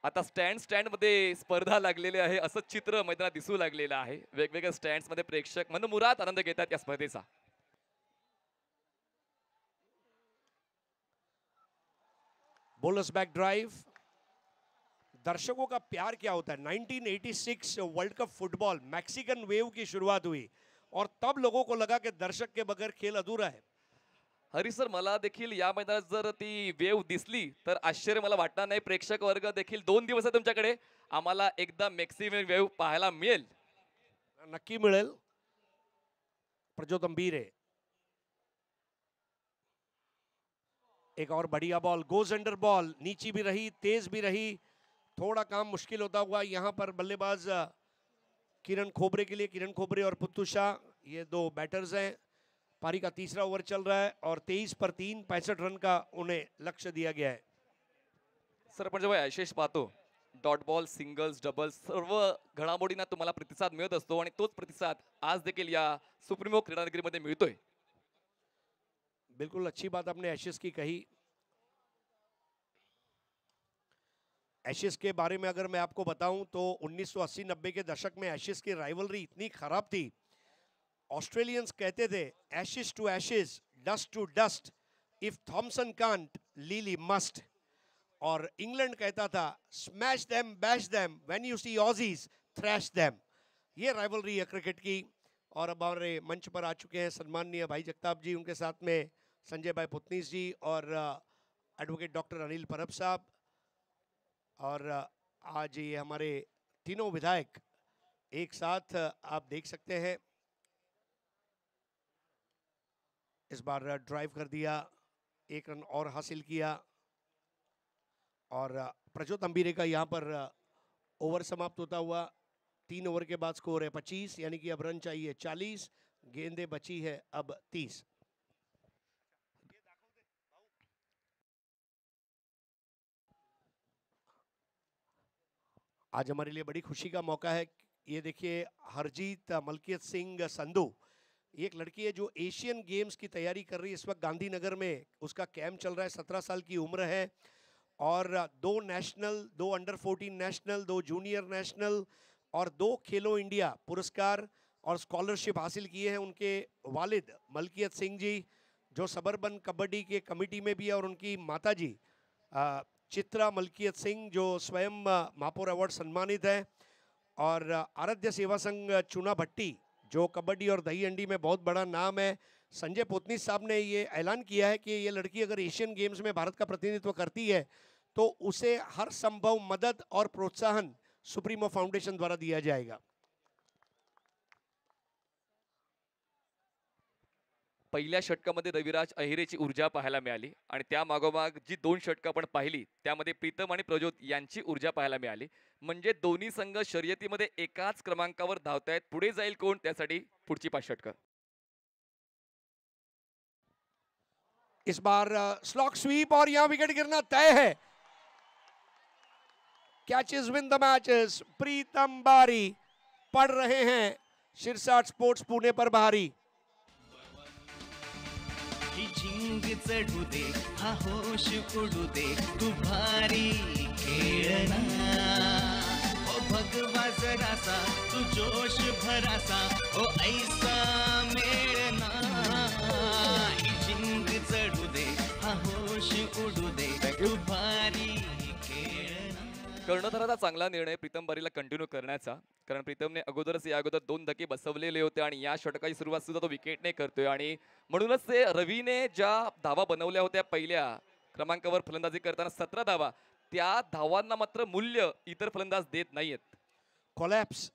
आता स्टँड मध्ये स्पर्धा लागलेली आहे असं चित्र मैदानात दिसू लागलेलं आहे। वेगवेगळ्या स्टँड्स मध्ये प्रेक्षक मनमुराद आनंद घेतात या स्पर्धेचा। Bowlers back drive. दर्शकों का प्यार क्या होता है। 1986 world cup football Mexican wave की शुरुआत हुई और तब लोगों को लगा कि दर्शक के बगैर खेल अधूरा है। हरी सर, मला देखील या मैदानात जर ती वेव दिसली तर आश्चर्य मला वाटणार नाही। प्रेक्षक वर्ग देखील 2 दिवस आहे तुमच्याकडे, आम्हाला एकदा मॅक्सिमम वेव पाहायला मिळेल। नक्की मिळेल। प्रज्योत अंभीरे, एक और बढ़िया बॉल, गोज अंडर बॉल, नीची भी रही, तेज भी रही, थोड़ा काम मुश्किल होता हुआ यहाँ पर बल्लेबाज किरण खोबरे के लिए, किरण खोबरे और पुत्तू शाह, ये 2 बैटर्स हैं। पारी का तीसरा ओवर चल रहा है और 23 पर 3, 65 रन का उन्हें लक्ष्य दिया गया है। सर, आपण जेव्हा यशेश पाहतो, डॉट बॉल, सिंगल्स, डबल्स सर्व घडामोडींना तुम्हाला प्रतिसाद मिळत असतो आणि तोच प्रतिसाद आज देखील या सुप्रीमो क्रीडानगरीमध्ये मिळतोय। बिल्कुल अच्छी बात आपने एशेस की कही। एशेस के बारे में अगर मैं आपको बताऊं तो 1980-90 के दशक में एशेस की राइवलरी इतनी खराब थी, ऑस्ट्रेलियंस कहते थे ashes to ashes, dust to dust, if Thomson can't Lillee must. और इंग्लैंड कहता था smash them bash them, when you see Aussies thrash them. ये राइवलरी है क्रिकेट की। और अब हमारे मंच पर आ चुके हैं सम्माननीय भाई जगताप जी, उनके साथ में संजय भाई पुतनीस जी और एडवोकेट डॉक्टर अनिल परब साहब। और आज ये हमारे तीनों विधायक एक साथ आप देख सकते हैं इस बार ड्राइव कर दिया, 1 रन और हासिल किया। और प्रज्योत अंबीरे का यहाँ पर ओवर समाप्त होता हुआ 3 ओवर के बाद स्कोर है 25, यानी कि अब रन चाहिए 40, गेंदें बची है अब 30। आज हमारे लिए बड़ी खुशी का मौका है। ये देखिए हरजीत मलकियत सिंह संधू, ये एक लड़की है जो एशियन गेम्स की तैयारी कर रही है इस वक्त गांधीनगर में, उसका कैंप चल रहा है, 17 साल की उम्र है। और 2 national, 2 under 14 national, 2 junior national और 2 खेलो इंडिया पुरस्कार और स्कॉलरशिप हासिल किए हैं उनके वालिद मलकियत सिंह जी, जो सबर्बन कबड्डी के कमेटी में भी है, और उनकी माताजी चित्रा मलकियत सिंह जो स्वयं महापौर अवार्ड सम्मानित है। और आराध्य सेवा संघ चूना भट्टी जो कबड्डी और दही अंडी में बहुत बड़ा नाम है। संजय पोतनीस साहब ने ये ऐलान किया है कि ये लड़की अगर एशियन गेम्स में भारत का प्रतिनिधित्व करती है तो उसे हर संभव मदद और प्रोत्साहन सुप्रीमो फाउंडेशन द्वारा दिया जाएगा। पहिल्या षटकामध्ये रविराज अहिरेची ऊर्जा पाहायला मिळाली आणि त्या मागोमाग जी 2 षटकं आपण पाहिली त्यामध्ये प्रीतम आणि प्रज्योत यांची ऊर्जा पाहायला मिळाली। म्हणजे दोन्ही संघ शर्यतीमध्ये एकाच क्रमांकावर धावतायत। पुढे जाईल कोण त्यासाठी पुढची 5 षटकं। इस बार स्लॉक स्वीप और यहां विकेट गिरना तय है। Catches win the matches. Pritam Bari पढ़ रहे हैं शिरसाट स्पोर्ट्स पुणे पर भारी। ही झिंग चढू दे, हा होश उडू दे, तू भारी खेळना। ओ भगवा जरासा, तू जोश भरासा, ओ ऐसा मेळना। ही झिंग चढू दे, हा होश उडू दे, तू भारी खेळना। कर्णधाराचा चांगला निर्णय प्रीतम बारीला कंटिन्यू करण्याचा, कारण प्रीतमने अगोदरच या अगोदर 2 धक्के बसवलेले होते आणि या षटकाची सुरुवात सुद्धा तो विकेटने करतोय। आणि म्हणूनच ते रवीने ज्या धावा बनवल्या होत्या पहिल्या क्रमांकावर फलंदाजी करताना 17 धावा, त्या धावांना मात्र मूल्य इतर फलंदाज देत नाहीयेत। कोलैप्स,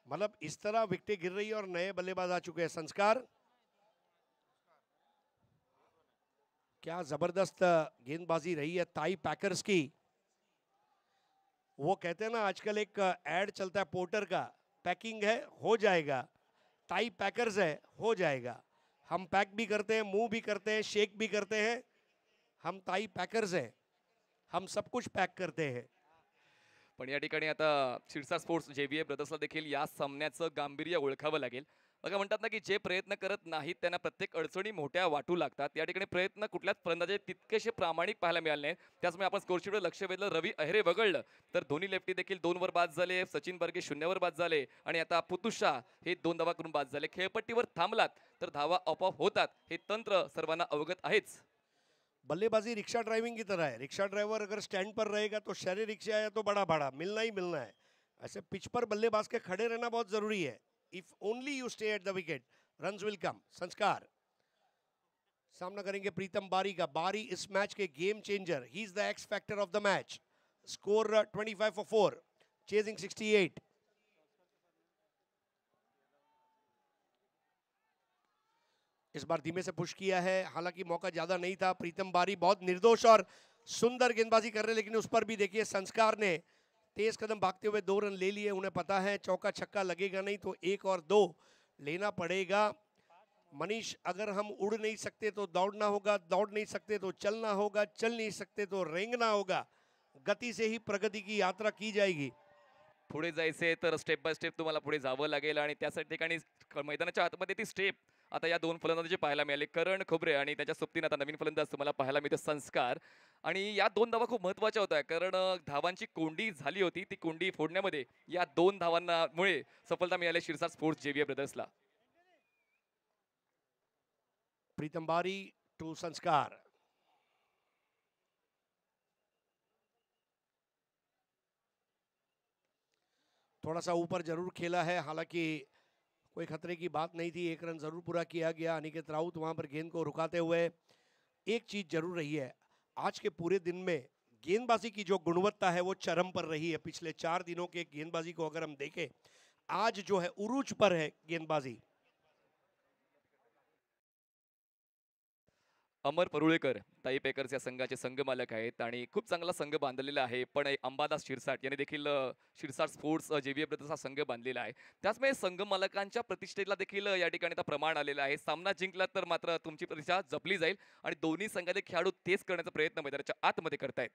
मतलब इस तरह विकेटें गिर रही है और नए बल्लेबाज आ चुके हैं। संस्कार, क्या जबरदस्त गेंदबाजी रही है ताई पैकर्स की। वो कहते हैं ना आजकल एक ऐड चलता है पोर्टर का, पैकिंग है हो जाएगा, ताई पैकर्स है हो जाएगा। हम पैक भी करते हैं, मूव भी करते हैं, शेक भी करते हैं, हम ताई पैकर्स हैं, हम सब कुछ पैक करते हैं। पण या ठिकाणी आता शिरसा स्पोर्ट्स JVA ब्रदर्सला देखील या सामन्याचं गांभीर्य ओळखावं लागेल। बघा म्हणतात ना की जे प्रयत्न करत नाहीत त्यांना प्रत्येक अडचणी मोठ्या वाटू लागतात। या ठिकाणी प्रयत्न कुठल्याच फलंदाजे तितकेसे प्रामाणिक पाहायला मिळाले नाहीत। त्याचमुळे आपण स्कोरशीटवर लक्ष वेधलं, रवी अहिरे वगळलं तर दोन्ही लेफ्टी देखील 2 वर बाद झाले, सचिन बर्गे 0 वर बाद झाले आणि आता पुतुषा हे 2 धावा करून बाद झाले। खेळपट्टीवर थांबलात तर धावा आपोआप होतात, हे तंत्र सर्वांना अवगत आहेच। बल्लेबाजी रिक्शा ड्राइविंग की तरह है। रिक्शा ड्राइवर अगर स्टैंड पर रहेगा तो शहरी रिक्शा या तो बड़ा भाड़ा मिलना ही मिलना है। ऐसे पिच पर बल्लेबाज के खड़े रहना बहुत जरूरी है। If only you stay at the wicket runs will come. संस्कार सामना करेंगे प्रीतम बारी का। बारी इस मैच के game changer, he is the x factor of the match. Score 25 for 4, chasing 68। इस बार धीमे से पुश किया है, हालांकि मौका ज्यादा नहीं था। प्रीतम बारी बहुत निर्दोष और सुंदर गेंदबाजी कर रहे, लेकिन उस पर भी देखिए संस्कार ने तेज कदम भागते हुए 2 रन ले लिए। उन्हें पता है चौका छक्का लगेगा नहीं तो 1 और 2 लेना पड़ेगा। मनीष, अगर हम उड़ नहीं सकते तो दौड़ना होगा, दौड़ नहीं सकते तो चलना होगा, चल नहीं सकते तो रेंगना होगा। गति से ही प्रगति की यात्रा की जाएगी। पुढे जायचे तर स्टेप बाय स्टेप तुम्हाला पुढे जावं लागेल आणि त्यासाठी ठिकाणी मैदानाच्या आतमध्ये ती स्टेप आता या 2 फलंदाजांची पाहायला मिळाली। करण खोबरे आणि त्याच्या सोबतीने आता नवीन फलंदाज तुम्हाला पाहायला मिळतो संस्कार। आणि या 2 धावा खूप महत्त्वाच्या होत्या कारण धावांची कोंडी झाली होती. ती कोंडी फोडण्यामध्ये या 2 धावांमुळे सफलता मिळाली शिरसाट स्पोर्ट्स जेवीए ब्रदर्सला. प्रीतम बारी टू संस्कार. थोड़ा सा ऊपर जरूर खेला है, हालांकि कोई खतरे की बात नहीं थी. 1 रन जरूर पूरा किया गया. अनिकेत राउत वहां पर गेंद को रुकाते हुए. एक चीज जरूर रही है, आज के पूरे दिन में गेंदबाजी की जो गुणवत्ता है वो चरम पर रही है. पिछले 4 दिनों के गेंदबाजी को अगर हम देखें, आज जो है उरूज पर है गेंदबाजी. अमर परुळेकर ताई पॅकर्स या संघाचे संघ मालक आहेत आणि खूप चांगला संघ बांधलेला आहे. पण अंबादास शिरसाट यांनी देखील शिरसाट स्पोर्ट्स जेवीए ब्रदर्स हा संघ बांधलेला आहे. त्याचमुळे संघ मालकांच्या प्रतिष्ठेला देखील या ठिकाणी आता प्रमाण आलेलं आहे. सामना जिंकला तर मात्र तुमची प्रतिष्ठा जपली जाईल आणि दोन्ही संघाचे खेळाडू तेच करण्याचा प्रयत्न मैदानाच्या आतमध्ये करतायत.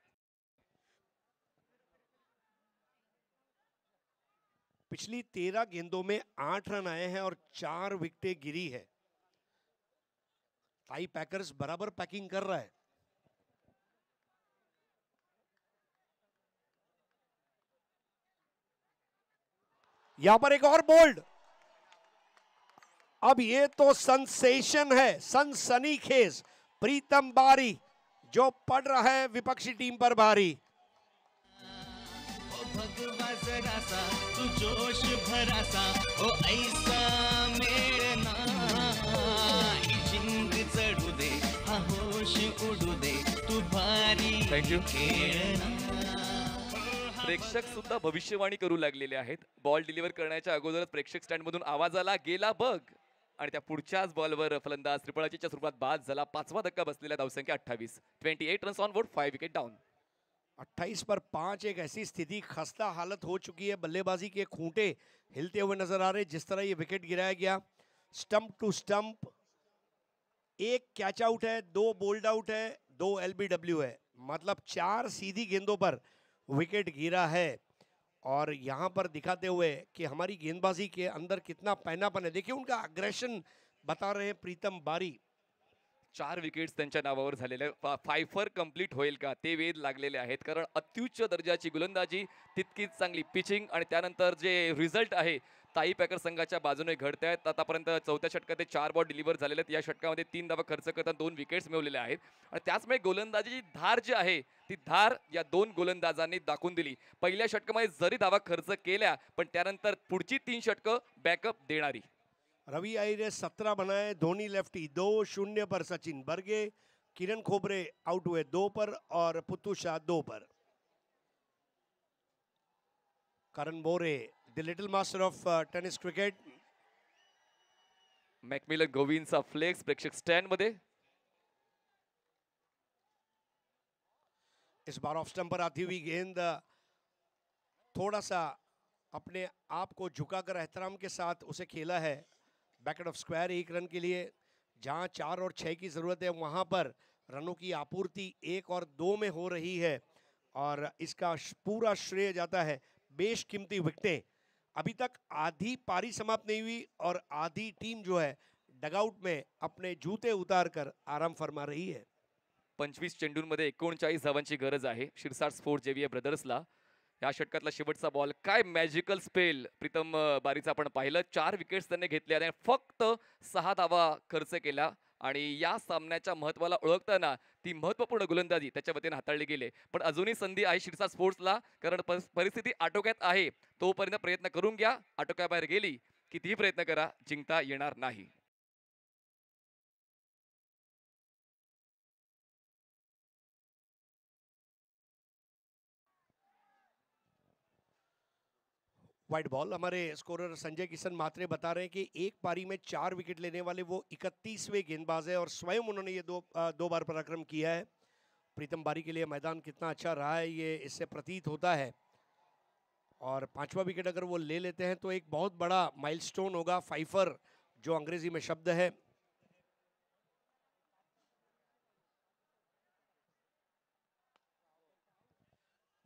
पिछली 13 गेंदों में 8 रन आए हैं और 4 विकेटें गिरी है. टाई पैकर्स बराबर पैकिंग कर रहा है. यहां पर एक और बोल्ड. अब ये तो सेंसेशन है, सनसनीखेज. प्रीतम बारी जो पड़ रहा है विपक्षी टीम पर भारी. भगवा जरासा तू जोश भरासा ओ ऐसा मेळना जिंग चढू दे हा होश उडू दे तू भारी थँक्यू. खेळना. प्रेक्षक सुद्धा भविष्यवाणी करू लागलेले आहेत. बॉल डिलिव्हर करण्याच्या अगोदरच प्रेक्षक स्टँड मधून आवाज आला, गेला बघ, आणि त्या पुढच्याच बॉलवर फलंदाज त्रिफळाचीच्या स्वरूपात बाद झाला. 5वा धक्का बसलेला. धावसंख्या 28. 28 runs on board, 5 wicket down. 28 पर 5. एक ऐसी स्थिति, खस्ता हालत हो चुकी है. बल्लेबाजी के खूंटे हिलते हुए नजर आ रहे. जिस तरह ये विकेट गिराया गया, stump to stump. 1 catch out है, 2 बोल्ड आउट है, 2 LBW है. मतलब 4 सीधी गेंदों पर विकेट गिरा है. और यहाँ पर दिखाते हुए कि हमारी गेंदबाजी के अंदर कितना पैनापन है. देखिए उनका अग्रेशन बता रहे हैं प्रीतम बारी. 4 विकेट्स त्यांच्या नावावर झालेले. फायफर कंप्लीट होईल का ते वेध लागलेले आहेत कारण अत्युच्च दर्जाची गोलंदाजी, तितकीच चांगली पिचिंग आणि त्यानंतर जे रिझल्ट आहे ताई पॅकर संघाच्या बाजूने घडत आहेत. आतापर्यंत 4थ्या षटकात 4 बॉल डिलिव्हर झालेले आहेत. या षटकामध्ये 3 धावा खर्च करताना 2 विकेट्स मिळवलेले आहेत. आणि त्याचमुळे गोलंदाजीची धार जी आहे ती धार या 2 गोलंदाजांनी दाखवून दिली. पहिल्या षटकामध्ये जरी धावा खर्च केल्या पण त्यानंतर पुढची 3 षटकं बॅकअप देणारी. रवि आयर ने 17 बनाए, धोनी लेफ्टी. 2-0 पर सचिन बर्गे. किरण खोबरे आउट हुए 2 पर और पुत्तू शाह 2 पर. Karan Bore, the little master of tennis cricket. McMillan गोविंदचा फ्लेक्स प्रेक्षक स्टँड मध्ये. इस बार ऑफ स्टंप पर आती हुई गेंद थोड़ा सा अपने आप को झुकाकर एहतराम के साथ उसे खेला है. बैकेट ऑफ स्क्वायर 1 रन के लिए. जहां 4 और 6 की जरूरत है वहां पर रनों की आपूर्ति 1 और 2 में हो रही है. और इसका पूरा श्रेय जाता है बेशकीमती विकेटें. अभी तक आधी पारी समाप्त नहीं हुई और आधी टीम जो है डगआउट में अपने जूते उतार कर आराम फरमा रही है. 25 चेंडूंमध्ये 39 धावांची गरज आहे शिरसाट स्पोर्ट्स जेवीए ब्रदर्सला. या षटकातला शेवटचा बॉल, काय मॅजिकल स्पेल प्रीतम बारीचा आपण पाहिलं. 4 विकेट्स त्यांनी घेतल्या आणि फक्त 6 धावा खर्च केल्या. आणि या सामन्याच्या महत्त्वाला ओळखताना ती महत्त्वपूर्ण गोलंदाजी त्याच्या वतीने हाताळली गेली. पण अजूनही संधी आहे शिरसाट स्पोर्ट्सला कारण परिस्थिती आटोक्यात आहे. तोपर्यंत प्रयत्न करून घ्या. आटोक्याबाहेर गेली कितीही प्रयत्न करा, जिंकता येणार नाही. Wide ball. हमारे स्कोरर संजय किशन मात्रे बता रहे हैं कि एक पारी में 4 विकेट लेने वाले वो 31वें गेंदबाज है और स्वयं उन्होंने ये दो बार पराक्रम किया है. प्रीतम बारी के लिए मैदान कितना अच्छा रहा है ये इससे प्रतीत होता है. और 5वां विकेट अगर वो ले लेते हैं तो एक बहुत बड़ा माइलस्टोन होगा. फाइफर जो अंग्रेजी में शब्द है.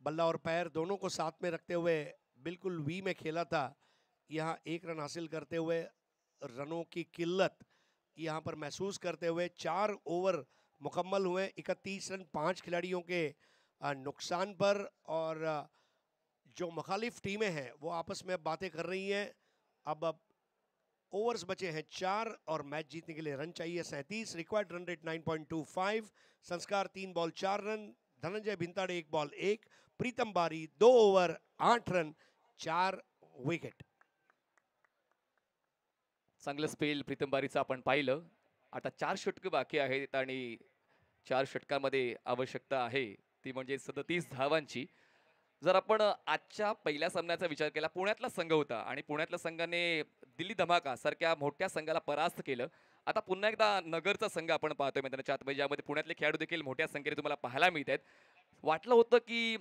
बल्ला और पैर दोनों को साथ में रखते हुए बिल्कुल वी में खेला था. यहाँ 1 रन हासिल करते हुए रनों की किल्लत यहाँ पर महसूस करते हुए 4 ओवर मुकम्मल हुए 31 रन 5 खिलाड़ियों के नुकसान पर। और जो मुखालिफ टीमें हैं वो आपस में बातें कर रही हैं। अब ओवर्स बचे हैं 4 और मैच जीतने के लिए रन चाहिए 37। Required run rate 9.25। संस्कार 3 ball 4 run, Dhananjay Bhintade 1 ball 1, प्रीतम बारी 2 ओव्हर 8 रन 4 विकेट। चांगलं स्पेल प्रीतम बारीचं आपण पाहिलं. आता 4 षटकं बाकी आहेत आणि 4 षटकांमध्ये आवश्यकता आहे ती म्हणजे 37 धावांची. जर आपण आजच्या पहिल्या सामन्याचा विचार केला, पुण्यातला संघ होता आणि पुण्यातल्या संघाने दिल्ली धमाका सारख्या मोठ्या संघाला परास्त केलं. आता पुन्हा एकदा नगरचा संघ आपण पाहतोय मैदानाच्या आतमध्ये, ज्यामध्ये पुण्यातले खेळाडू देखील मोठ्या संख्येने तुम्हाला पाहायला मिळत आहेत. वाटलं होतं की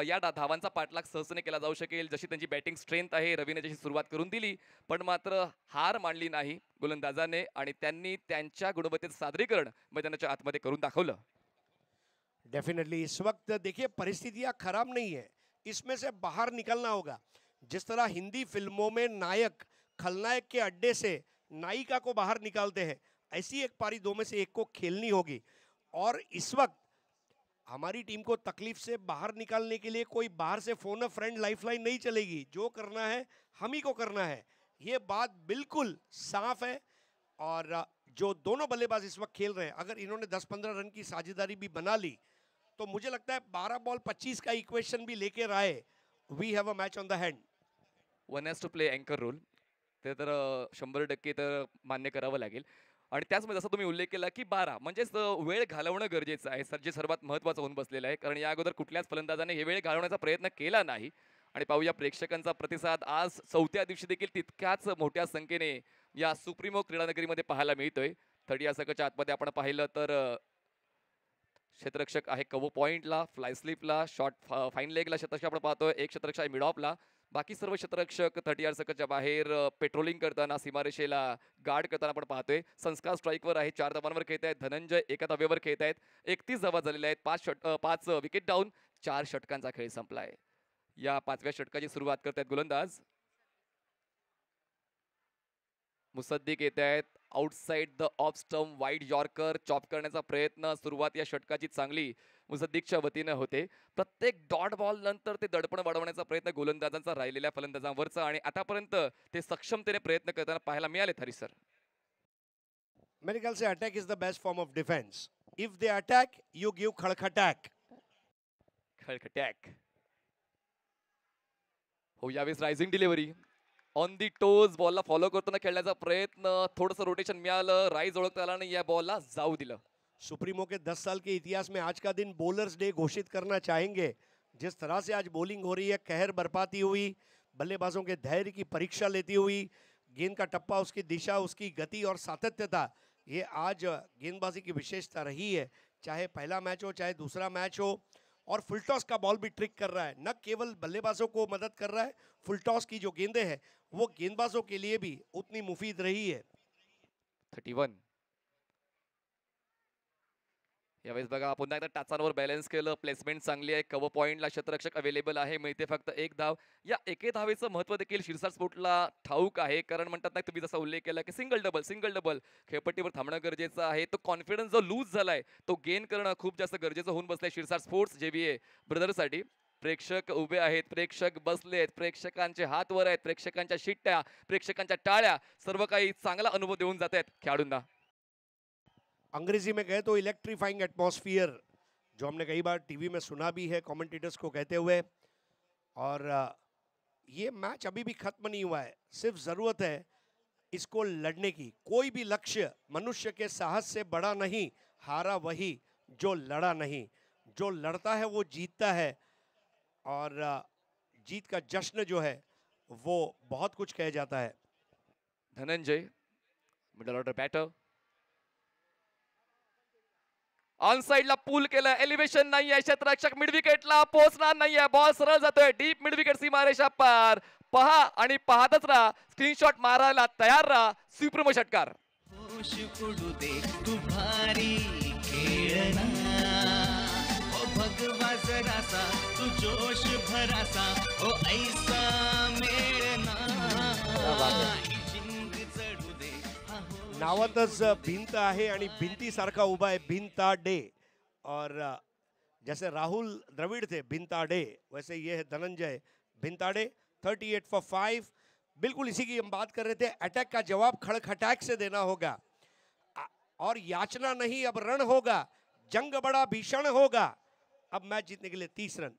या धावांचा पाठलाग सहजतेने केला जाऊ शकेल, जशी त्यांची बॅटिंग स्ट्रेंथ आहे. रवीने जशी सुरुवात करून दिली, पण मात्र हार मानली नाही गोलंदाजाने आणि त्यांनी त्यांच्या गुणवत्तेचं सादरीकरण मैदानाच्या आतमध्ये करून दाखवलं. डेफिनेटली इस वक्त देखिए परिस्थितियां खराब नहीं है, इसमें से बाहर निकलना होगा। जिस तरह हिंदी फिल्मों में नायक खलनायक के अड्डे से नायिका को बाहर निकालते हैं, ऐसी एक पारी 2 में से एक को खेलनी होगी। और इस वक्त हमारी टीम को तकलीफ से बाहर निकालने के लिए कोई बाहर से फोन अ फ्रेंड लाइफलाइन नहीं चलेगी। जो करना है हम ही को करना है, ये बात बिल्कुल साफ है। और जो दोनों बल्लेबाज इस वक्त खेल रहे हैं, अगर इन्होंने 10-15 रन की साझेदारी भी बना ली तो मुझे लगता है 12 बॉल 25 का इक्वेशन भी लेकर आए, we have a match on the hand. One has to play अँकर रोल, ते तर 100% तर मान्य करावं लागेल. आणि त्याचमध्ये जसं तुम्ही उल्लेख केला की 12 म्हणजेच वेळ घालवणं गरजेचं आहे, जे सर्वात महत्त्वाचं होऊन बसलेलं आहे. कारण या अगोदर कुठल्याच फलंदाजाने हे वेळ घालवण्याचा प्रयत्न केला नाही. आणि पाहूया प्रेक्षकांचा प्रतिसाद आज चौथ्या दिवशी देखील तितक्याच मोठ्या संख्येने या सुप्रीमो क्रीडानगरीमध्ये पाहायला मिळतोय. 30 या सकच्या आतमध्ये आपण पाहिलं तर क्षेत्ररक्षक आहे कवो पॉइंटला, फ्लाय स्लिपला, शॉर्ट फाईन लेगला क्षेत्ररक्षक आपण पाहतोय. एक क्षेत्ररक्षक आहे मिड ऑफला. बाकी सर्व क्षेत्ररक्षक 30 या सकच्या बाहेर पेट्रोलिंग करताना, सीमारेषेला गार्ड करताना आपण पाहतोय. संस्कार स्ट्राईकवर आहे, 4 धावांवर खेळत आहेत. धनंजय एका धावेवर खेळत आहेत. 31 धावा झालेल्या आहेत. 5 विकेट डाऊन, 4 षटकांचा खेळ संपलाय. या 5व्या षटकाची सुरुवात करतायत गोलंदाज मुसद्दीक येत आहेत. Outside the off stump wide yorker chop करण्याचा प्रयत्न सुरुवात या षटकाची चांगली मुसद्दीकच्या वतीनं होते. प्रत्येक डॉट बॉल नंतर ते दडपण वाढवण्याचा प्रयत्न गोलंदाजांचा राहिलेल्या फलंदाजांवरचा आणि आतापर्यंत ते सक्षमतेने प्रयत्न करताना पाहायला मिळाले. हरीश सर, मेरे ख्याल से attack is the best form of defence. If they attack you give खड़खटैक. खड़खटैक हो. यावेळेस rising delivery on the toes, बॉलला फॉलो करताना खेळण्याचा प्रयत्न. थोडंसं रोटेशन मिळालं, राईज ओळखता आला आणि या बॉलला जाऊ दिलं. सुप्रीमो के 10 साल के इतिहास में आज का दिन बॉलर्स डे घोषित करना चाहेंगे। जिस तरह से आज बॉलिंग हो रही है, कहर बरपाती हुई, बल्लेबाजों के धैर्य की परीक्षा लेती हुई, गेंद का टप्पा, उसकी दिशा, उसकी गति और सातत्यता, ये आज गेंदबाजी की विशेषता रही है। चाहे पहला मैच हो चाहे दूसरा मैच हो। और फुल टॉस का बॉल भी ट्रिक कर रहा है, न केवल बल्लेबाजों को मदद कर रहा है, फुल टॉस की जो गेंदें हैं वो गेंदबाजों के लिए भी उतनी मुफीद रही है। 31 यावेळेस बघा पुन्हा एकदा टाचांवर बॅलन्स केलं. प्लेसमेंट चांगली आहे. कव्हर पॉइंटला क्षेत्ररक्षक अवेलेबल आहे. मिळते फक्त 1 धाव. या एके धावेचं महत्त्व देखील शिरसाट स्पोर्टला ठाऊक आहे. कारण म्हणतात ना, तुम्ही जसा उल्लेख केला की सिंगल डबल खेळपट्टीवर थांबणं गरजेचं आहे. तो कॉन्फिडन्स जो लूज झालाय तो गेन करणं खूप जास्त गरजेचं होऊन बसलंय शिरसाट स्पोर्ट्स JVA ब्रदर्ससाठी. प्रेक्षक उभे आहेत, प्रेक्षक बसलेत, प्रेक्षकांचे हात वर आहेत, प्रेक्षकांच्या शिट्ट्या, प्रेक्षकांच्या टाळ्या, सर्व काही चांगला अनुभव देऊन जात आहेत खेळाडूंना. अंग्रेजी में कहे तो इलेक्ट्रीफाइंग एटमॉस्फियर, जो हमने कई बार टीवी में सुना भी है कमेंटेटर्स को कहते हुए। और ये मैच अभी भी खत्म नहीं हुआ है, सिर्फ ज़रूरत है इसको लड़ने की। कोई भी लक्ष्य मनुष्य के साहस से बड़ा नहीं, हारा वही जो लड़ा नहीं। जो लड़ता है वो जीतता है, और जीत का जश्न जो है वो बहुत कुछ कह जाता है। Dhananjay middle order batter, on साइडला पूल केलं, एलिव्हेशन नाही आहे. क्षेत्ररक्षक मिड विकेटला पोहोचणार नाही आहे. बॉल सरळ जातोय डीप मिड विकेट, सीमारेषा पार. पहा आणि पाहतच राहा, स्क्रीनशॉट मारायला तयार राहा. सुप्रीमो षटकार. होश उडू दे तू भारी खेळना, ओ भगवा जरासा तू जोश भरासा, ओ ऐसा मेळना. नाव नावातच भिंत आहे आणि भिंतीसारखा उभा आहे भिंताडे. और जैसे राहुल द्रविड़ थे भिंताडे, वैसे ये है धनंजय भिंताडे. 38 for 5. बिल्कुल इसी की हम बात कर रहे थे. अटैक का जवाब खड़खटाक से देना होगा और याचना नहीं, अब रण होगा. जंग बड़ा भीषण होगा. अब मैच जीतने के लिए 30 रन.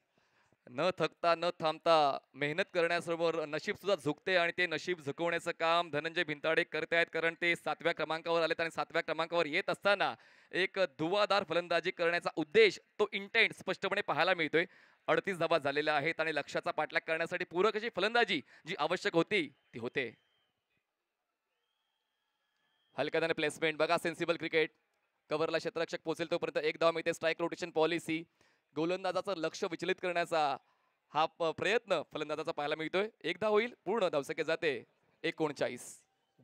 न थकता न थांबता मेहनत करण्यासमोर नशीब सुद्धा झुकते आणि ते नशीब झुकवण्याचं काम धनंजय भिंताडे करत आहेत, कारण ते 7व्या क्रमांकावर आलेत आणि 7व्या क्रमांकावर येत असताना एक धुवाधार फलंदाजी करण्याचा उद्देश, तो इंटेंट स्पष्टपणे पाहायला मिळतोय. 38 धावा झालेल्या आहेत आणि लक्ष्याचा पाठलाग करण्यासाठी पूरक अशी फलंदाजी जी आवश्यक होती ती होते. हलक्याने प्लेसमेंट बघा, सेन्सिबल क्रिकेट. कव्हरला क्षेत्ररक्षक पोहोचेल तोपर्यंत एक धाव मिळते. स्ट्राईक रोटेशन पॉलिसी, गोलंदाजाचं लक्ष विचलित करण्याचा हा प्रयत्न फलंदाजाचा पाहायला मिळतोय. एक धाव होईल, पूर्ण धावसंख्या जाते 39.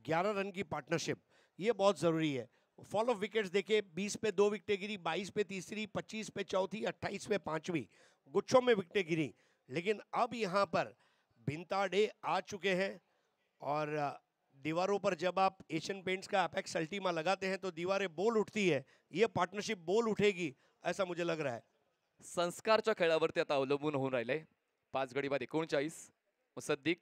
11 रन की पार्टनरशिप, ये बहुत ज़रूरी है. फॉल ऑफ विकेट्स देखे, 20 पे 2 विकेटें गिरी, 22 पे तीसरी, 25 पे चौथी, 28 पे पांचवी, गुच्छों में विकेटें गिरी. लेकिन अब यहाँ पर भिंताडे आ चुके हैं और दीवारों पर जब आप एशियन पेंट्स का अपेक्स अल्टीमा लगाते हैं तो दीवारें बोल उठती है. ये पार्टनरशिप बोल उठेगी ऐसा मुझे लग रहा है. संस्कारच्या खेळावरती आता अवलंबून होऊन राहिले. 5 गडी बाद 39. मुसद्दिक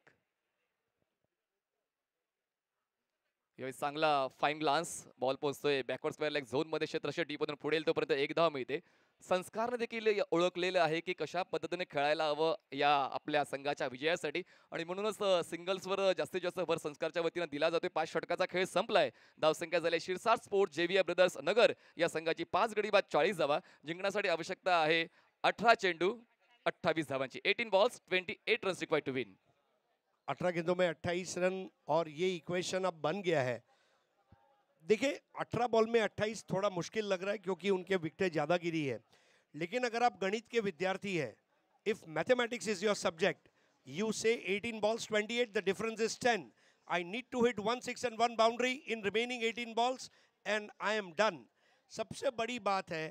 यावेळी चांगला फाईन ग्लान्स, बॉल पोहोचतोय बॅकवर्ड स्क्वेअर लेग झोन मध्ये. क्षेत्ररक्षक डीप मधून पुढे येईल तोपर्यंत एक धाव मिळते. संस्कारने देखील ओळखलेलं आहे की कशा पद्धतीने खेळायला हवं या आपल्या संघाच्या विजयासाठी, आणि म्हणूनच सिंगल्सवर जास्तीत जास्त भर संस्कारच्या वतीनं दिला जातोय. 5 षटकाचा खेळ संपलाय. धावसंख्या झाली शिरसाट स्पोर्ट जेव्हीआर ब्रदर्स नगर या संघाची 5 गडी बाद 40 धावा. जिंकण्यासाठी आवश्यकता आहे 18 चेंडू 28 धावांची. 18 balls 28 runs required to win. 18 गेंदों में 28 रन और ये इक्वेशन अब बन गया है. देखिए 18 बॉल में 28 थोड़ा मुश्किल लग रहा है क्योंकि उनके विकेटें ज़्यादा गिरी है. लेकिन अगर आप गणित के विद्यार्थी हैं, if mathematics is your subject, you say 18 balls 28, the difference is 10. I need to hit 1 6 and 1 boundary in remaining 18 balls and I am done. सबसे बड़ी बात है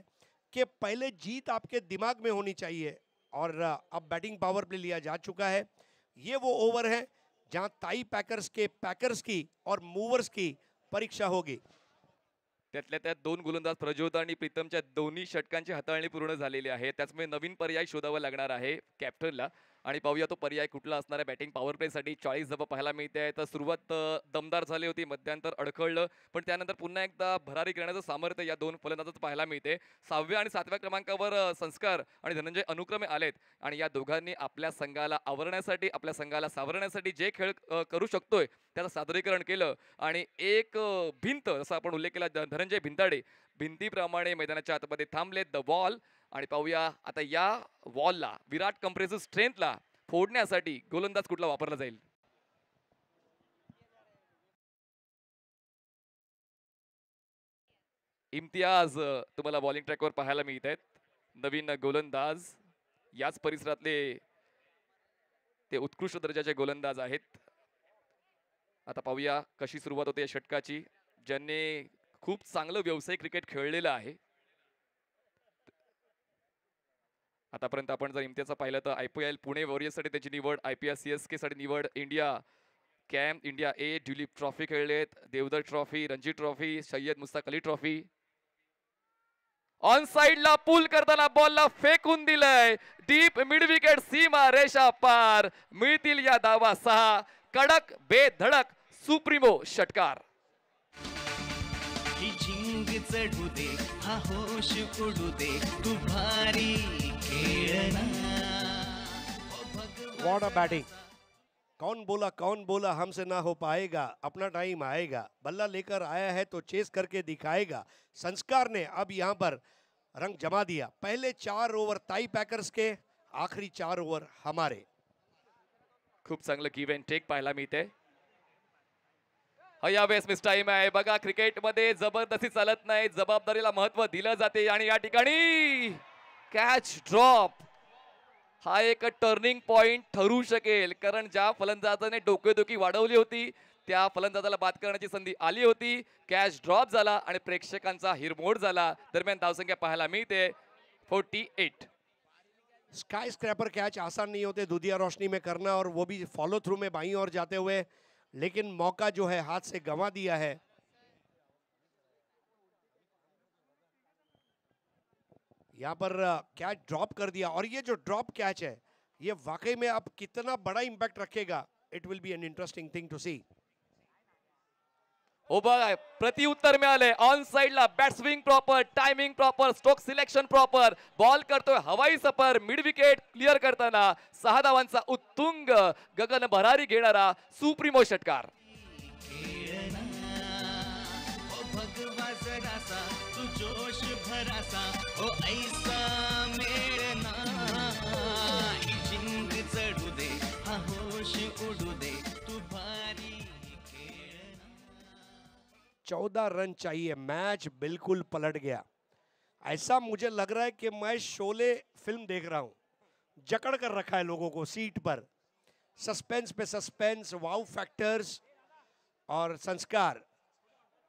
कि पहले जीत आपके दिमाग में होनी चाहिए और अब बैटिंग पावर प्ले लिया जा चुका है. ये वो ओवर है जहां ताई पैकर्स की और मूवर्स की परीक्षा होगी. त्यातल्या त्यात 2 गोलंदाज प्रज्योत आणि प्रीतमच्या दोन्ही षटकांची हाताळणी पूर्ण झालेली आहे. त्याचमुळे नवीन पर्याय शोधावा लागणार आहे कॅप्टनला, आणि पाहूया तो पर्याय कुठला असणार आहे. बॅटिंग पॉवर प्लेसाठी 40 धावा पाहायला मिळते आहे. तर सुरुवात दमदार झाली होती, मध्यांतर अडखळलं, पण त्यानंतर पुन्हा एकदा भरारी करण्याचं सामर्थ्य या 2 फलंदाजांचं पाहायला मिळते. 6व्या आणि 7व्या क्रमांकावर संस्कार आणि धनंजय अनुक्रमे आलेत, आणि या दोघांनी आपल्या संघाला आवरण्यासाठी, आपल्या संघाला सावरण्यासाठी जे खेळ करू शकतोय त्याचं सादरीकरण केलं. आणि एक भिंत, जसा आपण उल्लेख केला धनंजय भिंताडे, भिंतीप्रमाणे मैदानाच्या आतमध्ये थांबलेत. The wall. आणि पाहूया आता या वॉलला, विराट कंप्रेसिव्ह स्ट्रेंथला फोडण्यासाठी गोलंदाज कुठला वापरला जाईल. इम्तियाज तुम्हाला बॉलिंग ट्रॅकवर पाहायला मिळत आहेत. नवीन गोलंदाज, याच परिसरातले ते उत्कृष्ट दर्जाचे गोलंदाज आहेत. आता पाहूया कशी सुरुवात होते या षटकाची. ज्यांनी खूप चांगलं व्यावसायिक क्रिकेट खेळलेलं आहे आतापर्यंत. आपण जर इम्तियाजचा पाहिलं तर IPL पुणे वॉरियर्ससाठी त्याची निवड, IPL CSK साठी निवड, India camp, India A, Duleep trophy खेळलेत, Deodhar trophy, Ranji trophy, Syed Mushtaq Ali trophy. On साइडला पुल करताना बॉलला फेकून दिलंय. डीप मिड विकेट, सीमा रेषा पार. मिळतील या धावा 6. कडक बेधडक सुप्रीमो षटकार. ही झिंग चढू दे, हा होश उडू दे, तू भारी खेळना. What a batting. कौन बोला हमसे ना हो पाएगा, अपना टाइम आएगा. बल्ला लेकर आया है तो चेस करके दिखाएगा. संस्कार ने अब यहाँ पर रंग जमा दिया. पहले 4 ओवर ताई पैकर्स के, आखिरी 4 ओवर हमारे. खूप चांगलं गिव्ह अँड टेक पाहायला मिळते. यावेळेस मिस टाइम आहे. बघा क्रिकेटमध्ये जबरदस्ती चालत नाही, जबाबदारीला महत्व दिलं जाते. आणि या ठिकाणी कॅच ड्रॉप हा एक टर्निंग पॉइंट ठरू शकेल, कारण ज्या फलंदाजाने डोकेदुखी वाढवली होती त्या फलंदाजाला बाद करण्याची संधी आली होती. कॅच ड्रॉप झाला आणि प्रेक्षकांचा हिरमोड झाला. दरम्यान धावसंख्या पाहायला मिळते 48. स्काई स्क्रैपर कैच आसान नहीं होते दुधिया रोशनी में करना, और वो भी फॉलो थ्रू में बाईं ओर जाते हुए, लेकिन मौका जो है हाथ से गंवा दिया है. यहाँ पर कैच ड्रॉप कर दिया, और ये जो ड्रॉप कैच है ये वाकई में अब कितना बड़ा इम्पैक्ट रखेगा, it will be an interesting thing to see. हो बघा प्रतिउत्तर मिळाले. ऑन साइडला bat swing proper, timing proper, stroke selection proper, ball करतोय हवाई सफर, मिड विकेट क्लिअर करताना 6 धावांचा उत्तुंग गगन भरारी घेणारा सुप्रीमो षटकार. भगवा जरासा तू जोश भरासा ओ ऐसा मेळना ही जिंक चढू दे हा होश उडू दे तू भारी 14 रन चाहिए, मैच बिल्कुल पलट गया. ऐसा मुझे लग रहा है कि मैं शोले फिल्म देख रहा हूं. जकड़ कर रखा है लोगों को सीट पर, सस्पेंस पे सस्पेंस, वाउ फैक्टर्स और संस्कार.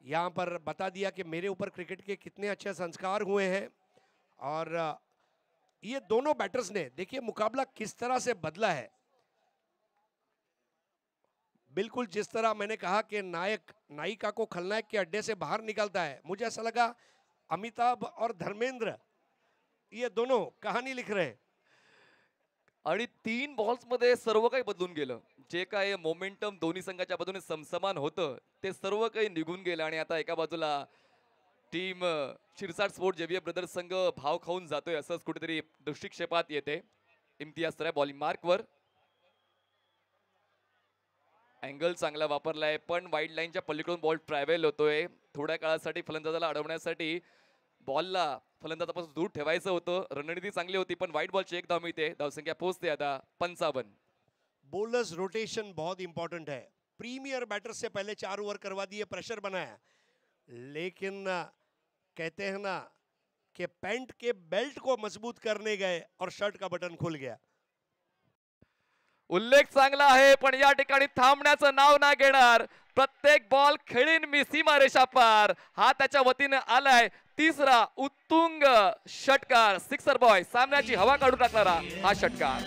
यहाँ पर बता दिया कि मेरे ऊपर क्रिकेट के कितने अच्छे संस्कार हुए हैं. और ये दोनों बैटर्स ने देखिए मुकाबला किस तरह से बदला है. बिल्कुल जिस तरह मैंने कहा कि नायक नायिका को खलनायक के अड्डे से बाहर निकलता है, मुझे ऐसा लगा अमिताभ और धर्मेंद्र ये दोनों कहानी लिख रहे हैं. आणि 3 बॉल्स मध्ये सर्व काही बदलून गेलं. जे काय मोमेंटम दोन्ही संघाच्या बाजूने समसमान होतं ते सर्व काही निघून गेलं. आणि आता एका बाजूला टीम शिरसाट स्पोर्ट जेव्हीए ब्रदर्स संघ भाव खाऊन जातोय असंच कुठेतरी दृष्टिक्षेपात येते. इम्तियाज तर बॉलिंग मार्कवर, अँगल चांगला वापरलाय पण वाईड लाईनच्या पलीकडून बॉल ट्रॅव्हल होतोय. थोड्या काळासाठी फलंदाजाला अडवण्यासाठी बॉलला फलंदाजापासून दूर ठेवायचं होतं. रणनीती चांगली होती पण वाईट बॉलची 1 धाव मिळते. धावसंख्या पोहोचते आता 55. बॉलर्स रोटेशन बहुत इंपॉर्टेंट है. प्रीमियर बैटर से पहले 4 ओवर करवा दिए, प्रेशर बनाया, लेकिन कहते हैं ना कि पैंट के बेल्ट को मजबूत करने गए और शर्ट का बटन खुल गया. उल्लेख चांगला आहे पण या ठिकाणी थांबण्याचं नाव ना घेणार. प्रत्येक बॉल खेळीन मी सीमारेषा पार, हा त्याच्या वतीने आलाय. तिसरा उत्तुंग षटकार, सिक्सर बॉय, सामन्याची हवा काढून टाकणारा हा षटकार.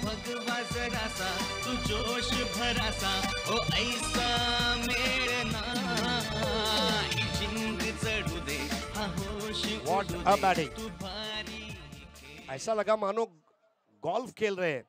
भगवा जरासा तू जोश भरासा ओ ऐसा मेळना ही जिंक चढू दे हा होश What उडू a दे batting. तू भारी ऐसा लगा मानो गोल्फ खेल रहे हैं.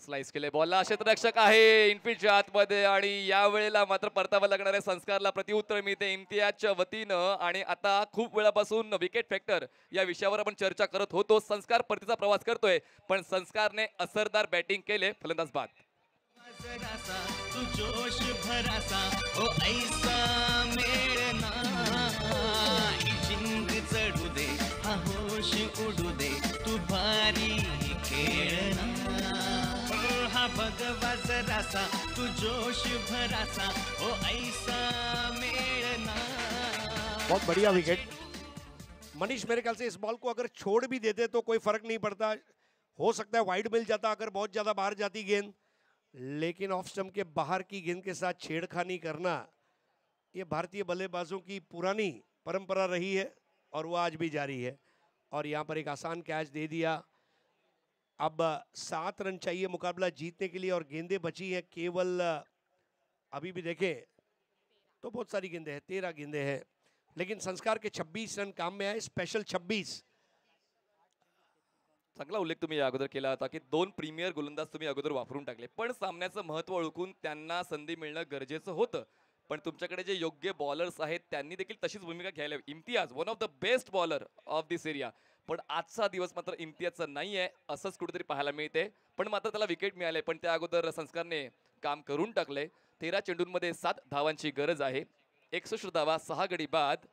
स्लाइस केले बॉलला, क्षेत्ररक्षक आहे इनफिल्डच्या आतमध्ये आणि या वेळेला मात्र परतावा लागणाऱ्या संस्कारला प्रतिउत्तर मिळते इम्तियाजच्या वतीनं. आणि आता खूप वेळापासून विकेट फॅक्टर या विषयावर आपण चर्चा करत होतो. संस्कार परतीचा प्रवास करतोय पण संस्कारने असरदार बॅटिंग केले, फलंदाज बाद. जरासा तू जोश भरासा ओ ऐसा मेळना ही जिंक चढू दे हा होश उडू दे तू भारी खेळना हा भगवा जरासा तू जोश भरासा ओ ऐसा मेळना. बहुत बढ़िया विकेट. मनीष मेरे ख्याल से इस बॉल को अगर छोड़ भी देते तो कोई फर्क नहीं पड़ता. हो सकता है वाइड मिल जाता अगर बहुत ज्यादा बाहर जाती गेंद, लेकिन ऑफ स्टंप के बाहर की गेंद के साथ छेड़खानी करना ये भारतीय बल्लेबाजों की पुरानी परंपरा रही है और वो आज भी जारी है. और यहाँ पर एक आसान कैच दे दिया. अब 7 रन चाहिए मुकाबला जीतने के लिए और गेंदें बची हैं केवल, अभी भी देखें तो बहुत सारी गेंदें हैं, 13 गेंदें हैं, लेकिन संस्कार के 26 रन काम में आए, स्पेशल 26. चांगला उल्लेख तुम्ही या अगोदर केला होता की 2 प्रीमियर गोलंदाज तुम्ही अगोदर वापरून टाकले, पण सामन्याचं महत्त्व ओळखून त्यांना संधी मिळणं गरजेचं होतं. पण तुमच्याकडे जे योग्य बॉलर्स आहेत त्यांनी देखील तशीच भूमिका घ्यायला हवी. Imtiaz one of the best bowler of this area, पण आजचा दिवस मात्र इम्तियाजचा नाही आहे असंच कुठेतरी पाहायला मिळते. पण मात्र त्याला विकेट मिळाले, पण त्या अगोदर संस्कारने काम करून टाकले. 13 चेंडूंमध्ये 7 धावांची गरज आहे. 61 धावा 6 गडी बाद.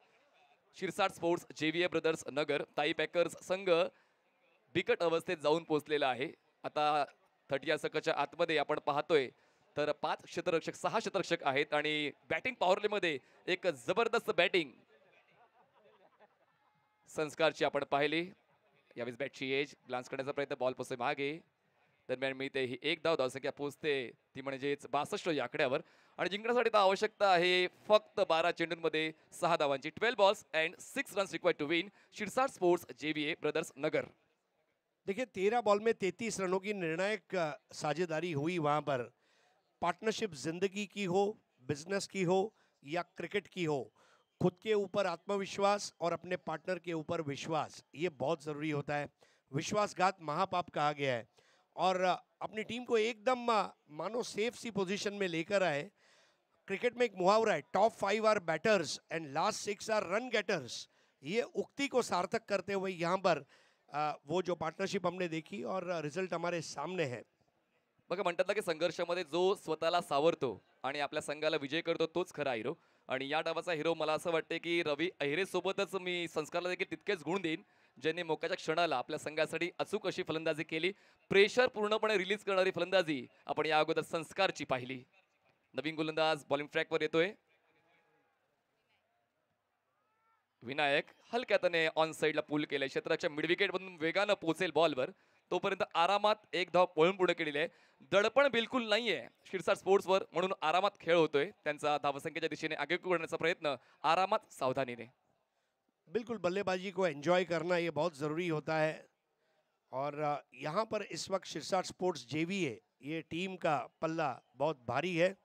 शिरसाट स्पोर्ट्स जेव्हीए ब्रदर्स नगर ताई पॅकर्स संघ बिकट अवस्थेत जाऊन पोहोचलेला आहे. आता 30 या सकच्या आतमध्ये आपण पाहतोय तर 5 क्षेत्ररक्षक 6 क्षेत्ररक्षक आहेत आणि बॅटिंग पॉवरप्लेमध्ये एक जबरदस्त बॅटिंग संस्कारची आपण पाहिली. यावेळेस बॅटची एज ग्लान्स करण्याचा प्रयत्न, बॉल पोहोचते मागे, दरम्यान मिळते ही 1 धाव. धावसंख्या पोहोचते ती म्हणजेच 62 या आकड्यावर. आणि जिंकण्यासाठी तर आवश्यकता आहे फक्त 12 चेंडूंमध्ये 6 धावांची. 12 balls and 6 runs required to win. Shirsat sports JVA brothers Nagar. देखिए 13 बॉल में 33 रनों की निर्णायक साझेदारी हुई. वहाँ पर पार्टनरशिप जिंदगी की हो, बिजनेस की हो या क्रिकेट की हो, खुद के ऊपर आत्मविश्वास और अपने पार्टनर के ऊपर विश्वास, ये बहुत ज़रूरी होता है। विश्वासघात महापाप कहा गया है। और अपनी टीम को एकदम मानो सेफ सी पोजीशन में लेकर आए। क्रिकेट में एक मुहावरा है, top 5 are batters and last 6 are run getters. ये उक्ति को सार्थक करते हुए यहाँ पर वो जो पार्टनरशिप हमने देखी और रिझल्ट हमारे सामने है। बघा म्हणतात ना की संघर्षामध्ये जो स्वतःला सावरतो आणि आपल्या संघाला विजय करतो तोच खरा हिरो. आणि या डावाचा हिरो मला असं वाटते की रवी अहिरे सोबतच मी संस्कारला देखील तितकेच गुण देईन, ज्यांनी मोक्याच्या क्षणाला आपल्या संघासाठी अचूक अशी फलंदाजी केली. प्रेशर पूर्णपणे रिलीज करणारी फलंदाजी आपण या अगोदर संस्कारची पाहिली. नवीन गोलंदाज बॉलिंग ट्रॅकवर येतोय. विनायक हलक्या त्याने ऑन साइडला पूल केलंय. क्षेत्राच्या मिड विकेट मधून वेगानं पोहोचेल बॉलवर, तोपर्यंत आरामात एक धाव पळून पुढे केलेली आहे. दडपण बिलकुल नाहीये शिरसाट स्पोर्ट्सवर, म्हणून आरामात खेळ होतोय. त्यांचा धावसंख्येच्या दिशेने आगेकूच करण्याचा प्रयत्न आरामात सावधानीने. बिल्कुल बल्लेबाजी को एंजॉय करना ये बहुत ज़रूरी होता है। और यहाँ पर इस वक्त शिरसाट स्पोर्ट्स JVA ये टीम का पल्ला बहुत भारी है।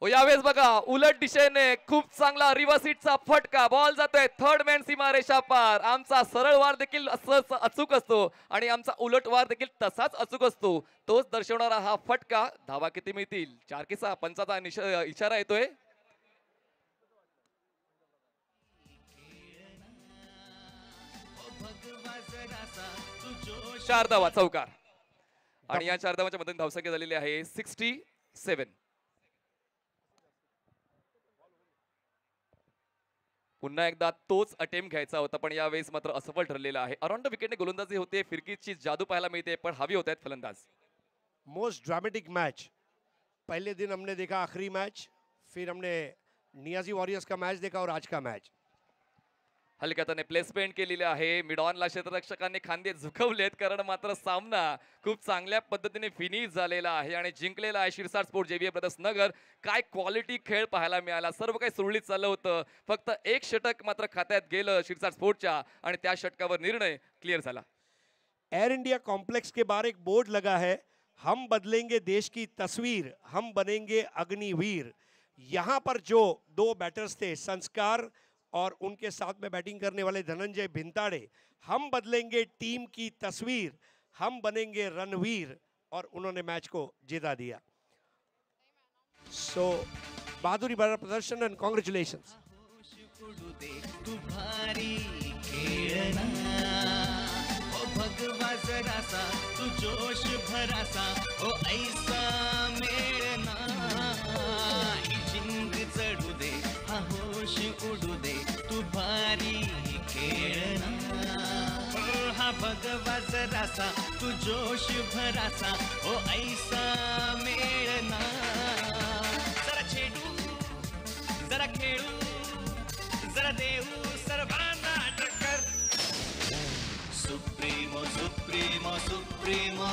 यावेळेस बघा उलट दिशेने खूप चांगला रिव्हर्स हिटचा फटका. बॉल जातोय थर्ड मॅन सीमा रेषा पार. आमचा सरळ वार देखील असंच अचूक असतो आणि आमचा उलट वार देखील तसाच अचूक असतो. तोच दर्शवणारा हा फटका. धावा किती मिळतील? 4 की 6. पंचाचा इशारा येतोय. चार धावा चौकार. आणि या 4 धावांच्या मधून धावसंख्या झालेली आहे 67. पुन्हा एकदा तोच अटेम्प्ट घ्यायचा होता, पण यावेळेस मात्र असफल ठरलेला आहे. अराउंड विकेटने गोलंदाजी होते, फिरकीची जादू पाहायला मिळते, पण हवी होत आहेत फलंदाज. Most dramatic match. पहले दिन हमने देखा आखिरी मैच, फिर हमने नियाजी वॉरियर्स का मैच देखा और आज का मैच. हलक्या त्याने प्लेसमेंट केलेले आहे. मिड ऑनला क्षेत्ररक्षकांनी खांदे झुकवलेत, कारण मात्र सामना खूप चांगल्या पद्धतीने फिनिश झालेला आहे आणि जिंकलेला आहे शिरसाट स्पोर्ट JVA ब्रदर्स नगर. काय क्वालिटी खेळ पाहायला मिळाला. सर्व काही सुरळीत चाललं होतं. फक्त एक षटक मात्र खात्यात गेलं शिरसाट स्पोर्टच्या आणि त्या षटकावर निर्णय क्लिअर झाला. एयर इंडिया कॉम्प्लेक्स के बाहर एक बोर्ड लगा है, हम बदलेंगे देश की तस्वीर, हम बनेंगे अग्निवीर. यहाँ पर जो 2 बैटर्स थे संस्कार और उनके साथ में बैटिंग करने वाले धनंजय भिंताड़े, हम बदलेंगे टीम की तस्वीर, हम बनेंगे रणवीर, और उन्होंने मैच को जिता दिया. सो बहादुरी भरा प्रदर्शन एंड कॉन्ग्रेचुलेशंस. भगवा जरासा तू जोश भरासा ओ ऐसा मेळना ही जिंग चढू दे हा होश उडू दे तू भारी खेळना ओ हा भगवा जरासा तू जोश भरासा ओ ऐसा मेळना जरा छेडू जरा खेळू जरा देऊ सर्वांना टक्कर. Supremo, Supremo, Supremo.